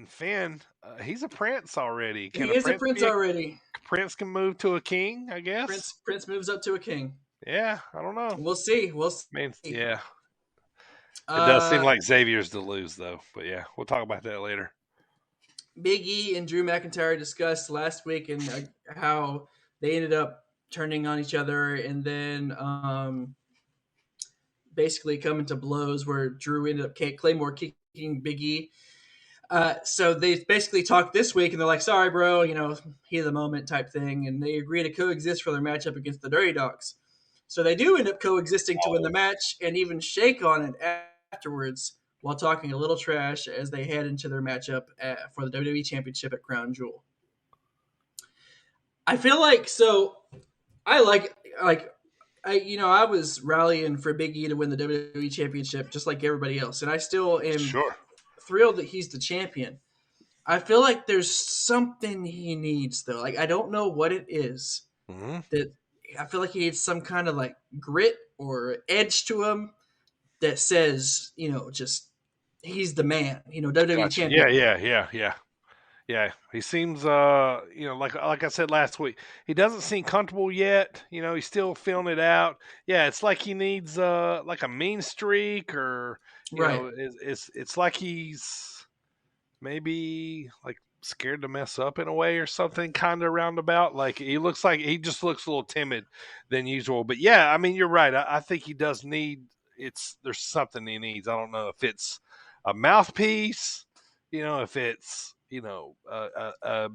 Finn, he's a prince already. He is a prince already. Prince can move to a king, I guess. Prince moves up to a king. Yeah, I don't know. We'll see. Yeah. It does seem like Xavier's to lose, though. But, yeah, we'll talk about that later. Big E and Drew McIntyre discussed last week and how they ended up turning on each other and then basically coming to blows where Drew ended up Claymore kicking Big E. So they basically talked this week and they're like, sorry, bro, heat of the moment type thing. And they agree to coexist for their matchup against the Dirty Dogs. So they do end up coexisting to win the match and even shake on it afterwards while talking a little trash as they head into their matchup for the WWE Championship at Crown Jewel. I feel like, I was rallying for Big E to win the WWE Championship just like everybody else. And I still am thrilled that he's the champion. I feel like there's something he needs, though. Like, I don't know what it is. Mm-hmm. That I feel like he needs some kind of, grit or edge to him that says, just he's the man. WWE champion. Yeah, he seems, like I said last week, he doesn't seem comfortable yet. He's still feeling it out. Yeah, it's like he needs a mean streak, or you know, it's like he's maybe scared to mess up in a way or something, kind of roundabout. Like he just looks a little timid than usual. But yeah, I mean, you're right. I think he does need. There's something he needs. I don't know if it's a mouthpiece, if it's a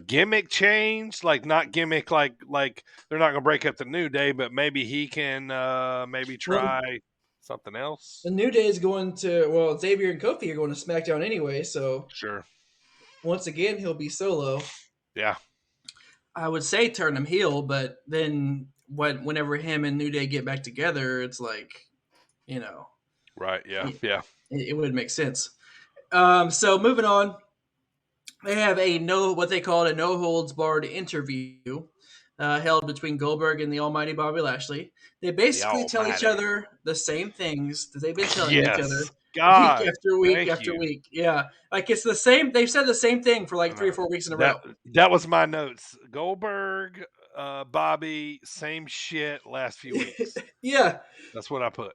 gimmick change, like not gimmick, like they're not gonna break up the New Day, but maybe he can maybe try something else. The New Day is going to Xavier and Kofi are going to SmackDown anyway, so sure. Once again, he'll be solo. Yeah, I would say turn him heel, but then whenever him and New Day get back together, it's like, right? Yeah, it would make sense. So moving on. They have what they call a no holds barred interview held between Goldberg and the almighty Bobby Lashley. They basically tell each other the same things that they've been telling each other week after week after week. Yeah. Like it's the same. They've said the same thing for like 3 or 4 weeks in a row. That was my notes. Goldberg, Bobby, same shit last few weeks. Yeah. That's what I put.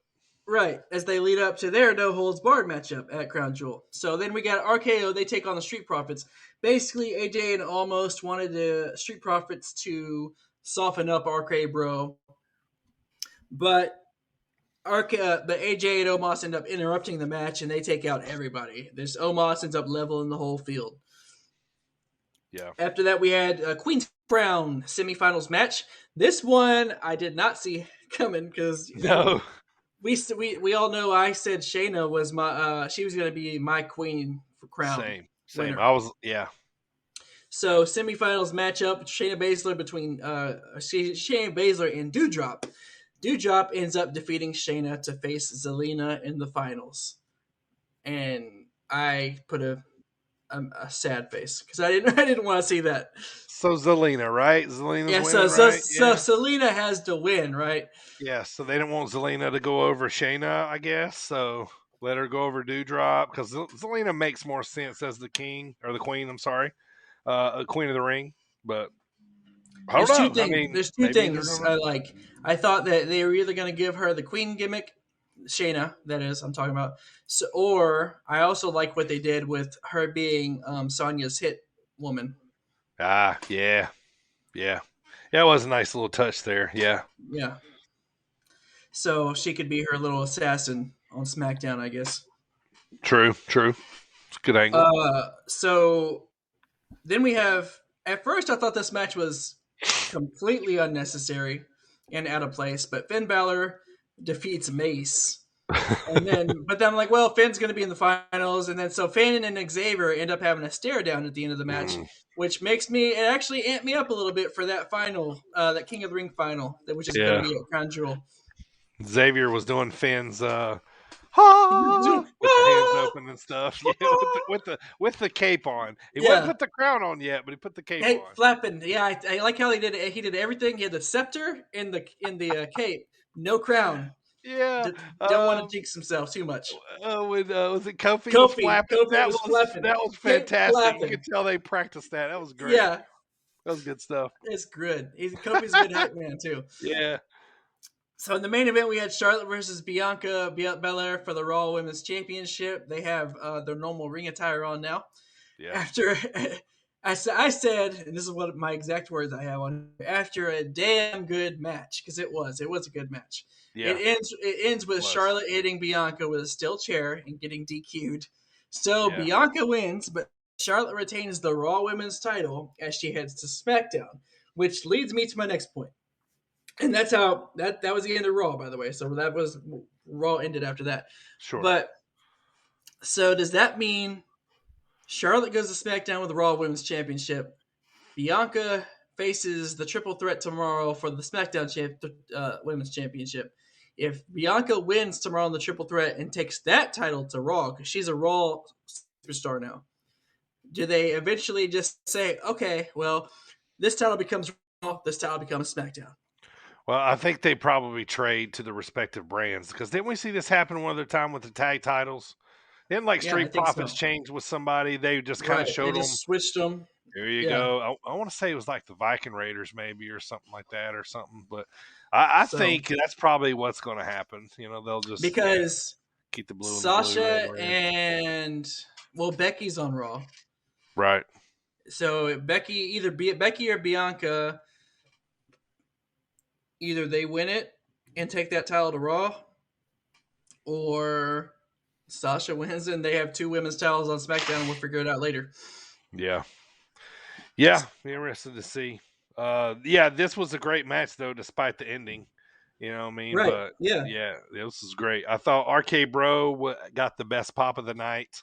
Right, as they lead up to their no-holds-barred matchup at Crown Jewel. So then we got RKO. They take on the Street Profits. Basically, AJ and Almost wanted the Street Profits to soften up RK Bro. But AJ and Omos end up interrupting the match, and they take out everybody. This Omos ends up leveling the whole field. Yeah. After that, we had a Queen's Crown semifinals match. This one I did not see coming because... No. We all know I said Shayna was she was going to be my queen for crown. Same. Winner. I was, yeah. So semifinals matchup, Shayna Baszler between Shayna Baszler and Doudrop. Doudrop ends up defeating Shayna to face Zelina in the finals, and I put a sad face because I didn't want to see that. So Zelina, right? Zelina's winning, right? So Zelina has to win, right? Yeah, so they didn't want Zelina to go over Shayna, I guess. So let her go over Doudrop because Zelina makes more sense as the king or the queen. I'm sorry, queen of the ring. But there's two things I like. I thought that they were either going to give her the queen gimmick, Shayna, that is, I'm talking about. So, or I also like what they did with her being Sonya's hit woman. Ah, yeah. It was a nice little touch there. Yeah. So she could be her little assassin on SmackDown, I guess. True. It's a good angle. So then we have. At first, I thought this match was completely unnecessary and out of place, but Finn Balor defeats Mace. But then I'm like, well, Finn's going to be in the finals, and then so Finn and Xavier end up having a stare down at the end of the match, which makes it actually amped me up a little bit for that final, that King of the Ring final, which is going to be at Crown Jewel. Xavier was doing Finn's with the hands open and stuff, with the cape on. He wouldn't put the crown on yet, but he put the cape on. Flapping. Yeah, I like how he did it. He did everything. He had the scepter in the cape, no crown. Yeah, don't want to jinx himself too much. Was it Kofi? Kofi that was flapping. That was fantastic. You could tell they practiced that. That was great. Yeah, that was good stuff. It's good. Kofi's a good hype man too. Yeah. So in the main event, we had Charlotte versus Bianca Belair for the Raw Women's Championship. They have their normal ring attire on now. Yeah. After I said, and this is what my exact words I have on. After a damn good match, because it was a good match. Yeah. It ends with Charlotte hitting Bianca with a steel chair and getting DQ'd. So Bianca wins, but Charlotte retains the Raw Women's title as she heads to SmackDown, which leads me to my next point. And that's how that was the end of Raw, by the way. So that was Raw ended after that. Sure. But so does that mean Charlotte goes to SmackDown with the Raw Women's Championship? Bianca faces the triple threat tomorrow for the SmackDown Women's Championship. If Bianca wins tomorrow in the triple threat and takes that title to Raw, because she's a Raw superstar now, do they eventually just say, okay, well, this title becomes Raw, this title becomes SmackDown? Well, I think they probably trade to the respective brands because didn't we see this happen one other time with the tag titles? Didn't Street Profits change with somebody? They just kind of showed them. Switched them. There you go. I want to say it was like the Viking Raiders maybe or something like that or something. But I think that's probably what's going to happen. They'll just because keep the blue Sasha and the blue and Becky's on Raw. Right. So Becky or Bianca, either they win it and take that title to Raw, or Sasha wins and they have 2 women's titles on SmackDown, and we'll figure it out later. Yeah. Yeah, be interested to see. This was a great match though, despite the ending. You know what I mean? Right. But yeah, this was great. I thought RK Bro got the best pop of the night.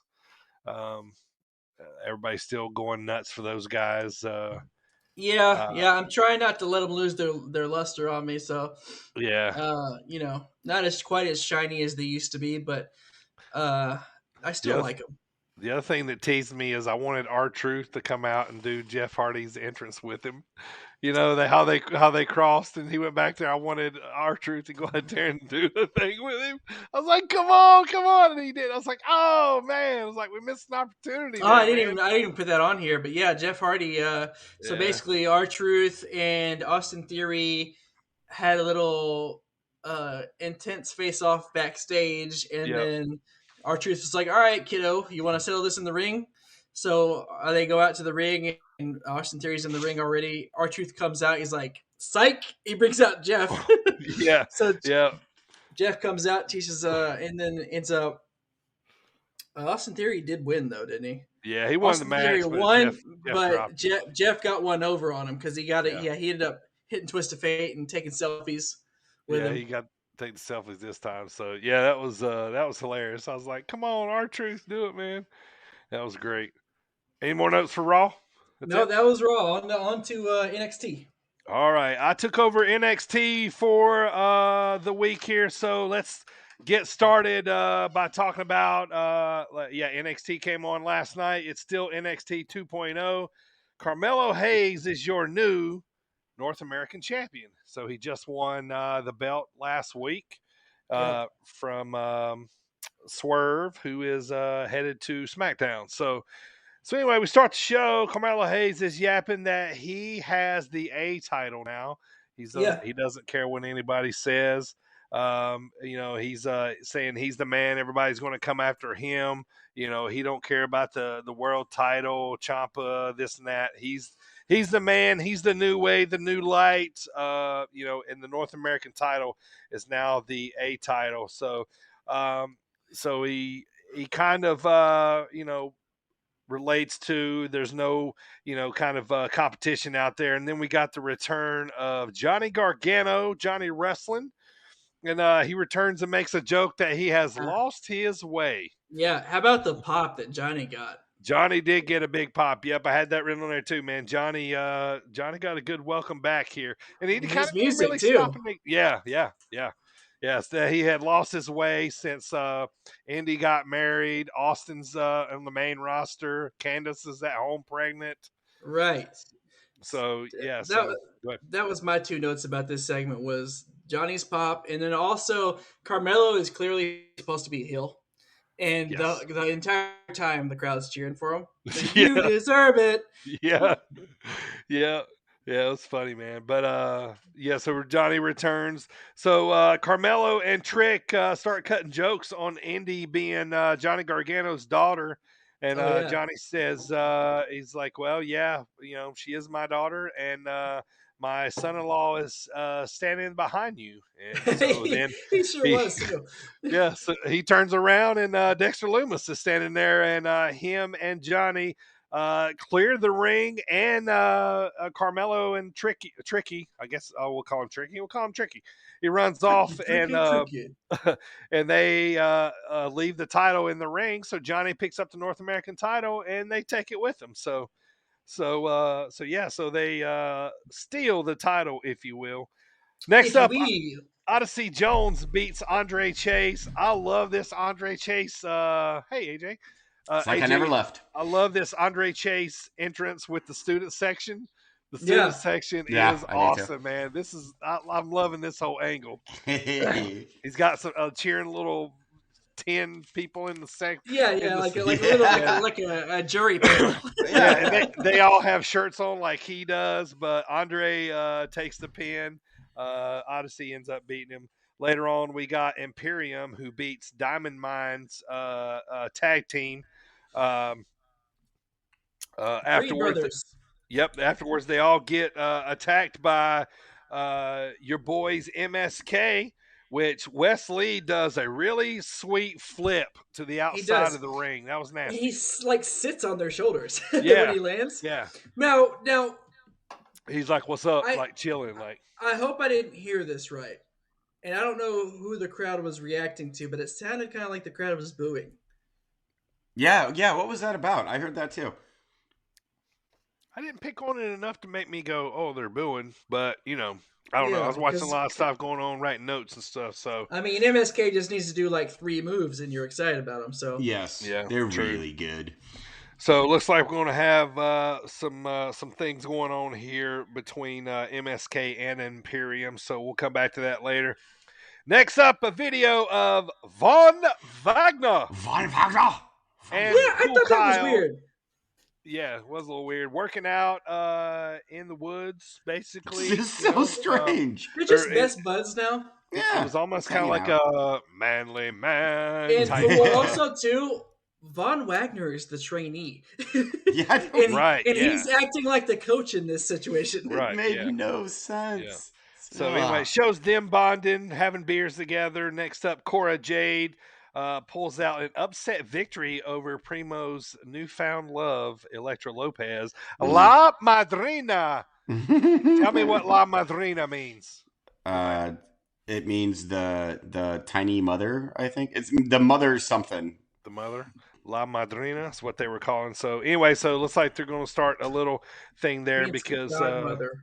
Everybody's still going nuts for those guys. I'm trying not to let them lose their luster on me. So not as quite as shiny as they used to be, but I still like them. The other thing that teased me is I wanted R-Truth to come out and do Jeff Hardy's entrance with him. You know, how they crossed and he went back there. I wanted R-Truth to go out there and do the thing with him. I was like, come on, and he did. I was like, oh man, I was like, we missed an opportunity. Oh, I didn't even put that on here, but yeah, Jeff Hardy. So basically, R-Truth and Austin Theory had a little intense face-off backstage, and then R-Truth was like, all right, kiddo, you want to settle this in the ring? So they go out to the ring, and Austin Theory's in the ring already. R-Truth comes out. He's like, psych. He brings out Jeff. Jeff comes out, teaches, and then ends up. Austin Theory did win, though, didn't he? Yeah, he won the match. Theory won, but Jeff got one over on him because he got it. Yeah, he ended up hitting Twist of Fate and taking selfies with him. He got to take the selfies this time. So, that was hilarious. I was like, come on, R-Truth, do it, man. That was great. Any more notes for Raw? That was Raw. On to NXT. All right. I took over NXT for the week here, so let's get started by talking about NXT came on last night. It's still NXT 2.0. Carmelo Hayes is your new North American champion. So he just won the belt last week from Swerve, who is headed to SmackDown. So anyway, we start the show. Carmelo Hayes is yapping that he has the A title now. He doesn't care what anybody says. He's saying he's the man. Everybody's going to come after him. He don't care about the world title, Ciampa, this and that. He's the man. He's the new way, the new light. And the North American title is now the A title. So he kind of relates to there's no competition out there. And then we got the return of Johnny Gargano, Johnny Wrestling. And he returns and makes a joke that he has lost his way. Yeah, how about the pop that Johnny got? Johnny did get a big pop. Yep, I had that written on there too, man. Johnny got a good welcome back here, and he kind of music really too. Yeah. Yes, he had lost his way since Indy got married. Austin's on the main roster. Candace is at home pregnant. Right. So that was my 2 notes about this segment was Johnny's pop, and then also Carmelo is clearly supposed to be a heel, and the entire time the crowd's cheering for him. You deserve it. Yeah, it was funny, man. But so Johnny returns. So Carmelo and Trick start cutting jokes on Indy being Johnny Gargano's daughter. And Johnny says, he's like, well, she is my daughter, and my son-in-law is standing behind you. And so then he sure was too. So he turns around, and Dexter Lumis is standing there, and him and Johnny clear the ring, and Carmelo and Tricky, I guess we'll call him Tricky. We'll call him Tricky. He runs off, and they leave the title in the ring. So Johnny picks up the North American title, and they take it with them. So they steal the title, if you will. Next up, Odyssey Jones beats Andre Chase. I love this Andre Chase. Hey, AJ. It's like AJ, I never left. I love this Andre Chase entrance with the student section. The student section is awesome, man. I'm loving this whole angle. He's got some cheering little 10 people in the section. Like a jury panel. And they all have shirts on like he does, but Andre takes the pin. Odyssey ends up beating him. Later on, we got Imperium, who beats Diamond Mine's tag team. Afterwards, afterwards they all get attacked by your boys MSK, which Wesley does a really sweet flip to the outside of the ring. That was nasty. He sits on their shoulders when he lands. Yeah. Now he's like, "What's up?" Like chilling. Like, I hope I didn't hear this right, and I don't know who the crowd was reacting to, but it sounded kind of like the crowd was booing. Yeah. What was that about? I heard that too. I didn't pick on it enough to make me go, "Oh, they're booing," but I don't know. I was watching a lot of stuff going on, writing notes and stuff. So I mean, MSK just needs to do like 3 moves, and you're excited about them. So yes, they're really good. So it looks like we're going to have some things going on here between MSK and Imperium. So we'll come back to that later. Next up, a video of Von Wagner. And I thought that was weird. Yeah, it was a little weird. Working out in the woods, basically. It's so strange. They're just best buds now. Yeah. It was almost kind of like a manly man. And type also, too, Von Wagner is the trainee. Yeah, and he's acting like the coach in this situation. It made no sense. Yeah. So anyway, it shows them bonding, having beers together. Next up, Cora Jade pulls out an upset victory over Primo's newfound love, Elektra Lopez. La Madrina. Tell me what La Madrina means. It means the tiny mother, I think. It's the mother something. The mother? La Madrina is what they were calling. So anyway, so it looks like they're going to start a little thing there because godmother.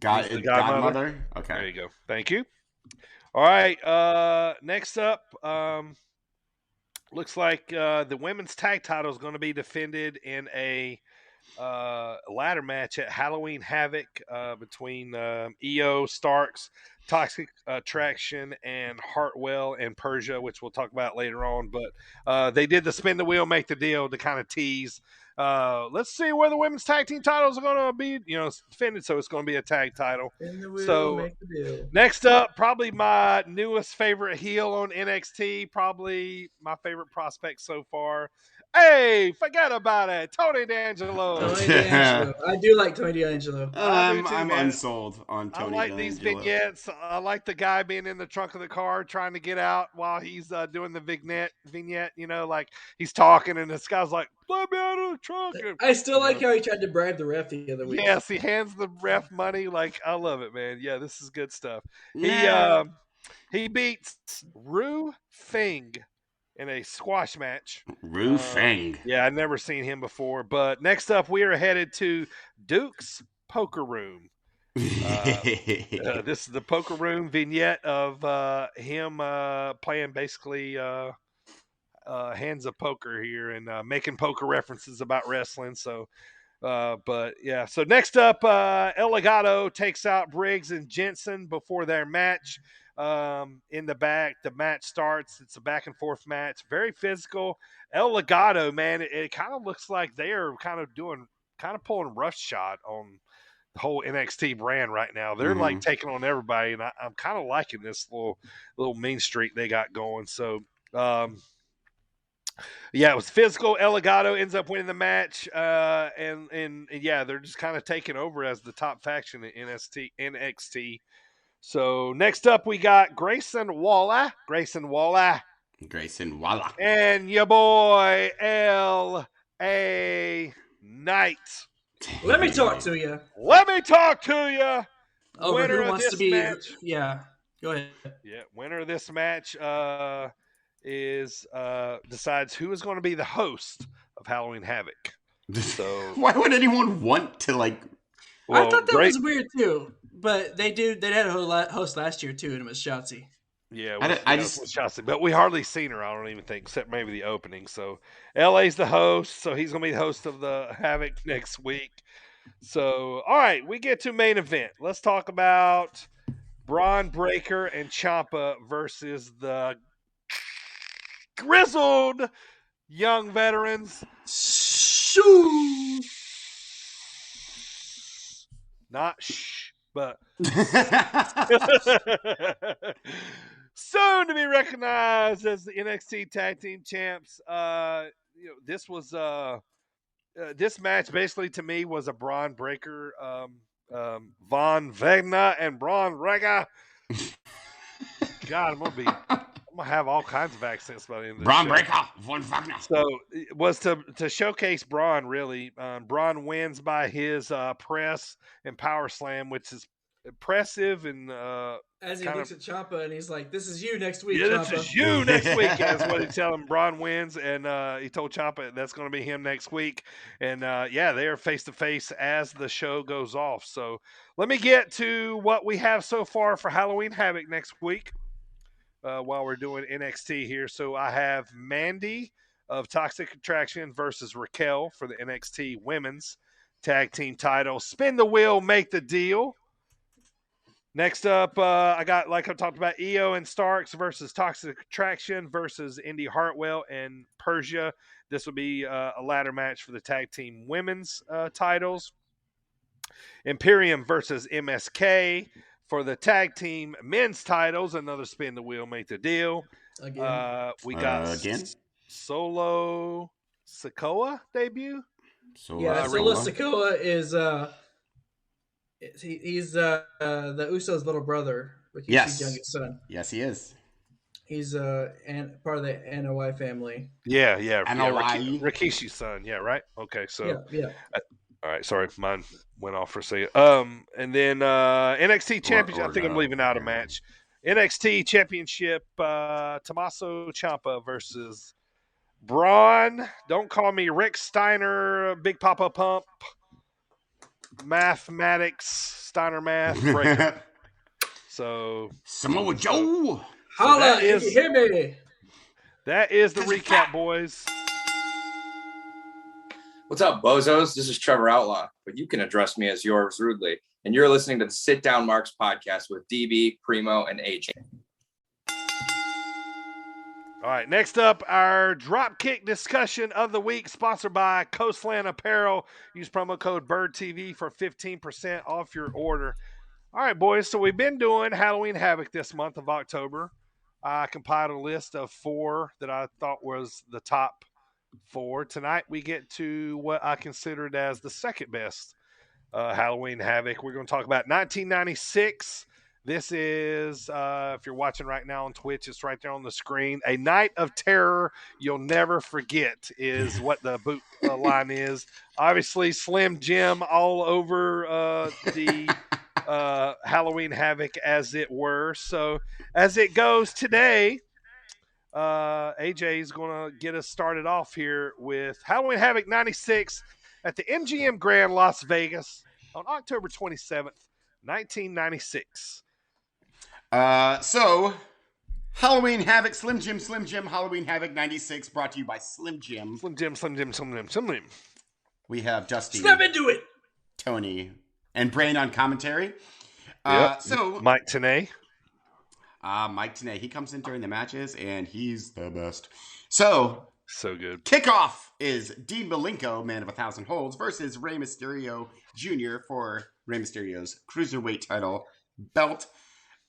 Godmother? Okay. There you go. Thank you. All right. Next up, looks like the women's tag title is going to be defended in a ladder match at Halloween Havoc between EO, Starks, Toxic Attraction, and Hartwell and Persia, which we'll talk about later on. But they did the spin the wheel, make the deal to kind of tease. Let's see where the women's tag team titles are going to be, defended. So it's going to be a tag title. So next up, probably my newest favorite heel on NXT, probably my favorite prospect so far. Hey, forget about it. Tony D'Angelo. I do like Tony D'Angelo. I'm unsold on Tony D'Angelo. I like these vignettes. I like the guy being in the trunk of the car trying to get out while he's doing the vignette, like he's talking and this guy's like, let me out of the trunk. I still like how he tried to bribe the ref the other week. Yes, he hands the ref money. Like, I love it, man. Yeah, this is good stuff. Yeah. He beats Ru Feng in a squash match. Ru Feng. Yeah, I'd never seen him before. But next up, we are headed to Duke's Poker Room. This is the Poker Room vignette of him playing basically hands of poker here and making poker references about wrestling. So, but yeah. So next up, El Legado takes out Briggs and Jensen before their match. In the back, the match starts. It's a back and forth match, very physical. El Legado, man, it kind of looks like they are kind of pulling roughshod on the whole NXT brand right now. They're like taking on everybody, and I'm kind of liking this little mean streak they got going. So, yeah, it was physical. El Legado ends up winning the match, and yeah, they're just kind of taking over as the top faction in NXT. So next up, we got Grayson Waller, and your boy L.A. Knight. Let me talk to you. Winner of this match. Yeah, go ahead. Yeah, winner of this match is decides who is going to be the host of Halloween Havoc. So why would anyone want to like? Well, I thought that was weird too. But they had a host last year too, and it was Shotzi. Yeah, it was Shotzi, but we hardly seen her. I don't even think, except maybe the opening. So LA's the host, so he's gonna be the host of the Havoc next week. So all right, we get to main event. Let's talk about Braun Breaker and Ciampa versus the grizzled young veterans. Shoo! Not shh, but soon to be recognized as the NXT Tag Team Champs. This was this match basically to me was a Braun Breaker, Von Wagner and Braun Rega. God, I'm gonna have all kinds of accents by the end of this Braun show. Breaker, Von Wagner. So it was to showcase Braun, really. Braun wins by his press and power slam, which is impressive. And as he looks at Ciampa and he's like, "This is you next week, yeah, Ciampa. this is you next week." That's what he tell him. Braun wins, and he told Ciampa that's going to be him next week. And yeah, they are face to face as the show goes off. So let me get to what we have so far for Halloween Havoc next week. While we're doing NXT here. So I have Mandy of Toxic Attraction versus Raquel for the NXT Women's Tag Team title. Spin the wheel, make the deal. Next up, I got, like I talked about, Io and Starks versus Toxic Attraction versus Indy Hartwell and Persia. This will be a ladder match for the Tag Team Women's titles. Imperium versus MSK for the Tag Team Men's titles. Another spin the wheel, make the deal. Again. We got Solo Sikoa debut. Solo Sikoa is he's the Usos' little brother, Rikishi's youngest son. Yes, he is. He's part of the NOI family. Yeah, NOI. Rikishi's son. Yeah, right. Okay, so yeah. All right, sorry, mine went off for a second. And then NXT Championship. I think I'm leaving out a match. NXT Championship. Tommaso Ciampa versus Braun. Don't call me Rick Steiner. Big Papa Pump. Mathematics. Steiner math. Breaker. So Samoa Joe. Holla if you hear me. That is the recap, boys. What's up, bozos? This is Trevor Outlaw, but you can address me as yours rudely. And you're listening to the Sit Down Marks podcast with DB, Primo, and AJ. All right, next up, our Dropkick discussion of the week, sponsored by Coastland Apparel. Use promo code BIRDTV for 15% off your order. All right, boys, so we've been doing Halloween Havoc this month of October. I compiled a list of 4 that I thought was the top 4. Tonight we get to what I considered as the second best Halloween Havoc. We're going to talk about 1996. This is, if you're watching right now on Twitch, it's right there on the screen. A Night of Terror You'll Never Forget is what the boot line is. Obviously, Slim Jim all over the Halloween Havoc, as it were. So as it goes today, AJ is going to get us started off here with Halloween Havoc 96 at the MGM Grand Las Vegas on October 27th, 1996. So Halloween Havoc, Slim Jim, Halloween Havoc 96, brought to you by Slim Jim. Slim Jim. We have Dusty. Step into it. Tony and Brain on commentary. So Mike Tenay. Mike Tenay, he comes in during the matches, and he's the best. So good. Kickoff is Dean Malenko, man of 1,000 holds, versus Rey Mysterio Jr. for Rey Mysterio's Cruiserweight title belt.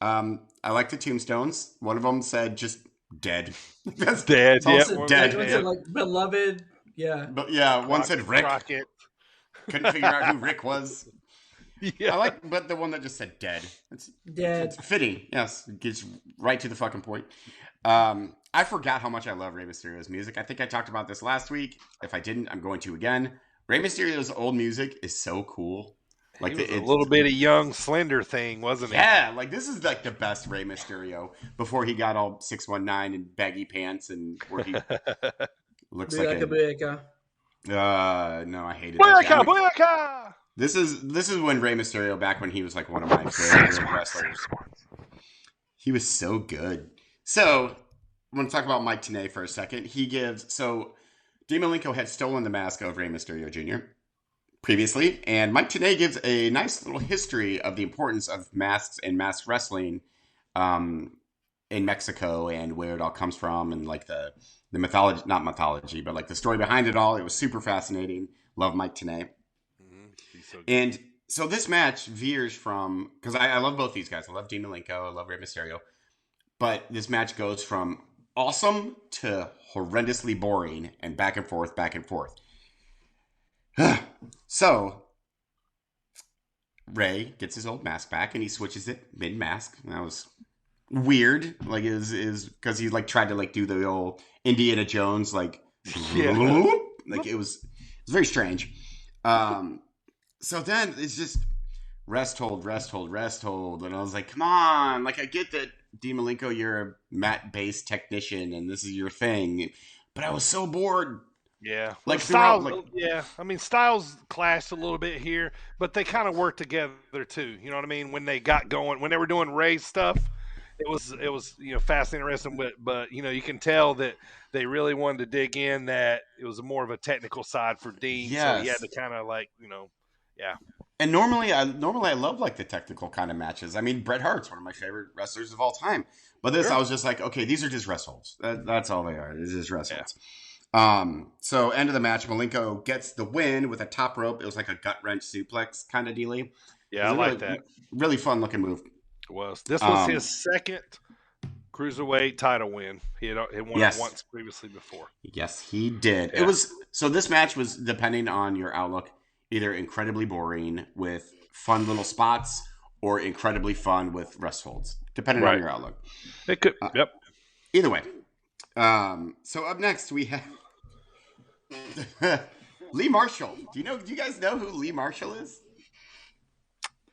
I like the tombstones. One of them said just dead. That's dead. Yeah, dead. One said like beloved. Yeah. But yeah, one said Rick. Rocket. Couldn't figure out who Rick was. Yeah. But the one that just said dead. It's dead. It's fitting. Yes, it gets right to the fucking point. I forgot how much I love Rey Mysterio's music. I think I talked about this last week. If I didn't, I'm going to again. Rey Mysterio's old music is so cool. Like he was a little bit of young, slender thing, wasn't it? Yeah, like this is like the best Rey Mysterio before he got all 619 and baggy pants and where he looks like a no, I hated Booyaka! This is when Rey Mysterio, back when he was like one of my favorite wrestlers. He was so good. So I want to talk about Mike Tenay for a second. Dean Malenko had stolen the mask of Rey Mysterio Jr. previously, and Mike Tenay gives a nice little history of the importance of masks and mask wrestling in Mexico and where it all comes from, and like the mythology, not mythology, but like the story behind it all. It was super fascinating. Love Mike Tenay. So and so this match veers from, because I love both these guys. I love Dean Malenko. I love Rey Mysterio. But this match goes from awesome to horrendously boring and back and forth. So Ray gets his old mask back and he switches it mid-mask. That was weird. Like is because he like tried to like do the old Indiana Jones like like it was very strange. So then it's just rest hold, and I was like, come on, like I get that D. Malenko, you're a mat-based technician and this is your thing, but I was so bored. Yeah, like styles. like, yeah, I mean styles clashed a little bit here, but they kind of worked together too. You know what I mean? When they got going, when they were doing Ray's stuff, it was fast and interesting. But you can tell that they really wanted to dig in. That it was more of a technical side for Dean, so he had to kind of like yeah. And normally I love like the technical kind of matches. I mean, Bret Hart's one of my favorite wrestlers of all time. But this, I was just like, okay, these are just rest holds. That's all they are. It's just rest holds. So end of the match, Malenko gets the win with a top rope. It was like a gut wrench suplex kind of dealie. Yeah, I like that. Really fun looking move. It was. This was his second cruiserweight title win. He had won it once previously before. Yes, he did. Yeah. It was so. This match was, depending on your outlook, either incredibly boring with fun little spots or incredibly fun with rest holds, depending on your outlook. It could. Yep. Either way. So up next we have Lee Marshall. Do you guys know who Lee Marshall is?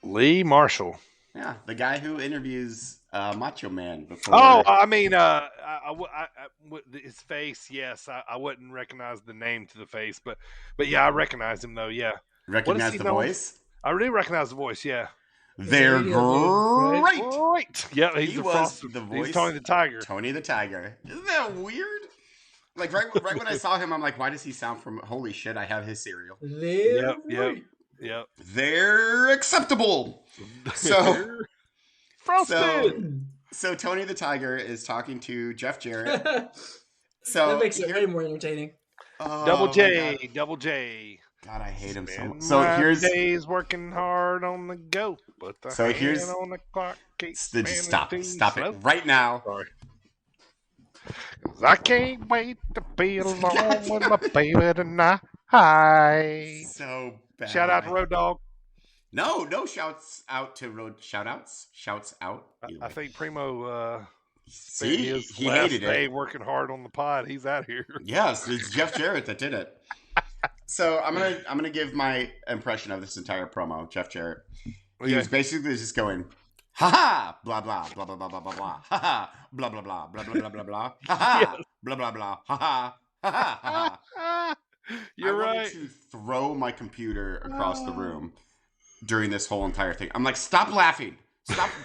Lee Marshall. Yeah, the guy who interviews Macho Man before. Oh, I mean, his face. Yes, I wouldn't recognize the name to the face, but yeah, I recognize him though. Yeah, recognize the voice. I really recognize the voice. Yeah, they're great. Yeah, he was the voice. He's Tony the Tiger. Tony the Tiger. Isn't that weird? Like right when I saw him, I'm like, why does he sound from? Holy shit! I have his cereal. Yep. They're acceptable. So frosted. So Tony the Tiger is talking to Jeff Jarrett. So that makes it way more entertaining. Double J. God, I hate him so much. So here's days working hard on the go, but the hand on the clock keeps stop it right now. Sorry. 'Cause I can't wait to be alone with my baby tonight. So bad. Shout out to Road Dogg. No shouts out to Road. Shouts out. I think Primo. See, he hated it. Working hard on the pod. He's out here. Yes, it's Jeff Jarrett that did it. So I'm gonna give my impression of this entire promo. Jeff Jarrett. He was basically just going, ha ha, blah blah blah blah blah blah blah blah, ha ha, blah blah blah blah blah blah blah blah, ha ha, blah blah blah, ha ha, ha ha, ha ha. You're right. I wanted to throw my computer across the room during this whole entire thing. I'm like, stop laughing.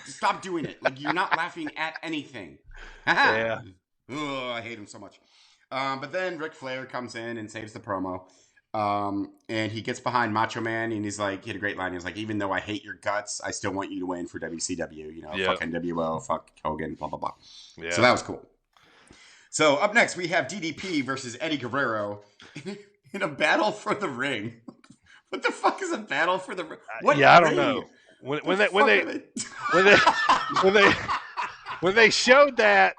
Stop doing it. Like, you're not laughing at anything. Yeah. Ugh, I hate him so much. But then Ric Flair comes in and saves the promo. And he gets behind Macho Man and he's like, he had a great line. He's like, even though I hate your guts, I still want you to win for WCW. Fuck NWO, fuck Hogan, blah, blah, blah. Yeah. So that was cool. So up next, we have DDP versus Eddie Guerrero in a battle for the ring. What the fuck is a battle for the ring? I don't know. When they showed that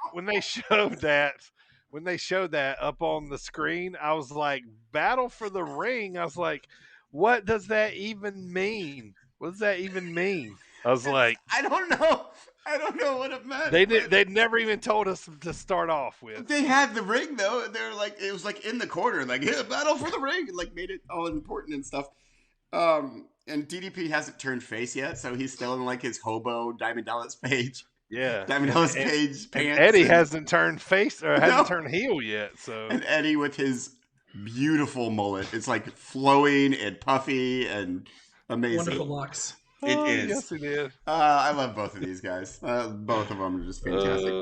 up on the screen, I was like, battle for the ring. I was like, what does that even mean? What does that even mean? I was like, I don't know what it meant. They never even told us to start off with. They had the ring though. They're like, it was like in the corner, like, yeah, battle for the ring, and like made it all important and stuff. And DDP hasn't turned face yet, so he's still in like his hobo Diamond Dallas Page. Yeah, Diamond Dallas Page pants. Eddie hasn't turned face or hasn't turned heel yet. So and Eddie with his beautiful mullet, it's like flowing and puffy and amazing. Wonderful locks. It is. Yes, it is. I love both of these guys. Both of them are just fantastic.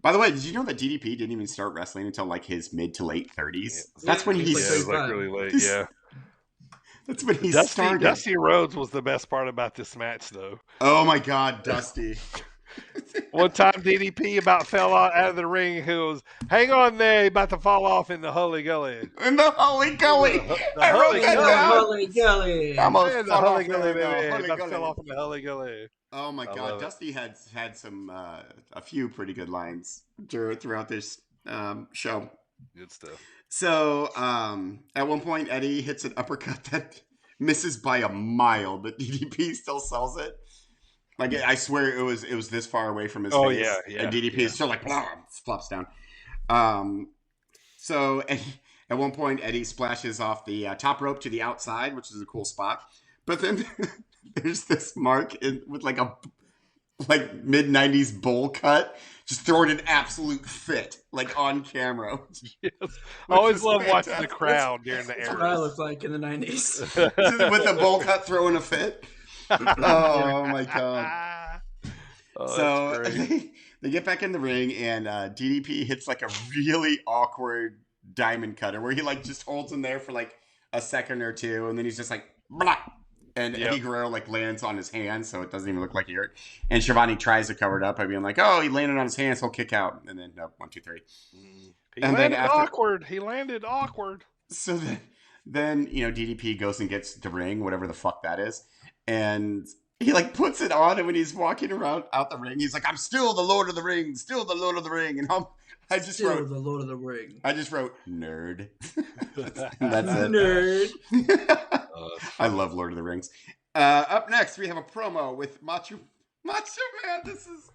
By the way, did you know that DDP didn't even start wrestling until like his mid to late 30s? That's when he's like really late. Yeah. That's when he started. Dusty Rhodes was the best part about this match, though. Oh my God, Dusty! One time DDP about fell out of the ring. Who was, hang on there, he about to fall off in the Holy Gully. In the Holy Gully. The Holy Gully. Almost the Holy Gully, baby. About to fell off in the Holy Gully. Oh my God, Dusty had some a few pretty good lines throughout this show. Good stuff. So at one point, Eddie hits an uppercut that misses by a mile, but DDP still sells it. Like, I swear it was this far away from his face. Yeah. And DDP is still like, blah, flops down. So at one point, Eddie splashes off the top rope to the outside, which is a cool spot. But then there's this Mark with like a mid-90s bowl cut, just throwing an absolute fit, like on camera. Yes. I always love watching the crowd during the era. That's what I looked like in the 90s. With the bowl cut throwing a fit. Oh my God. So they get back in the ring, and DDP hits like a really awkward diamond cutter where he like just holds him there for like a second or two, and then he's just like, blah. And Eddie Guerrero like lands on his hand, so it doesn't even look like he hurt. And Schiavone tries to cover it up by being like, "Oh, he landed on his hand, so he'll kick out." And then no, 1, 2, 3. He landed awkward. He landed awkward. So then DDP goes and gets the ring, whatever the fuck that is, and he like puts it on, and when he's walking around out the ring, he's like, "I'm still the Lord of the Ring, still the Lord of the Ring," and I just wrote the Lord of the Ring. I just wrote nerd. That's it. Nerd. I love Lord of the Rings. Up next, we have a promo with Macho Man.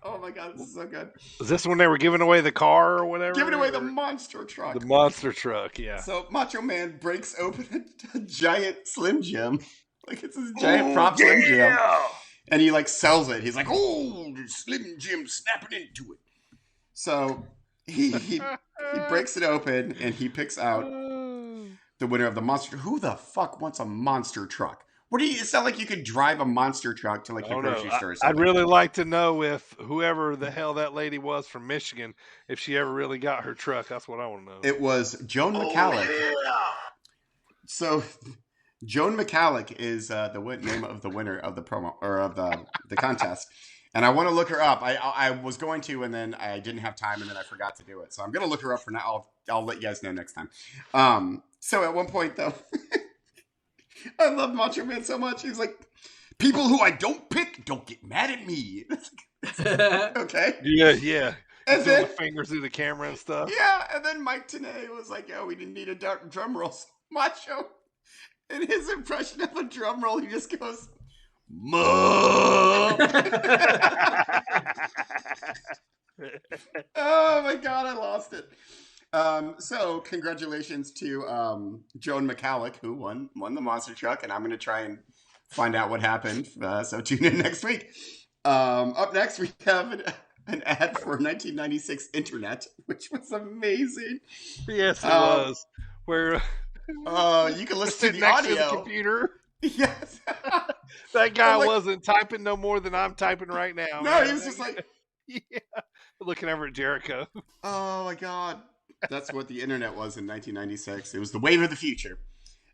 Oh my God, this is so good. Is this when they were giving away the car or whatever? Giving away the monster truck. The monster truck, yeah. So Macho Man breaks open a giant Slim Jim. Like it's this giant prop Slim Jim. And he like sells it. He's like, "Oh, the Slim Jim snapping into it." So he breaks it open and he picks out the winner of the monster. Who the fuck wants a monster truck? It's not like you could drive a monster truck to like your grocery store or something. I'd really like to know if whoever the hell that lady was from Michigan, if she ever really got her truck. That's what I want to know. It was Joan McCallick. So Joan McCallick is the name of the winner of the promo or of the contest. And I want to look her up. I was going to, and then I didn't have time, and then I forgot to do it. So I'm going to look her up for now. I'll let you guys know next time. So at one point, though, I love Macho Man so much. He's like, "People who I don't pick don't get mad at me." Okay. Yeah. And then the fingers through the camera and stuff. Yeah, and then Mike Tenay was like, "Oh, we didn't need a drum roll." So Macho, in his impression of a drum roll, he just goes, "Mom." Oh my God, I lost it. So congratulations to Joan McCallick, who won the monster truck, and I'm going to try and find out what happened. So tune in next week. Up next, we have an ad for 1996 Internet, which was amazing. Yes, it was. Where you can listen to the next audio. To the computer. Yes. That guy wasn't typing no more than I'm typing right now. No, he was just like, looking over at Jericho. Oh my God. That's what the internet was in 1996. It was the wave of the future.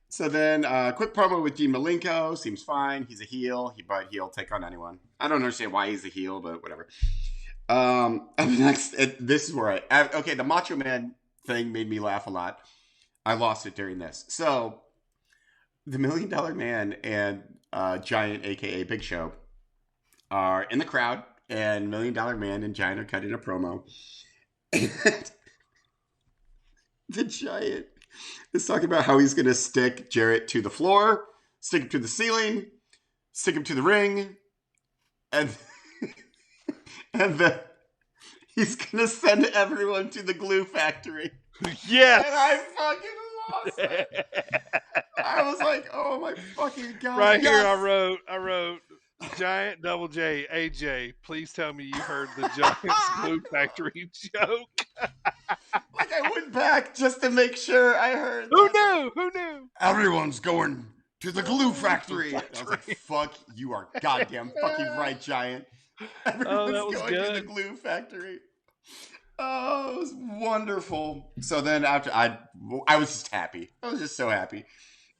So then, quick promo with Dean Malenko. Seems fine. He's a heel. He'll take on anyone. I don't understand why he's a heel, but whatever. Up next, this is where the Macho Man thing made me laugh a lot. I lost it during this. So, the $1 Million Man and Giant, a.k.a. Big Show, are in the crowd, and $1 Million Man and Giant are cutting a promo. And the Giant is talking about how he's going to stick Jarrett to the floor, stick him to the ceiling, stick him to the ring, and then he's going to send everyone to the glue factory. Yes! And I fucking lost it. I was like, oh my fucking God. Right here I wrote, Giant Double J, AJ, please tell me you heard the Giant's glue factory joke. Like I went back just to make sure I heard. Who knew? Everyone's going to the glue factory. I was like, fuck, you are goddamn fucking right, Giant. Everyone's going to the glue factory. Oh, it was wonderful. So then after I was just happy. I was just so happy.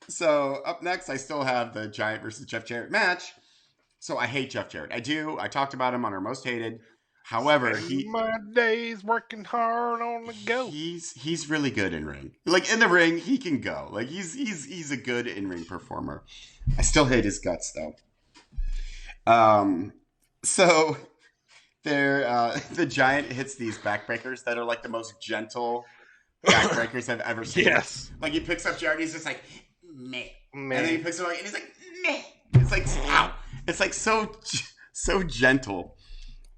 So up next, I still have the Giant versus Jeff Jarrett match. So I hate Jeff Jarrett. I do. I talked about him on our Most Hated. However, my days working hard on the go. He's really good in ring. Like in the ring, he can go. Like he's a good in ring performer. I still hate his guts though. So there, the Giant hits these backbreakers that are like the most gentle backbreakers I've ever seen. Yes. Like, he picks up Jarrett, he's just like, meh. Meh. And then he picks him up, and he's like, meh. It's like, ow. It's like so gentle.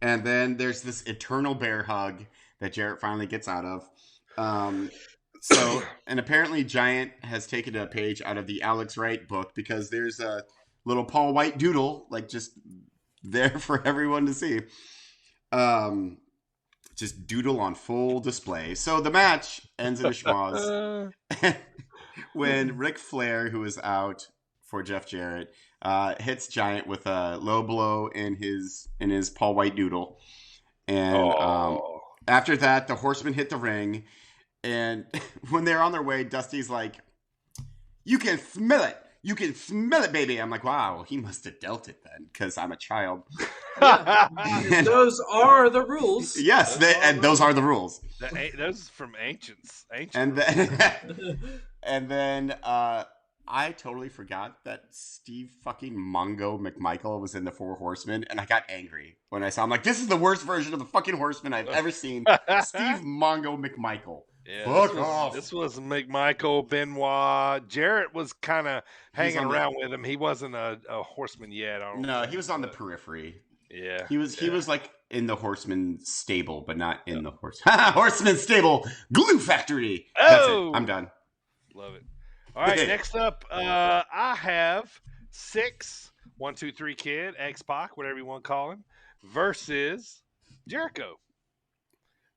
And then there's this eternal bear hug that Jarrett finally gets out of. And apparently Giant has taken a page out of the Alex Wright book, because there's a little Paul White doodle, like, just there for everyone to see. Just doodle on full display. So the match ends in a schmoz when Ric Flair, who is out for Jeff Jarrett, hits Giant with a low blow in his Paul White doodle. And after that, the Horsemen hit the ring. And when they're on their way, Dusty's like, "You can smell it. You can smell it, baby." I'm like, wow, he must have dealt it then, because I'm a child. Those are the rules. Yes, those are the rules. Those from ancients. And then I totally forgot that Steve fucking Mongo McMichael was in the Four Horsemen, and I got angry when I saw him. Like, this is the worst version of the fucking Horseman I've ever seen. Steve Mongo McMichael. Yeah, fuck off. This was McMichael, Benoit. Jarrett was kind of hanging around with him. He wasn't a Horseman yet. No, he was on the periphery. Yeah, he was like in the Horseman stable, but not in the Horseman stable glue factory. Oh, that's it. I'm done. Love it. All right, next up, I have 6, 1, 2, 3 Kid, X-Pac, whatever you want to call him, versus Jericho.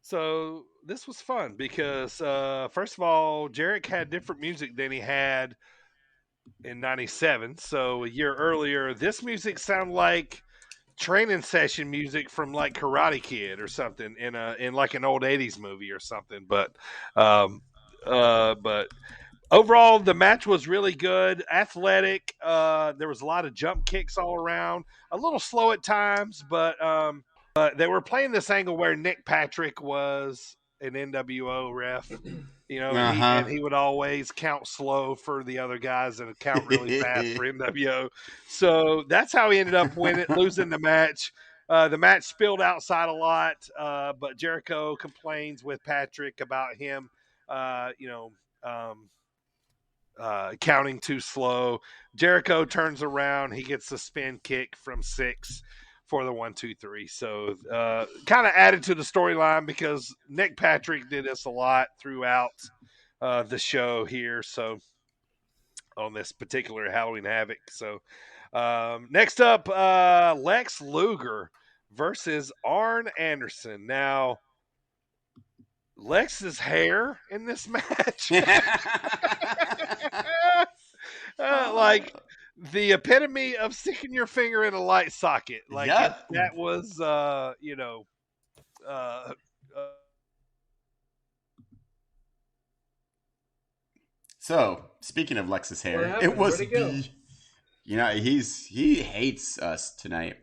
So this was fun because, first of all, Jarrett had different music than he had in '97. So a year earlier, this music sounded like training session music from like Karate Kid or something in like an old '80s movie or something. But overall, the match was really good, athletic. There was a lot of jump kicks all around, a little slow at times, but they were playing this angle where Nick Patrick was an NWO ref, and he would always count slow for the other guys and count really fast for NWO. So that's how he ended up losing the match. The match spilled outside a lot, but Jericho complains with Patrick about him, counting too slow. Jericho turns around. He gets the spin kick from 6 for the 1, 2, 3. So kind of added to the storyline because Nick Patrick did this a lot throughout the show here. So on this particular Halloween Havoc. So next up, Lex Luger versus Arn Anderson. Now, Lex's hair in this match, like the epitome of sticking your finger in a light socket. Like that was, So speaking of Lex's hair, it was he hates us tonight,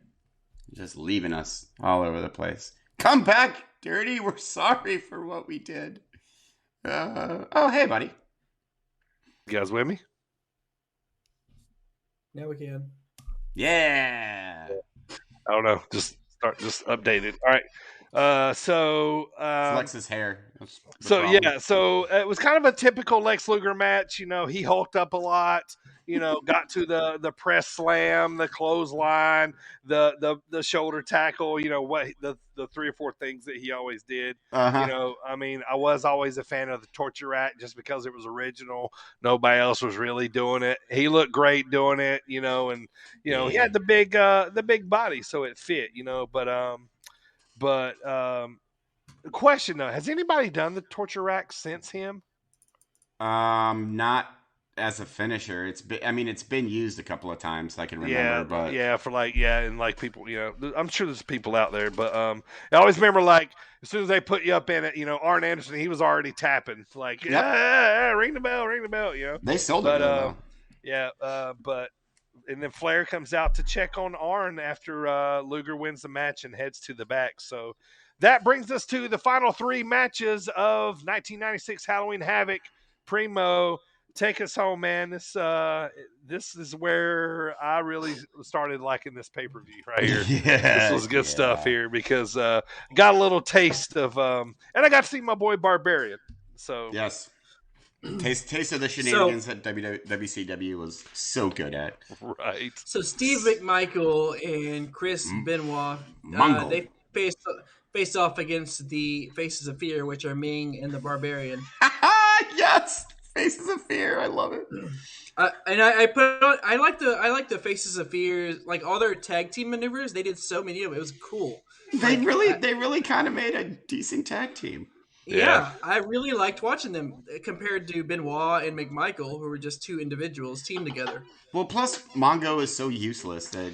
just leaving us all over the place. Come back, Dirty. We're sorry for what we did. Oh, hey, buddy. You guys with me? Now we can. Yeah. I don't know. Just update it. All right. So it's Lex's hair. So it was kind of a typical Lex Luger match. He hulked up a lot. Got to the press slam, the clothesline, the shoulder tackle. What the 3 or 4 things that he always did. I was always a fan of the torture rack just because it was original. Nobody else was really doing it. He looked great doing it. He had the big body, so it fit. But question though, has anybody done the torture rack since him? Not as a finisher. It's been used a couple of times I can remember, and people, I'm sure there's people out there, but I always remember like as soon as they put you up in it, Arn Anderson, he was already tapping like ring the bell, They sold it though. But and then Flair comes out to check on Arn after Luger wins the match and heads to the back. So that brings us to the final 3 matches of 1996 Halloween Havoc. Primo, take us home, man. This is where I really started liking this pay-per-view right here. This was good stuff here because got a little taste of and I got to see my boy Barbarian. So yes. Taste of the shenanigans that WCW was so good at. Right. So Steve McMichael and Chris Benoit, they faced off against the Faces of Fear, which are Ming and the Barbarian. Yes, Faces of Fear. I love it. And I like the Faces of Fear, like all their tag team maneuvers. They did so many of it. It was cool. They really kind of made a decent tag team. Yeah, I really liked watching them compared to Benoit and McMichael, who were just two individuals teamed together. Well, plus Mongo is so useless that.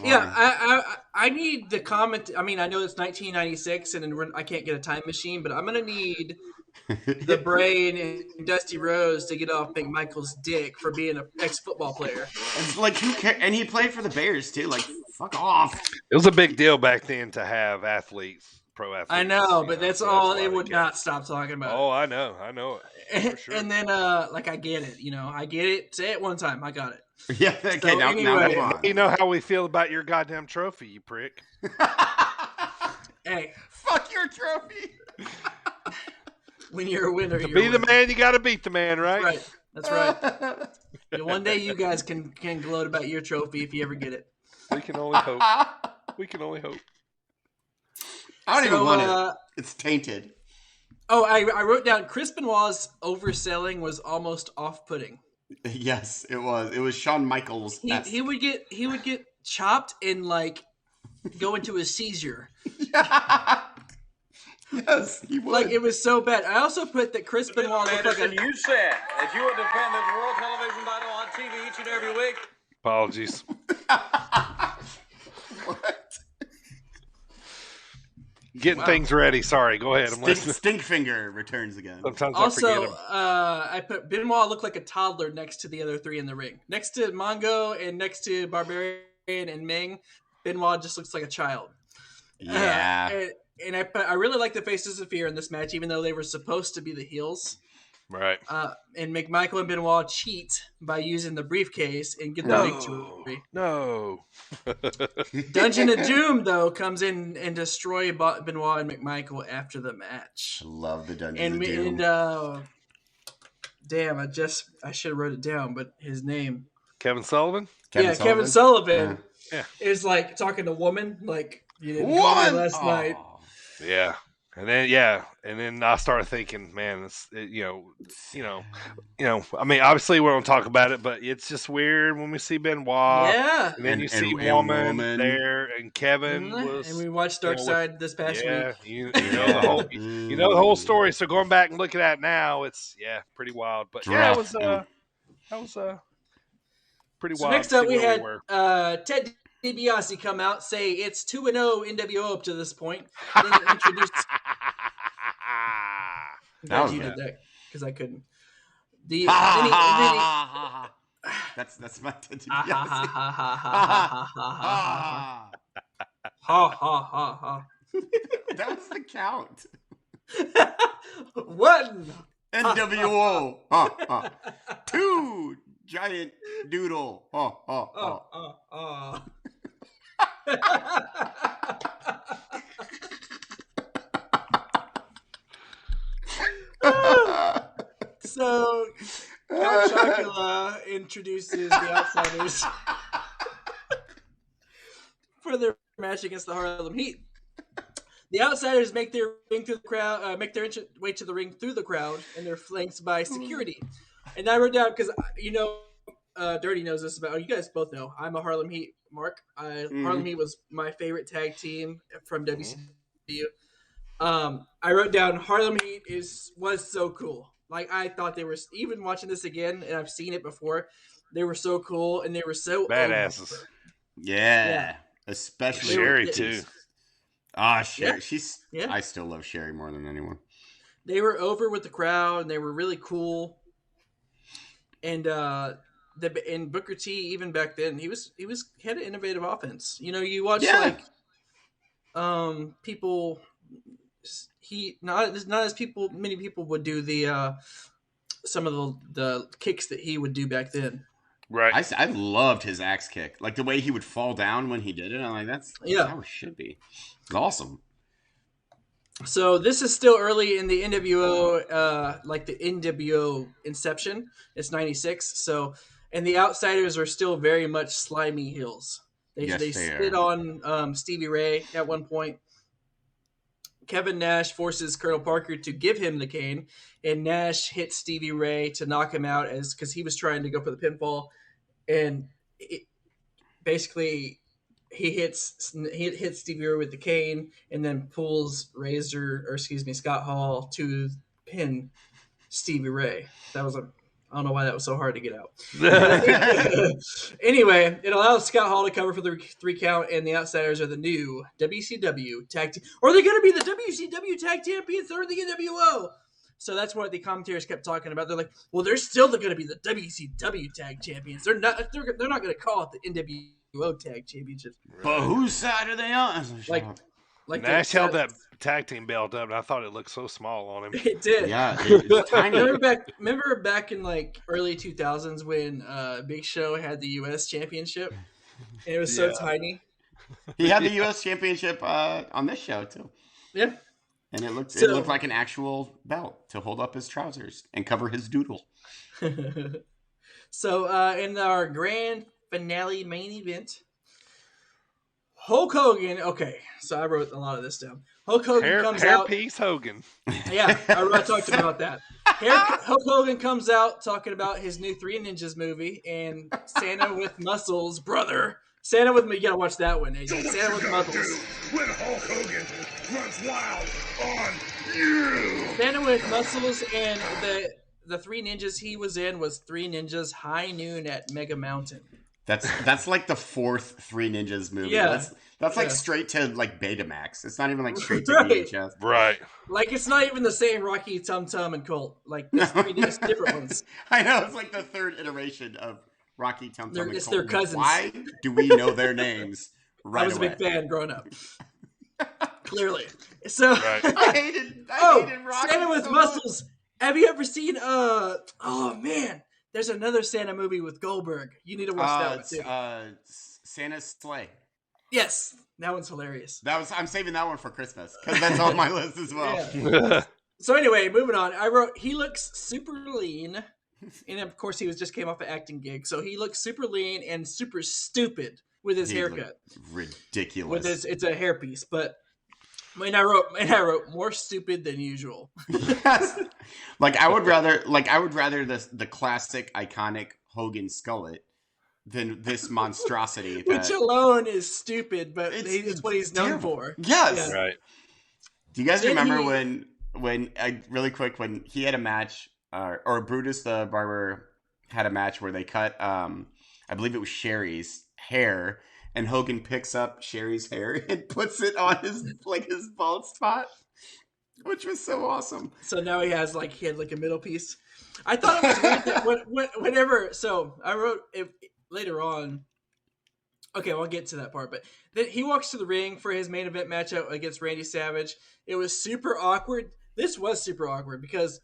Yeah, I need the comment. I mean, I know it's 1996 and I can't get a time machine, but I'm gonna need the Brain and Dusty Rhodes to get off McMichael's dick for being an ex-football player. It's like who cares? And he played for the Bears too. Like, fuck off. It was a big deal back then to have athletes. Pro athletes. I know, but that's all they would not stop talking about. Oh, I know it. For sure. And then, I get it. I get it. Say it one time. I got it. Yeah. Okay. So now move on. You know how we feel about your goddamn trophy, you prick. Hey, fuck your trophy. When you're a winner, to be the man, you got to beat the man, right? That's right. And one day you guys can gloat about your trophy if you ever get it. We can only hope. I don't even want it. It's tainted. Oh, I wrote down Chris Benoit's overselling was almost off-putting. Yes, it was. It was Shawn Michaels. He would get chopped and go into a seizure. Yes, he would. Like, it was so bad. I also put that Chris Benoit looked like you said that you would defend this world television title on TV each and every week. Apologies. What? Getting things ready. Sorry, go ahead. I'm listening. Stinkfinger returns again. Sometimes also, I forget him. I put Benoit looked like a toddler next to the other three in the ring. Next to Mongo and next to Barbarian and Ming, Benoit just looks like a child. Yeah. And I really like the Faces of Fear in this match, even though they were supposed to be the heels. Right. And McMichael and Benoit cheat by using the briefcase and get the victory. No. Dungeon of Doom, though, comes in and destroy Benoit and McMichael after the match. I love the Dungeon of Doom. And damn, I should have wrote it down, but his name. Kevin Sullivan? Kevin Sullivan Yeah. is like talking to woman, like, you didn't call me last night. Yeah. And then I started thinking, man, I mean, obviously we don't talk about it, but it's just weird when we see Benoit. Yeah. And then you see woman there, and Kevin was. And we watched Dark Side this past week. You know the whole story. So going back and looking at it now, it's pretty wild. But that was pretty wild. So next up, we had Ted DiBiase come out, say it's 2-0 NWO up to this point. Then introduced. That you did that because I couldn't. That's my Ted DiBiase. That was the count. 1 NWO. 2 giant doodle. So, Count Chocula introduces the Outsiders for their match against the Harlem Heat. The Outsiders make their ring through the crowd, way to the ring through the crowd, and they're flanked by security. And I wrote down because Dirty knows this about. You guys both know I'm a Harlem Heat mark. Harlem Heat was my favorite tag team from WCW. I wrote down Harlem Heat was so cool. Like, I thought they were, even watching this again, and I've seen it before, they were so cool, and they were so badasses. Yeah. Especially Sherry too. Sherry. I still love Sherry more than anyone. They were over with the crowd, and they were really cool. And and Booker T, even back then, he had an innovative offense. You watch people. Not as many people would do the some of the kicks that he would do back then. Right. I loved his axe kick, like the way he would fall down when he did it. I'm like, that's how it should be. It's awesome. So this is still early in the NWO, like the NWO inception. It's 96. So, and the Outsiders are still very much slimy heels. They spit on Stevie Ray at one point. Kevin Nash forces Colonel Parker to give him the cane, and Nash hits Stevie Ray to knock him out because he was trying to go for the pinfall, and basically he hits Stevie Ray with the cane, and then pulls Scott Hall to pin Stevie Ray. I don't know why that was so hard to get out. Anyway, it allows Scott Hall to cover for the 3 count, and the Outsiders are the new WCW tag team. Or are they going to be the WCW tag champions or the NWO? So that's what the commentators kept talking about. They're like, well, they're still going to be the WCW tag champions. They're not going to call it the NWO tag championships. But whose side are they on? Like Nash held that tag team belt up, and I thought it looked so small on him. It did. Yeah, it's tiny. Remember back in like early 2000s when Big Show had the U.S. Championship, and it was so tiny. He had the U.S. Championship on this show too. Yeah, and it looked like an actual belt to hold up his trousers and cover his doodle. So in our grand finale main event, Hulk Hogan. Okay, so I wrote a lot of this down. Hulk Hogan comes out. Hairpiece Hogan. Yeah, I talked about that. Hulk Hogan comes out talking about his new Three Ninjas movie and Santa with Muscles, brother. Santa with me. You gotta watch that one. Santa with Muscles. When Hulk Hogan runs wild on you. Santa with Muscles, and the Three Ninjas he was in was Three Ninjas High Noon at Mega Mountain. That's like the 4th Three Ninjas movie. Yeah. That's like straight to like Betamax. It's not even like straight to Right. VHS. Right. Like it's not even the same Rocky, Tum Tum, and Colt. Like it's different ones. I know, it's like the 3rd iteration of Rocky, Tum Tum, and It's Colt. their cousins. Why do we know their names right I was away? a big fan growing up. Clearly. So Right. I hated Rocky. Santa with so Muscles. Have you ever seen oh man, there's another Santa movie with Goldberg. You need to watch that one too. Santa's Sleigh. Yes, that one's hilarious. I'm saving that one for Christmas because that's on my list as well. Yeah. So anyway, moving on. I wrote he looks super lean, and of course he just came off an acting gig, so he looks super lean and super stupid with his haircut. Ridiculous. It's a hairpiece, but and I wrote more stupid than usual. I would rather the classic iconic Hogan skullet than this monstrosity. Which alone is stupid, but it's what he's known for. Yes. Yeah. Right. Do you guys remember when really quick when he had a match or Brutus the Barber had a match where they cut I believe it was Sherry's hair, and Hogan picks up Sherry's hair and puts it on his bald spot, which was so awesome. So now he had a middle piece. I thought it was weird that whenever. So I wrote it later on. Okay, I'll get to that part. But then he walks to the ring for his main event matchup against Randy Savage. It was super awkward. This was super awkward because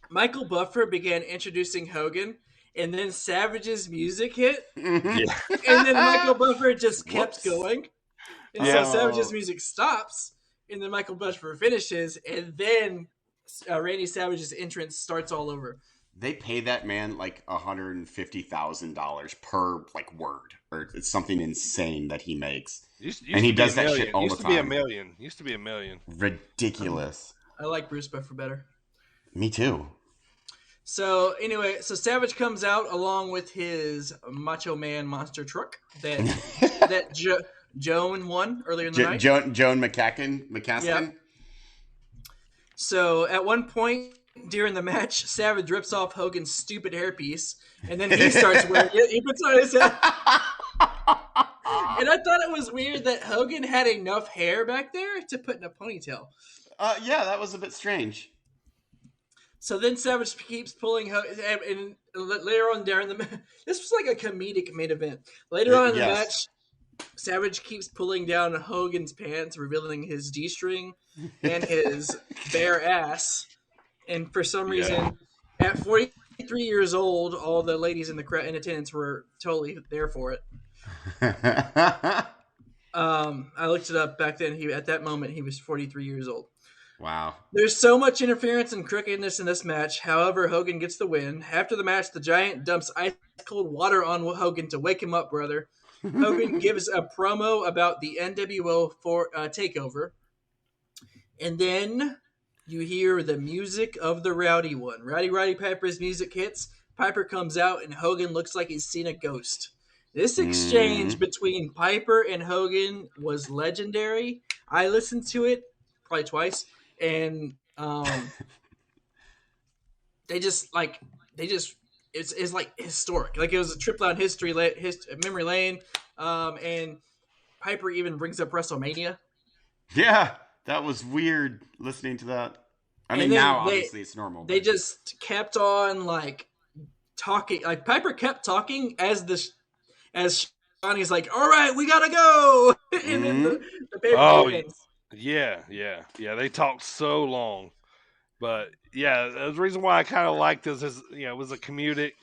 Michael Buffer began introducing Hogan, and then Savage's music hit, and then Michael Buffer just kept going. And so Savage's music stops, and then Michael Buffer finishes, and then Randy Savage's entrance starts all over. They pay that man like $150,000 per word, or it's something insane that he makes. And he does that shit all the time. Used to be a million. Ridiculous. I like Bruce Buffer better. Me too. So anyway, Savage comes out along with his Macho Man monster truck that Joan won earlier in the night. Joan McCaskill. Yeah. So at one point during the match, Savage rips off Hogan's stupid hairpiece, and then he starts wearing it. He puts it on his head. And I thought it was weird that Hogan had enough hair back there to put in a ponytail. Yeah, that was a bit strange. So then Savage keeps pulling and later on during the this was like a comedic main event. Later on in the match, Savage keeps pulling down Hogan's pants, revealing his G-string and his bare ass. And for some reason, at 43 years old, all the ladies in in attendance were totally there for it. I looked it up back then. At that moment, he was 43 years old. Wow. There's so much interference and crookedness in this match. However, Hogan gets the win. After the match, the Giant dumps ice cold water on Hogan to wake him up, brother. Hogan gives a promo about the NWO for takeover. And then you hear the music of the Rowdy one. Rowdy Piper's music hits. Piper comes out, and Hogan looks like he's seen a ghost. This exchange between Piper and Hogan was legendary. I listened to it probably twice, and it's like historic. Like, it was a trip down memory lane. And Piper even brings up WrestleMania. Yeah, that was weird listening to that. I mean, now obviously it's normal. They just kept on talking. Like, Piper kept talking as Shawnee's like, "All right, we gotta go," and then the paper ends. Yeah. They talked so long, but yeah, the reason why I kind of liked this is, it was a comedic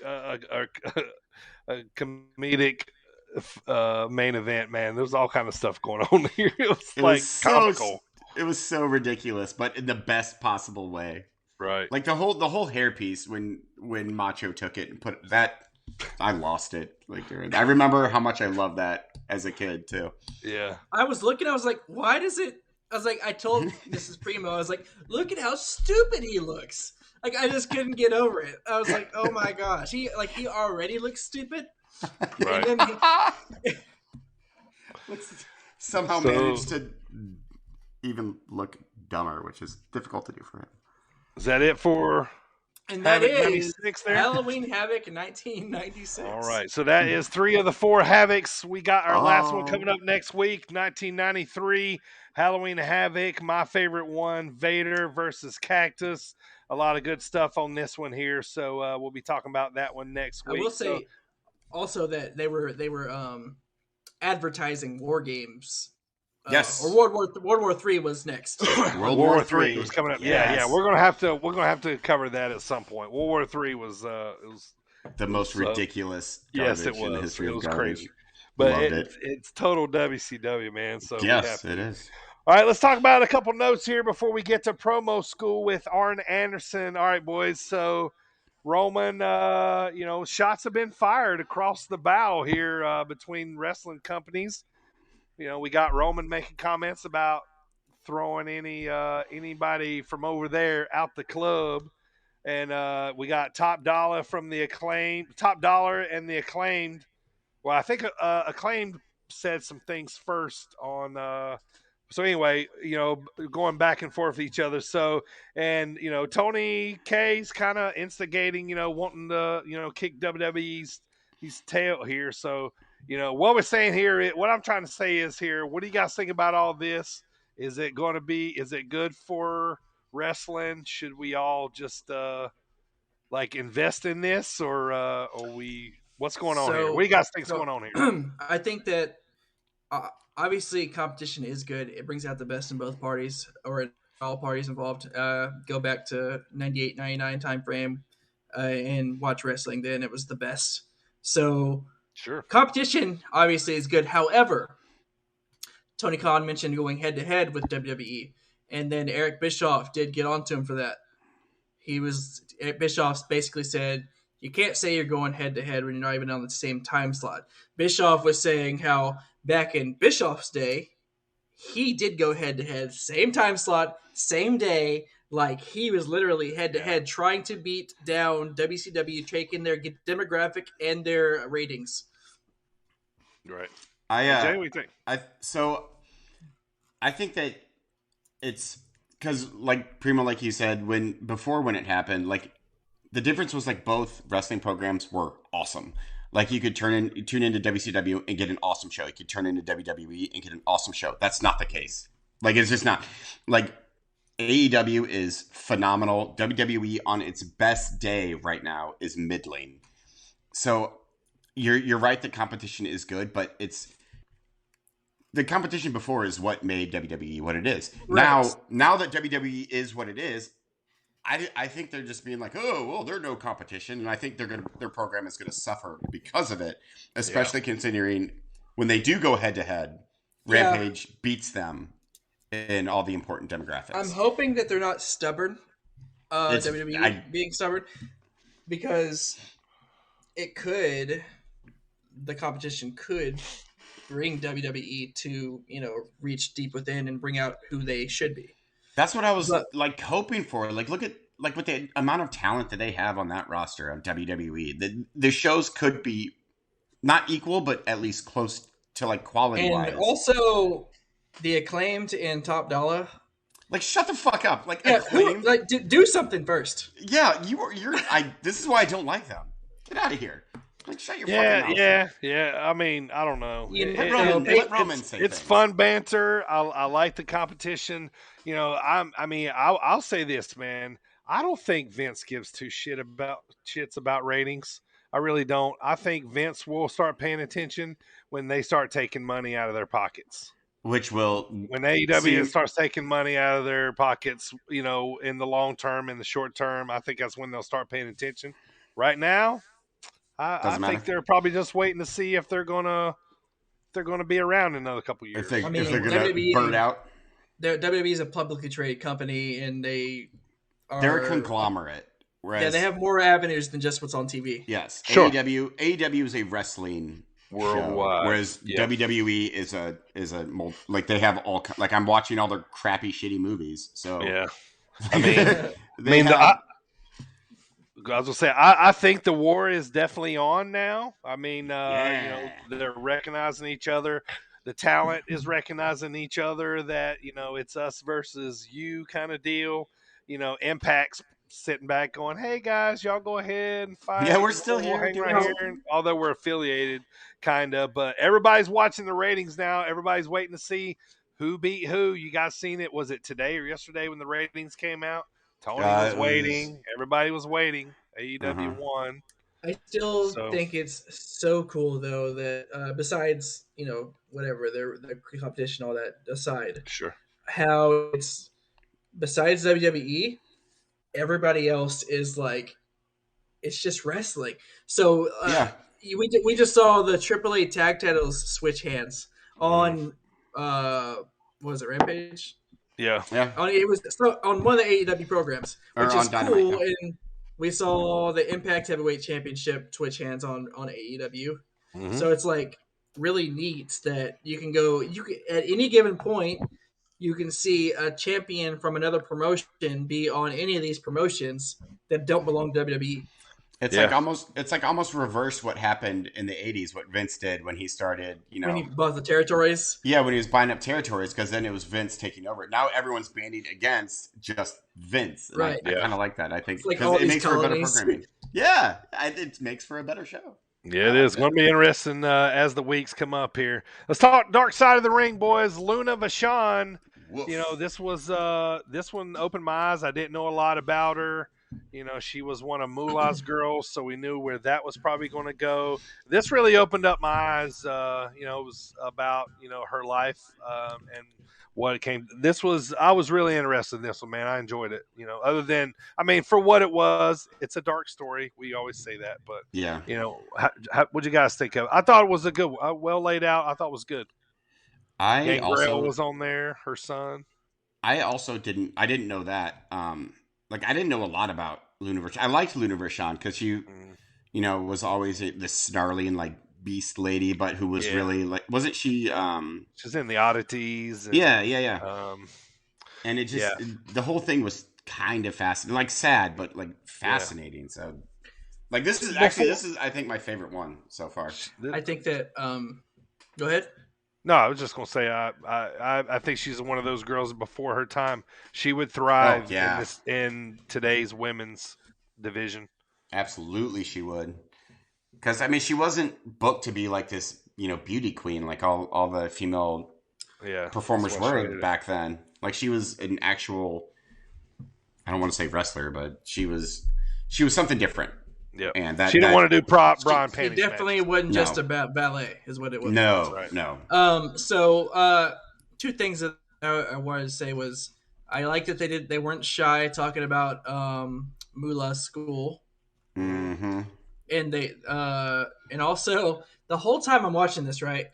main event. Man, there was all kind of stuff going on here. It was comical. It was so ridiculous, but in the best possible way. Right. Like the whole hairpiece when Macho took it and put that, I lost it. I remember how much I loved that as a kid too. Yeah. I was looking, I was like, why does it? I was like, I told Mrs. Primo, I was like, look at how stupid he looks. Like, I just couldn't get over it. I was like, oh my gosh, he already looks stupid. Right. And then somehow managed to even look dumber, which is difficult to do for him. Is that it for? And that Havoc is 96 there? Halloween Havoc 1996. All right, so that is 3 of the 4 Havocs. We got our last one coming up next week, 1993 Halloween Havoc. My favorite one, Vader versus Cactus. A lot of good stuff on this one here, so we'll be talking about that one next week. I will say also that they were advertising War Games. Yes, or World War III was next. World War III was coming up. Yes. Yeah. We're gonna have to cover that at some point. World War III was the most ridiculous. Yes, it was. In the history it was of crazy, but it's total WCW, man. So yes, it is. All right, let's talk about a couple notes here before we get to promo school with Arn Anderson. All right, boys. So Roman, shots have been fired across the bow here between wrestling companies. We got Roman making comments about throwing anybody from over there out the club, and we got Top Dollar and the Acclaimed. Well, I think Acclaimed said some things first on. So anyway, going back and forth with each other. So, and Tony K's kind of instigating, wanting to, kick WWE's tail here. So. What we're saying here, what I'm trying to say is here, what do you guys think about all this? Is it good for wrestling? Should we all just invest in this, or what's going on here? What do you guys think's going on here? I think that obviously competition is good. It brings out the best in both parties, or all parties involved. Go back to 98, 99 time frame and watch wrestling. Then it was the best. So sure, competition obviously is good. However, Tony Khan mentioned going head to head with WWE, and then Eric Bischoff did get onto him for that. Eric Bischoff basically said, you can't say you're going head to head when you're not even on the same time slot. Bischoff was saying how back in Bischoff's day, he did go head to head, same time slot, same day. Like, he was literally head to head trying to beat down WCW, taking their demographic and their ratings. Right. Jay, what do you think? I think that it's because, like Primo, like you said, when it happened, like the difference was like both wrestling programs were awesome. Like, you could tune into WCW and get an awesome show. You could turn into WWE and get an awesome show. That's not the case. Like, it's just not. Like, AEW is phenomenal. WWE on its best day right now is middling. So you're right that competition is good, but it's the competition before is what made WWE what it is. Right. Now that WWE is what it is, I think they're just being like, oh, well, there's no competition, and I think their program is going to suffer because of it, especially considering when they do go head to head, Rampage beats them in all the important demographics. I'm hoping that they're not stubborn. WWE being stubborn, because the competition could bring WWE to, reach deep within and bring out who they should be. That's what I was hoping for. Like, look at with the amount of talent that they have on that roster of WWE. The shows could be not equal, but at least close to quality wise. And also the Acclaimed and Top Dollar. Shut the fuck up. Acclaimed. Do something first. Yeah, you're. This is why I don't like them. Get out of here. Shut your fucking mouth. Yeah. I mean, I don't know. Let Roman say it's things. Fun banter. I like the competition. I'll say this, man. I don't think Vince gives two shits about ratings. I really don't. I think Vince will start paying attention when they start taking money out of their pockets. Which will when AEW starts taking money out of their pockets, in the long term, in the short term, I think that's when they'll start paying attention. Right now, I think they're probably just waiting to see if they're gonna be around in another couple years. If they're gonna burn out. WWE is a publicly traded company, and they're a conglomerate. Whereas, they have more avenues than just what's on TV. Yes, sure. AEW is a wrestling worldwide, whereas WWE is a they have all I'm watching all their crappy, shitty movies. So yeah, I was gonna say I think the war is definitely on now. I mean, they're recognizing each other. The talent is recognizing each other. That it's us versus you kind of deal. Impact's sitting back going, hey guys, y'all go ahead and fight. Yeah, we're still here. Hang right here. Although we're affiliated, kind of. But everybody's watching the ratings now. Everybody's waiting to see who beat who. You guys seen it? Was it today or yesterday when the ratings came out? Tony was waiting. Everybody was waiting. AEW won. I still think it's so cool, though, that besides, whatever, the competition, all that aside. Sure. How it's, besides WWE, everybody else is it's just wrestling. So we just saw the AAA tag titles switch hands on what was it, Rampage? Yeah. It was on one of the AEW programs, which is Dynamite, cool. And we saw the Impact Heavyweight Championship switch hands on AEW. Mm-hmm. So it's really neat that you can at any given point. You can see a champion from another promotion be on any of these promotions that don't belong to WWE. It's almost reverse what happened in the 80s, what Vince did when he started, when he bought the territories. Yeah, when he was buying up territories, because then it was Vince taking over. Now everyone's banding against just Vince. Right. I kind of like that. I think because it makes for a better programming. Yeah, it makes for a better show. Yeah, it is. Going to be interesting as the weeks come up here. Let's talk Dark Side of the Ring, boys. Luna Vachon. Woof. This one opened my eyes. I didn't know a lot about her. She was one of Moolah's girls, so we knew where that was probably going to go. This really opened up my eyes. It was about her life and what it came. I was really interested in this one, man. I enjoyed it. Other than for what it was, it's a dark story. We always say that, but yeah, what'd you guys think of it? I thought it was a good, well laid out. I thought it was good. Gangrel was on there, her son. I also didn't know that. I didn't know a lot about Luna Vachon. I liked Luna Vachon because she, was always this snarling beast lady, but who was really wasn't she? She's in the Oddities. And, yeah. And it just the whole thing was kind of fascinating, sad, but fascinating. So, this is I think my favorite one so far. I think that. Go ahead. No, I was just gonna say I think she's one of those girls before her time. She would thrive in today's women's division. Absolutely, she would. Because she wasn't booked to be this, beauty queen like all the female performers were back then. She was an actual. I don't want to say wrestler, but she was something different. Yeah, and she didn't want to do bra and panties. It definitely wasn't just about ballet, is what it was. No. So, two things that I wanted to say was I liked that they weren't shy talking about Moolah's school. Mm-hmm. And they and also the whole time I'm watching this, right?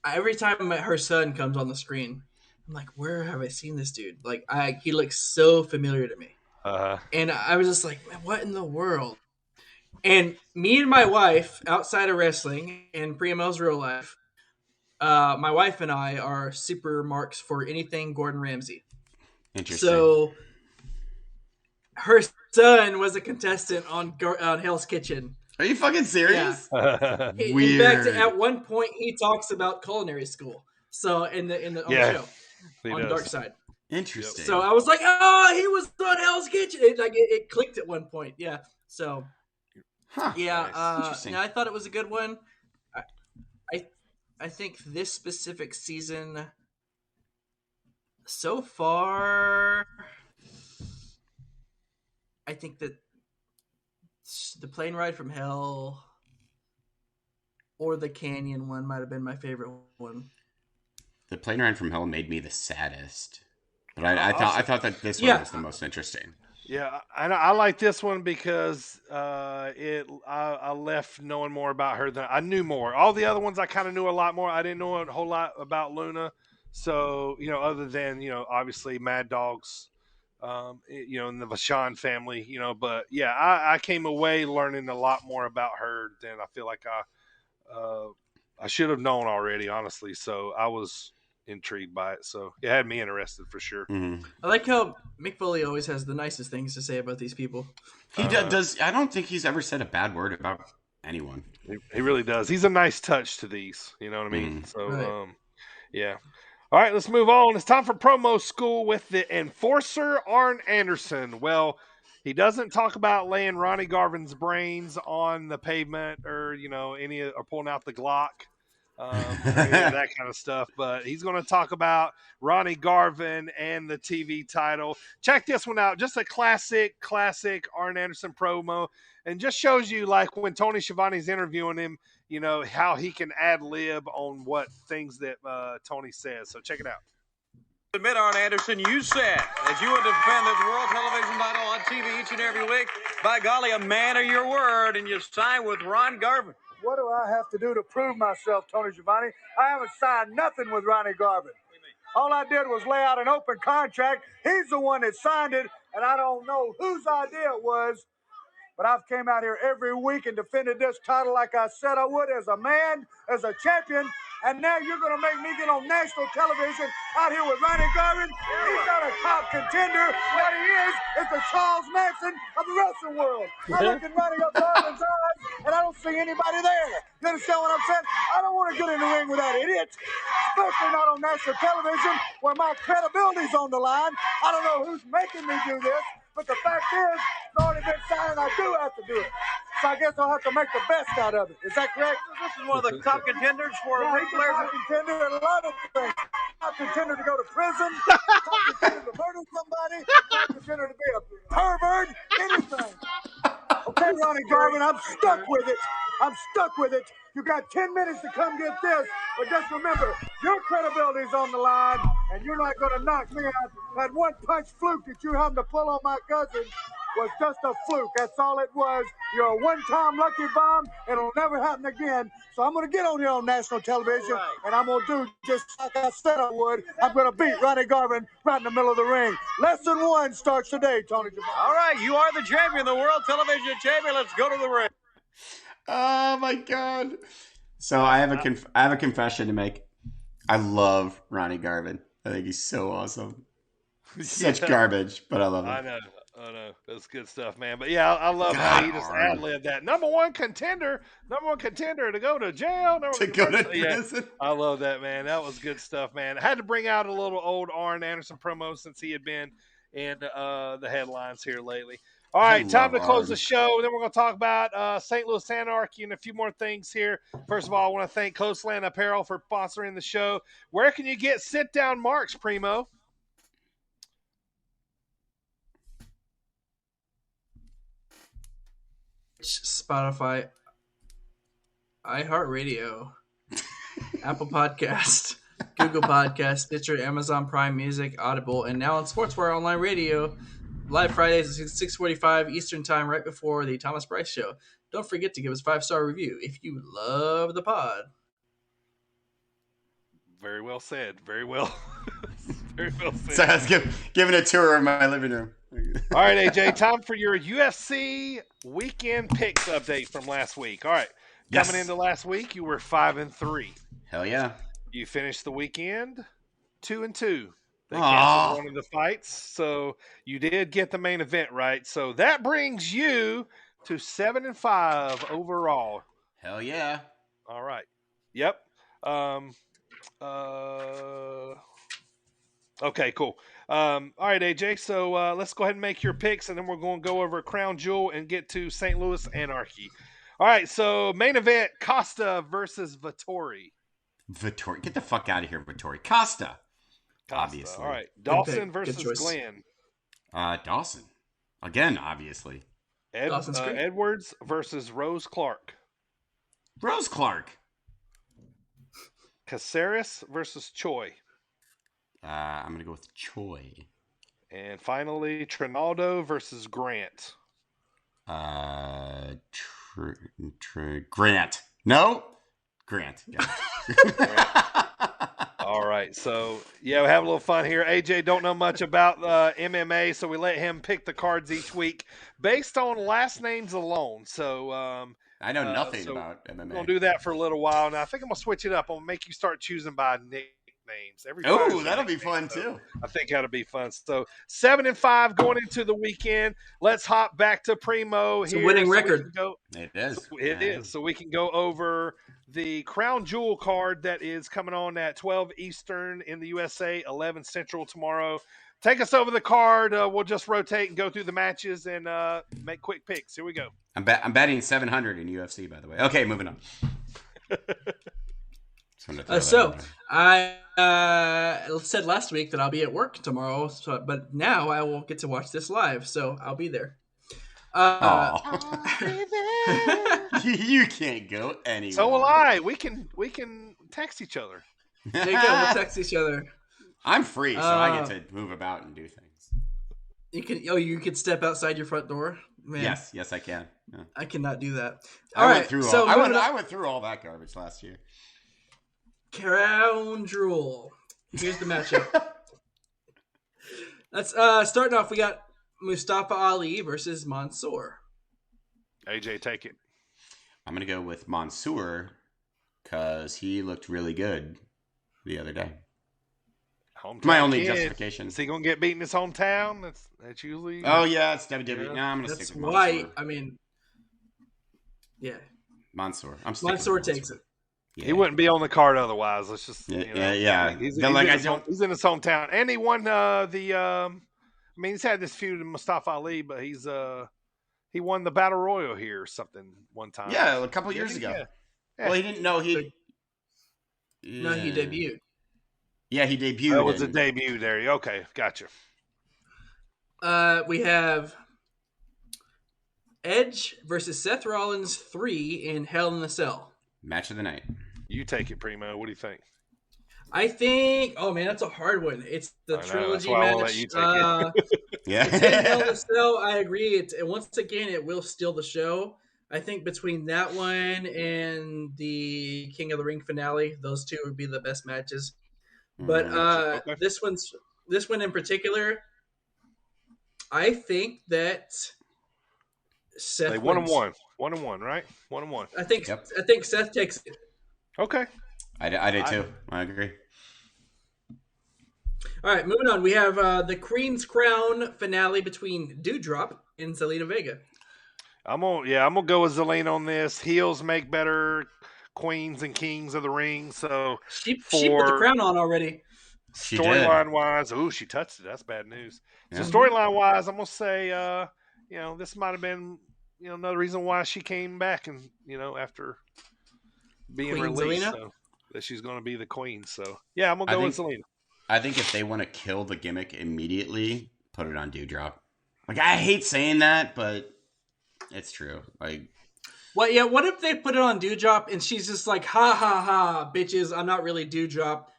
Every time her son comes on the screen, I'm like, where have I seen this dude? Like, he looks so familiar to me. And I was just like, man, what in the world? And me and my wife, outside of wrestling and Primo's real life, my wife and I are super marks for anything Gordon Ramsay. Interesting. So her son was a contestant on Hell's Kitchen. Are you fucking serious? Yeah. Weird. In fact, at one point, he talks about culinary school. So on the show, on Dark Side. Interesting. So I was like, oh, he was on Hell's Kitchen. It clicked at one point. Yeah. So Interesting. I thought it was a good one. I think this specific season, so far, I think that the plane ride from hell or the canyon one might have been my favorite one. The plane ride from hell made me the saddest, but I thought that this one was the most interesting. Yeah, I like this one because I left knowing more about her than I knew more. All the other ones I kind of knew a lot more. I didn't know a whole lot about Luna. So, other than, obviously Mad Dogs, and the Vachon family, but yeah, I came away learning a lot more about her than I feel like I should have known already, honestly. So I was intrigued by it. So it had me interested for sure. Mm-hmm. I like how Mick Foley always has the nicest things to say about these people. He does. I don't think he's ever said a bad word about anyone. He really does. He's a nice touch to these. You know what I mean? So, right. Yeah. All right, let's move on. It's time for promo school with the enforcer, Arn Anderson. Well, he doesn't talk about laying Ronnie Garvin's brains on the pavement or, or pulling out the Glock. That kind of stuff, but he's going to talk about Ronnie Garvin and the TV title. Check this one out. Just a classic Arn Anderson promo, and just shows you like when Tony Schiavone's interviewing him, how he can ad lib on what things that Tony says. So check it out. Admit, Arn Anderson, you said that you would defend this world television title on TV each and every week. By golly, a man of your word, and you signed with Ron Garvin. What do I have to do to prove myself, Tony Schiavone? I haven't signed nothing with Ronnie Garvin. All I did was lay out an open contract. He's the one that signed it, and I don't know whose idea it was, but I've came out here every week and defended this title like I said I would, as a man, as a champion, and now you're going to make me get on national television out here with Ronnie Garvin? He's not a top contender. What he is the Charles Manson of the wrestling world. I look in Ronnie Garvin's eyes, and I don't see anybody there. You understand what I'm saying? I don't want to get in the ring with that idiot, especially not on national television where my credibility's on the line. I don't know who's making me do this, but the fact is, it's already been signed, and I do have to do it. So I guess I'll have to make the best out of it. Is that correct? This is one of the top contenders for a big player. Top contender in a lot of things. Top contender to go to prison. Top contender to murder somebody. Top contender to be a pervert. Anything. Okay, Ronnie Garvin, I'm stuck with it. I'm stuck with it. You got 10 minutes to come get this, but just remember, your credibility's on the line, and you're not going to knock me out. That one punch fluke that you happened to pull on my cousin was just a fluke. That's all it was. You're a one-time lucky bomb. It'll never happen again. So I'm going to get on here on national television, and I'm going to do just like I said I would. I'm going to beat Ronnie Garvin right in the middle of the ring. Lesson 1 starts today, Tony Schiavone. All right, you are the champion, the world television champion. Let's go to the ring. Oh my God! So I have a confession to make. I love Ronnie Garvin. I think he's so awesome. Such garbage, but I love him. I know. That's good stuff, man. But yeah, I love how he just ad-libbed that. Number one contender to go to jail. To go to prison. I love that, man. That was good stuff, man. I had to bring out a little old Arn Anderson promo since he had been in the headlines here lately. All right, time to close the show. Then we're going to talk about St. Louis Anarchy and a few more things here. First of all, I want to thank Coastland Apparel for sponsoring the show. Where can you get sit-down marks, Primo? Spotify, iHeartRadio, Apple Podcast, Google Podcast, Stitcher, Amazon Prime Music, Audible, and now on SportzWire Online Radio. Live Fridays at 6:45 Eastern Time, right before the Thomas Bryce Show. Don't forget to give us a 5-star review if you love the pod. Very well said. Very well. So I was giving a tour of my living room. All right, AJ, time for your UFC weekend picks update from last week. All right, coming into last week, you were 5-3. Hell yeah! You finished the weekend 2-2. They canceled one of the fights, so you did get the main event right. So that brings you to 7-5 overall. Hell yeah! All right. Yep. Okay, cool. All right, AJ. So let's go ahead and make your picks, and then we're going to go over Crown Jewel and get to St. Louis Anarchy. All right. So main event: Costa versus Vettori. Vettori, get the fuck out of here, Vettori. Costa. Obviously. All right. Dawson versus Glenn. Dawson. Again, obviously. Edwards versus Rose Clark. Rose Clark. Caceres versus Choi. I'm going to go with Choi. And finally, Trinaldo versus Grant. Grant. No? Grant. Yeah. All right. So, yeah, we have a little fun here. AJ don't know much about MMA, so we let him pick the cards each week based on last names alone. So, I know nothing about MMA. We're going to do that for a little while. Now, I think I'm going to switch it up. I'm going to make you start choosing by nicknames. Oh, that'll be fun too. I think that'll be fun. So 7-5 going into the weekend. Let's hop back to Primo. It's a winning record. It is. It is. So we can go over the Crown Jewel card that is coming on at 12 Eastern in the USA, 11 Central tomorrow. Take us over the card. We'll just rotate and go through the matches and make quick picks. Here we go. I'm betting 700 in UFC, by the way. Okay, moving on. I said last week that I'll be at work tomorrow, but now I will get to watch this live, so I'll be there. You can't go anywhere. So will I. We can text each other. There you go. We'll text each other. I'm free, so I get to move about and do things. You can step outside your front door. Man. Yes, I can. Yeah. I cannot do that. I went through all that garbage last year. Crown Jewel. Here's the matchup. Let's starting off. We got Mustafa Ali versus Mansoor. AJ, take it. I'm gonna go with Mansoor because he looked really good the other day. My only justification. Is he gonna get beat in his hometown? That's usually. Oh yeah, it's WWE. Yeah. No, I'm gonna stick with Mansoor. I mean, yeah. Mansoor. Mansoor takes it. Yeah. He wouldn't be on the card otherwise. Let's just yeah. He's in his hometown, and he won he's had this feud with Mustafa Ali, but he won the Battle Royal here or something one time. Yeah, a couple years ago. Yeah. Well, he didn't know he. No, he debuted. Yeah, he debuted. That was a debut there. Okay, gotcha. We have Edge versus Seth Rollins 3 in Hell in a Cell. Match of the night. You take it, Primo. What do you think? I think. Oh man, that's a hard one. It's the trilogy match. I'll let you take it. Yeah. Hell in a Cell. I agree. Once again, it will steal the show. I think between that one and the King of the Ring finale, those two would be the best matches. But this one in particular, I think that Seth. They 1-1, 1-1, right? 1-1. I think Seth takes it. Okay. I did too. I agree. All right, moving on. We have the Queen's Crown finale between Dewdrop and Zelina Vega. I'm gonna go with Zelina on this. Heels make better queens and kings of the ring. So she put the crown on already. Storyline wise, she touched it. That's bad news. Yeah. So storyline wise, I'm gonna say, this might have been, another reason why she came back and after being Queen released, Zelina? so that she's gonna be the queen. So yeah, I'm gonna go with Zelina. I think if they want to kill the gimmick immediately, put it on Dewdrop. Like I hate saying that, but it's true. Like. Well, yeah. What if they put it on Dewdrop and she's just like, ha ha ha, bitches, I'm not really Dewdrop.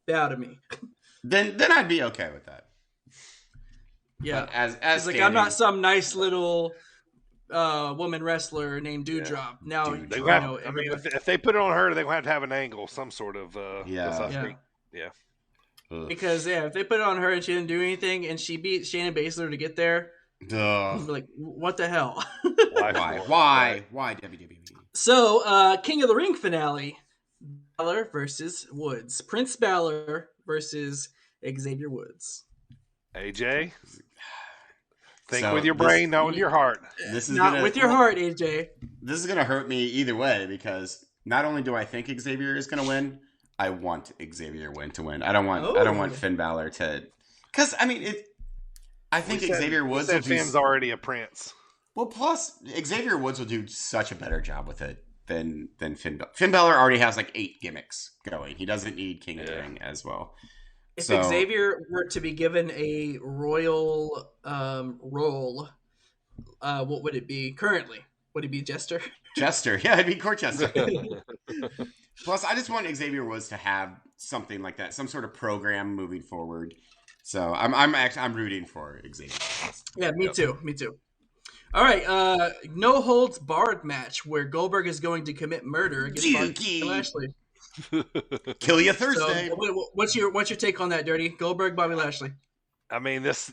Bow to me. Then I'd be okay with that. Yeah. But as like, I'm not some nice little woman wrestler named Dewdrop. Yeah. Now, if they put it on her, they're going to have an angle, some sort of. Yeah. Yeah. Because if they put it on her and she didn't do anything, and she beat Shayna Baszler to get there, like, what the hell? Why WWE? So, King of the Ring finale: Balor versus Woods. Prince Balor versus Xavier Woods. AJ, think with your brain, not with your heart. This is not with your heart, AJ. This is gonna hurt me either way because not only do I think Xavier is gonna win, I want Xavier to win. I don't want Finn Balor to, because I mean I think Xavier Woods. Finn's already a prince. Well, plus Xavier Woods will do such a better job with it than Finn Balor. Finn Balor already has like 8 gimmicks going. He doesn't need King of the Ring as well. If Xavier were to be given a royal role, what would it be currently? Would it be Jester? Jester, yeah, it'd be Court Jester. Plus, I just want Xavier Woods to have something like that, some sort of program moving forward. So I'm rooting for Xavier Woods. Yeah, me too. All right, no holds barred match where Goldberg is going to commit murder against Bobby Lashley. Kill you Thursday. So, what's your take on that, Dirty? Goldberg, Bobby Lashley. I mean, this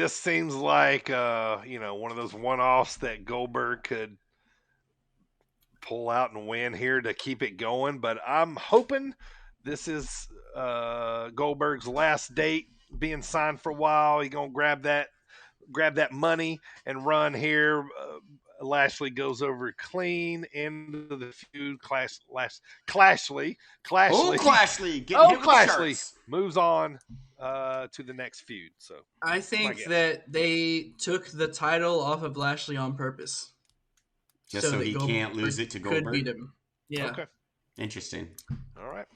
seems like one of those one-offs that Goldberg could pull out and win here to keep it going. But I'm hoping this is Goldberg's last date, being signed for a while. He's gonna grab that money and run here. Lashley goes over clean into the feud. Clashly moves on to the next feud. So I think that they took the title off of Lashley on purpose, just so he can't lose it to Goldberg. Could beat him. Yeah. Okay. Interesting. All right.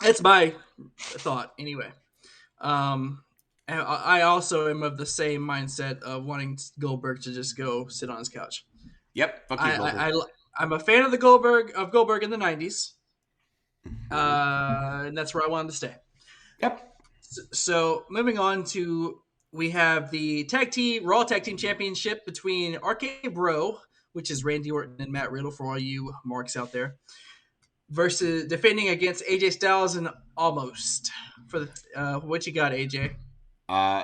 That's my thought, anyway. And I also am of the same mindset of wanting Goldberg to just go sit on his couch. Yep. I'm a fan of Goldberg in the 90s. And that's where I wanted to stay. Yep. So moving on to, we have the Raw Tag Team Championship between RK Bro, which is Randy Orton and Matt Riddle for all you marks out there, versus defending against AJ Styles and Almost. For what you got, AJ?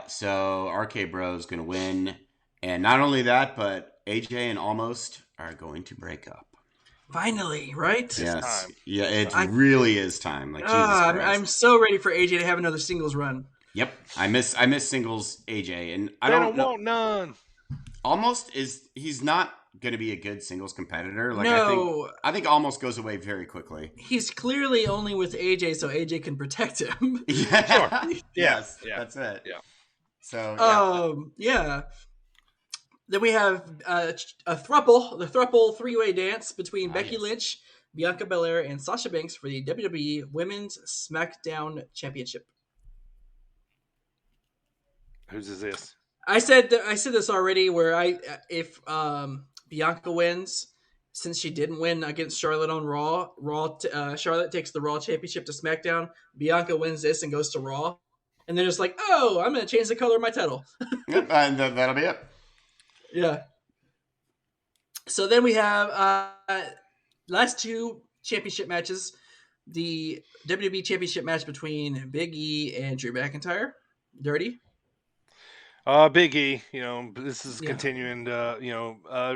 So RK Bro is going to win, and not only that, but AJ and Almost are going to break up. Finally, right? Yes. Yeah, it really is time. Like Jesus Christ. I'm so ready for AJ to have another singles run. Yep, I miss singles AJ, and I don't want none. Almost he's not going to be a good singles competitor. Like no. I think Almost goes away very quickly. He's clearly only with AJ so AJ can protect him. Yeah. Sure. Yes. Yeah. That's it. Yeah. So yeah. Then we have the thruple three-way dance between Becky Lynch, Bianca Belair, and Sasha Banks for the WWE Women's SmackDown Championship. Whose is this? I said this already. Where if Bianca wins, since she didn't win against Charlotte on Raw, Charlotte takes the Raw Championship to SmackDown. Bianca wins this and goes to Raw, and they're just like, "Oh, I'm going to change the color of my title." Yep, and that'll be it. Yeah. So then we have last 2 championship matches: the WWE Championship match between Big E and Drew McIntyre. Dirty. Big E, this is continuing to,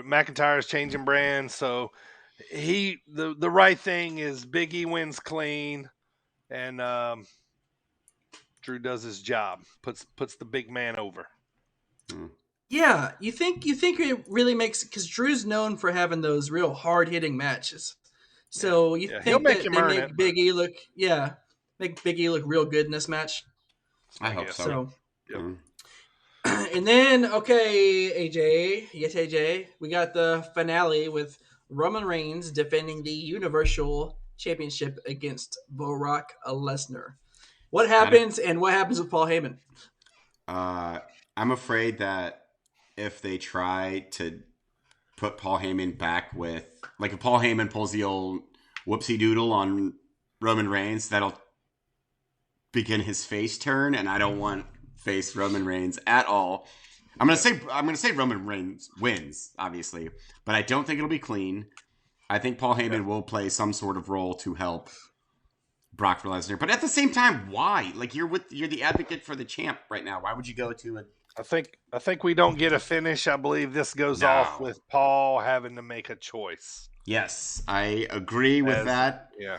McIntyre's changing brands. So the right thing is Big E wins clean and Drew does his job, puts the big man over. Yeah. You think it really makes, because Drew's known for having those real hard hitting matches. So you think that they make Big E look, make Big E look real good in this match? I hope so. Yep. And then, AJ, we got the finale with Roman Reigns defending the Universal Championship against Brock Lesnar. What happens, and what happens with Paul Heyman? I'm afraid that if they try to put Paul Heyman back with, like if Paul Heyman pulls the old whoopsie doodle on Roman Reigns, that'll begin his face turn, and I don't want face Roman Reigns at all. I'm gonna say Roman Reigns wins, obviously, but I don't think it'll be clean. I think Paul Heyman will play some sort of role to help Brock Lesnar. But at the same time, why? Like you're the advocate for the champ right now. Why would you go to it? I think we don't get a finish. I believe this goes off with Paul having to make a choice. Yes, I agree with that. Yeah.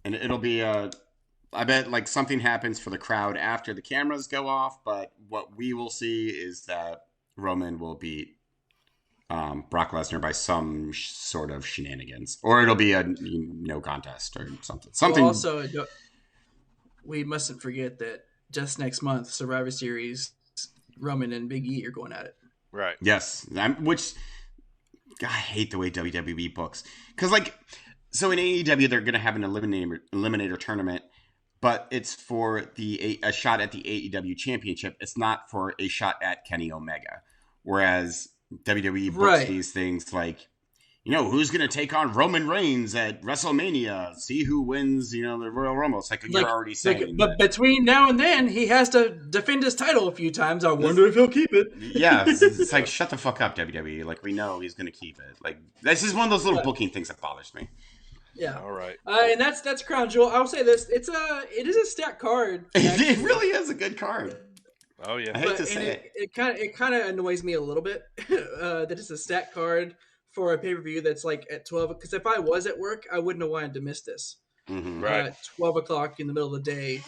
And it'll be I bet like something happens for the crowd after the cameras go off, but what we will see is that Roman will beat Brock Lesnar by some sort of shenanigans, or it'll be a no contest or something. Well, also, we mustn't forget that just next month, Survivor Series, Roman and Big E are going at it. Right. Yes. God, I hate the way WWE books. Because, so in AEW, they're going to have an eliminator tournament, but it's for a shot at the AEW championship. It's not for a shot at Kenny Omega. Whereas WWE books these things like, who's going to take on Roman Reigns at WrestleMania? See who wins, the Royal Rumble. It's like you're already saying. But between now and then, he has to defend his title a few times. I wonder if he'll keep it. Yeah, it's like, shut the fuck up, WWE. Like, we know he's going to keep it. Like, this is one of those little booking things that bothers me. Yeah. All right. And that's Crown Jewel. I'll say this: it is a stacked card. It really is a good card. Oh yeah. I hate to say it. It kind of annoys me a little bit that it's a stacked card for a pay-per-view that's like at 12. Because if I was at work, I wouldn't have wanted to miss this. Mm-hmm. Right. At 12 o'clock in the middle of the day.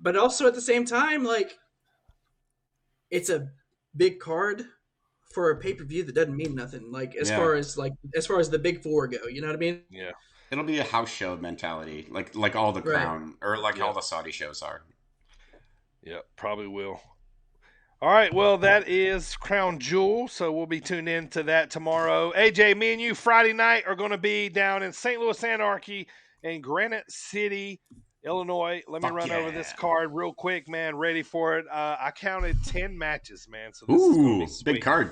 But also at the same time, like, it's a big card for a pay-per-view that doesn't mean nothing. Like, as far as the big four go, you know what I mean? Yeah. It'll be a house show mentality, like all the Crown or all the Saudi shows are. Yeah, probably will. All right, well, that is Crown Jewel, so we'll be tuned in to that tomorrow. AJ, me and you Friday night are going to be down in St. Louis Anarchy in Granite City, Illinois. Let me run over this card real quick, man. Ready for it. I counted 10 matches, man. So this is gonna be sweet. Big card.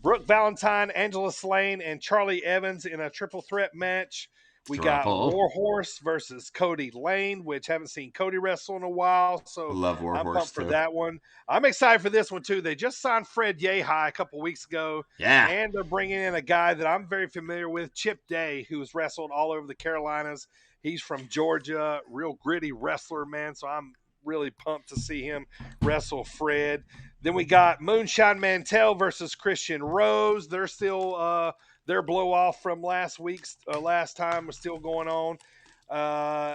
Brooke Valentine, Angela Slane, and Charlie Evans in a triple threat match. We got Warhorse versus Cody Lane, which haven't seen Cody wrestle in a while, so love Warhorse. I'm pumped for that one. I'm excited for this one too. They just signed Fred Yehi a couple weeks ago, and they're bringing in a guy that I'm very familiar with, Chip Day, who's wrestled all over the Carolinas. He's from Georgia, real gritty wrestler, man. So I'm really pumped to see him wrestle Fred. Then we got Moonshine Mantell versus Christian Rose. They're still their blow off from last time was still going on.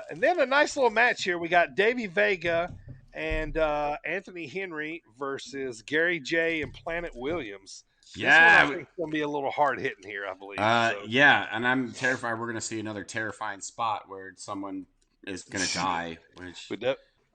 And then a nice little match here. We got Davey Vega and Anthony Henry versus Gary J and Planet Williams. This one I think it's going to be a little hard hitting here, I believe. Yeah, and I'm terrified we're going to see another terrifying spot where someone is going to die.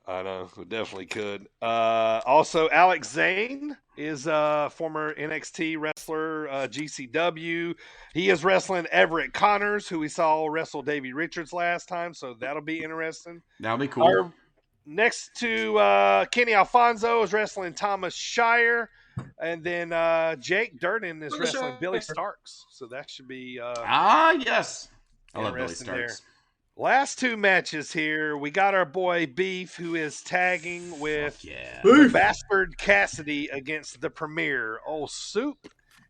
I know, we definitely could. Also, Alex Zane is a former NXT wrestler, GCW. He is wrestling Everett Connors, who we saw wrestle Davey Richards last time, so that'll be interesting. That'll be cool. Next to Kenny Alfonso is wrestling Thomas Shire, and then Jake Durden is wrestling Billy Starks, so that should be yes. I love Billy Starks. There. Last two matches here. We got our boy Beef, who is tagging with Bastard Cassidy against the Premier, old Soup,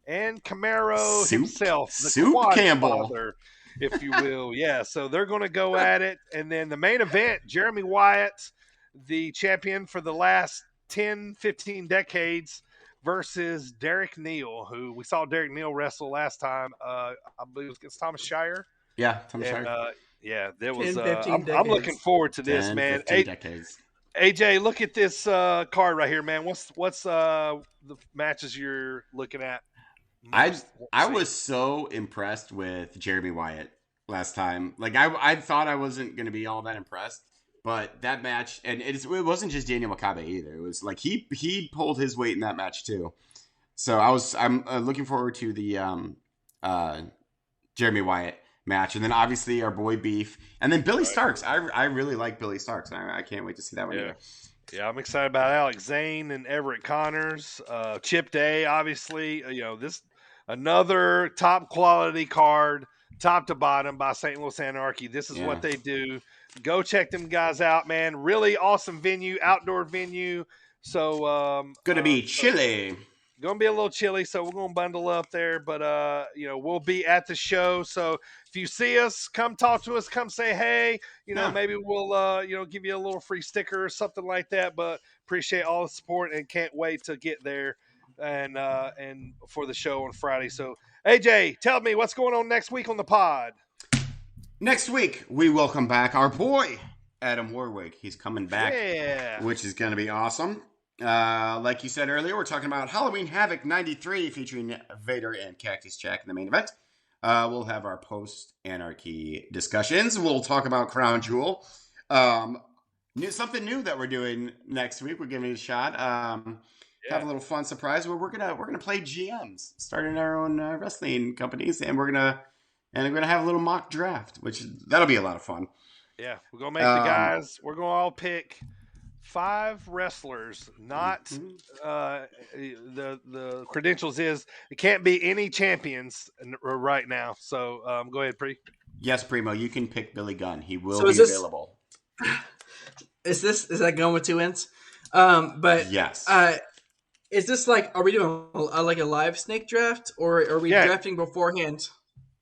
and Camaro himself, the Soup Quad Campbell, Father, if you will. Yeah, so they're going to go at it. And then the main event, Jeremy Wyatt, the champion for the last 10, 15 decades, versus Derek Neal, who we saw Derek Neal wrestle last time. I believe it was against Thomas Shire. Yeah, Thomas Shire. Yeah, there was. I'm looking forward to this, man. AJ, look at this card right here, man. What's the matches you're looking at? I was so impressed with Jeremy Wyatt last time. Like I thought I wasn't going to be all that impressed, but that match, and it wasn't just Daniel Makabe either. It was like he pulled his weight in that match too. So I'm looking forward to the Jeremy Wyatt match, and then obviously our boy Beef, and then Billy Starks. I really like Billy Starks. I can't wait to see that one. Yeah, I'm excited about Alex Zane and Everett Connors, Chip Day. Obviously, this another top quality card, top to bottom by St. Louis Anarchy. This is what they do. Go check them guys out, man. Really awesome venue, outdoor venue. So gonna be chilly. Gonna be a little chilly, so we're gonna bundle up there. But we'll be at the show. So if you see us, come talk to us. Come say hey. Maybe we'll give you a little free sticker or something like that. But appreciate all the support and can't wait to get there and for the show on Friday. So AJ, tell me what's going on next week on the pod. Next week we welcome back our boy Adam Warwick. He's coming back, which is going to be awesome. Like you said earlier, we're talking about Halloween Havoc 93 featuring Vader and Cactus Jack in the main event. We'll have our post-Anarchy discussions. We'll talk about Crown Jewel. Something new that we're doing next week. We're giving it a shot. Have a little fun surprise where we're gonna play GMs, starting our own wrestling companies, and we're gonna have a little mock draft, which that'll be a lot of fun. Yeah, we're gonna make the guys. We're gonna all pick 5 wrestlers, not the credentials is it can't be any champions right now. So go ahead, Pre. Yes, Primo, you can pick Billy Gunn. He will be available. Is that going with 2 ends? But yes. Is this are we doing like a live snake draft, or are we drafting beforehand?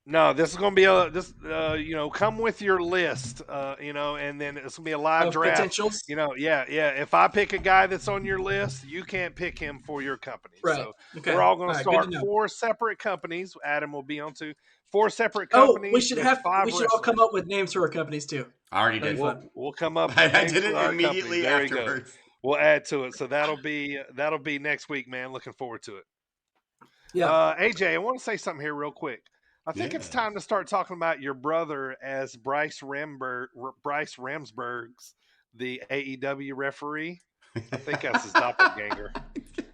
No, this is going to be come with your list, and then it's going to be a live draft. Potentials? If I pick a guy that's on your list, you can't pick him for your company. Right. So okay. We're all going to start 4 separate companies. Adam will be on 2. 4 separate companies. We should all come up with names for our companies too. I already did. We'll come up. I did it immediately afterwards. We'll add to it. So that'll be next week, man. Looking forward to it. Yeah. AJ, I want to say something here real quick. I think it's time to start talking about your brother as Bryce Remsburg's the AEW referee. I think that's his doppelganger.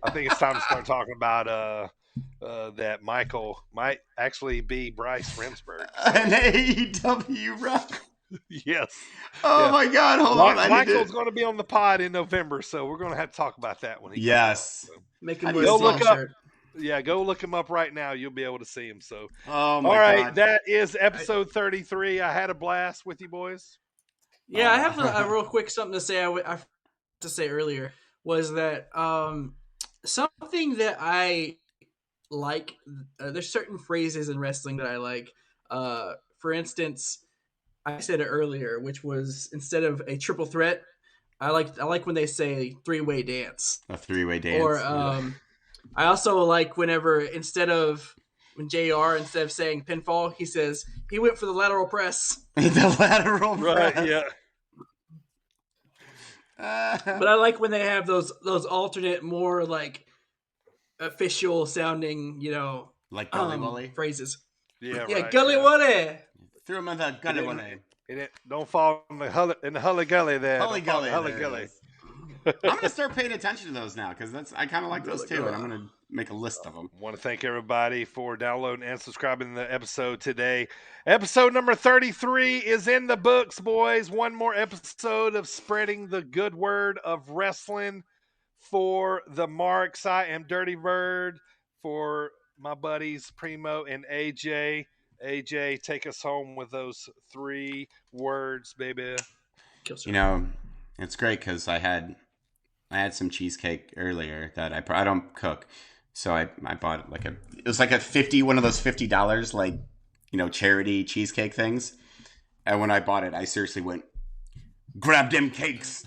I think it's time to start talking about that Michael might actually be Bryce Remsburg. An AEW ref. Yes. Oh my God! Hold on. Michael's going to be on the pod in November, so we're going to have to talk about that when he yes. comes. Make him go look up. Yeah, go look him up right now. You'll be able to see him. So, all right, God. That is episode 33. I had a blast with you boys. Yeah, I have a real quick something to say. I forgot to say earlier was that something that I like. There's certain phrases in wrestling that I like. For instance, I said it earlier, which was instead of a triple threat, I like when they say 3-way dance. A 3-way dance. Or I also like whenever instead of saying pinfall, he says he went for the lateral press. The lateral press. Right, yeah. But I like when they have those alternate, more like official sounding, like Gully Wally phrases. Yeah, yeah, right, Gully Wally. Threw him in the Gully Wally. Don't fall in the Hully Gully there. Hully Gully. I'm gonna start paying attention to those now because I kind of like those too, and I'm gonna make a list of them. I want to thank everybody for downloading and subscribing to the episode today. Episode number 33 is in the books, boys. One more episode of spreading the good word of wrestling for the Marks. I am Dirty Bird for my buddies Primo and AJ. AJ, take us home with those 3 words, baby. It's great because I had some cheesecake earlier that I don't cook, so I bought it was like one of those $50 charity cheesecake things, and when I bought it, I seriously went, grab them cakes.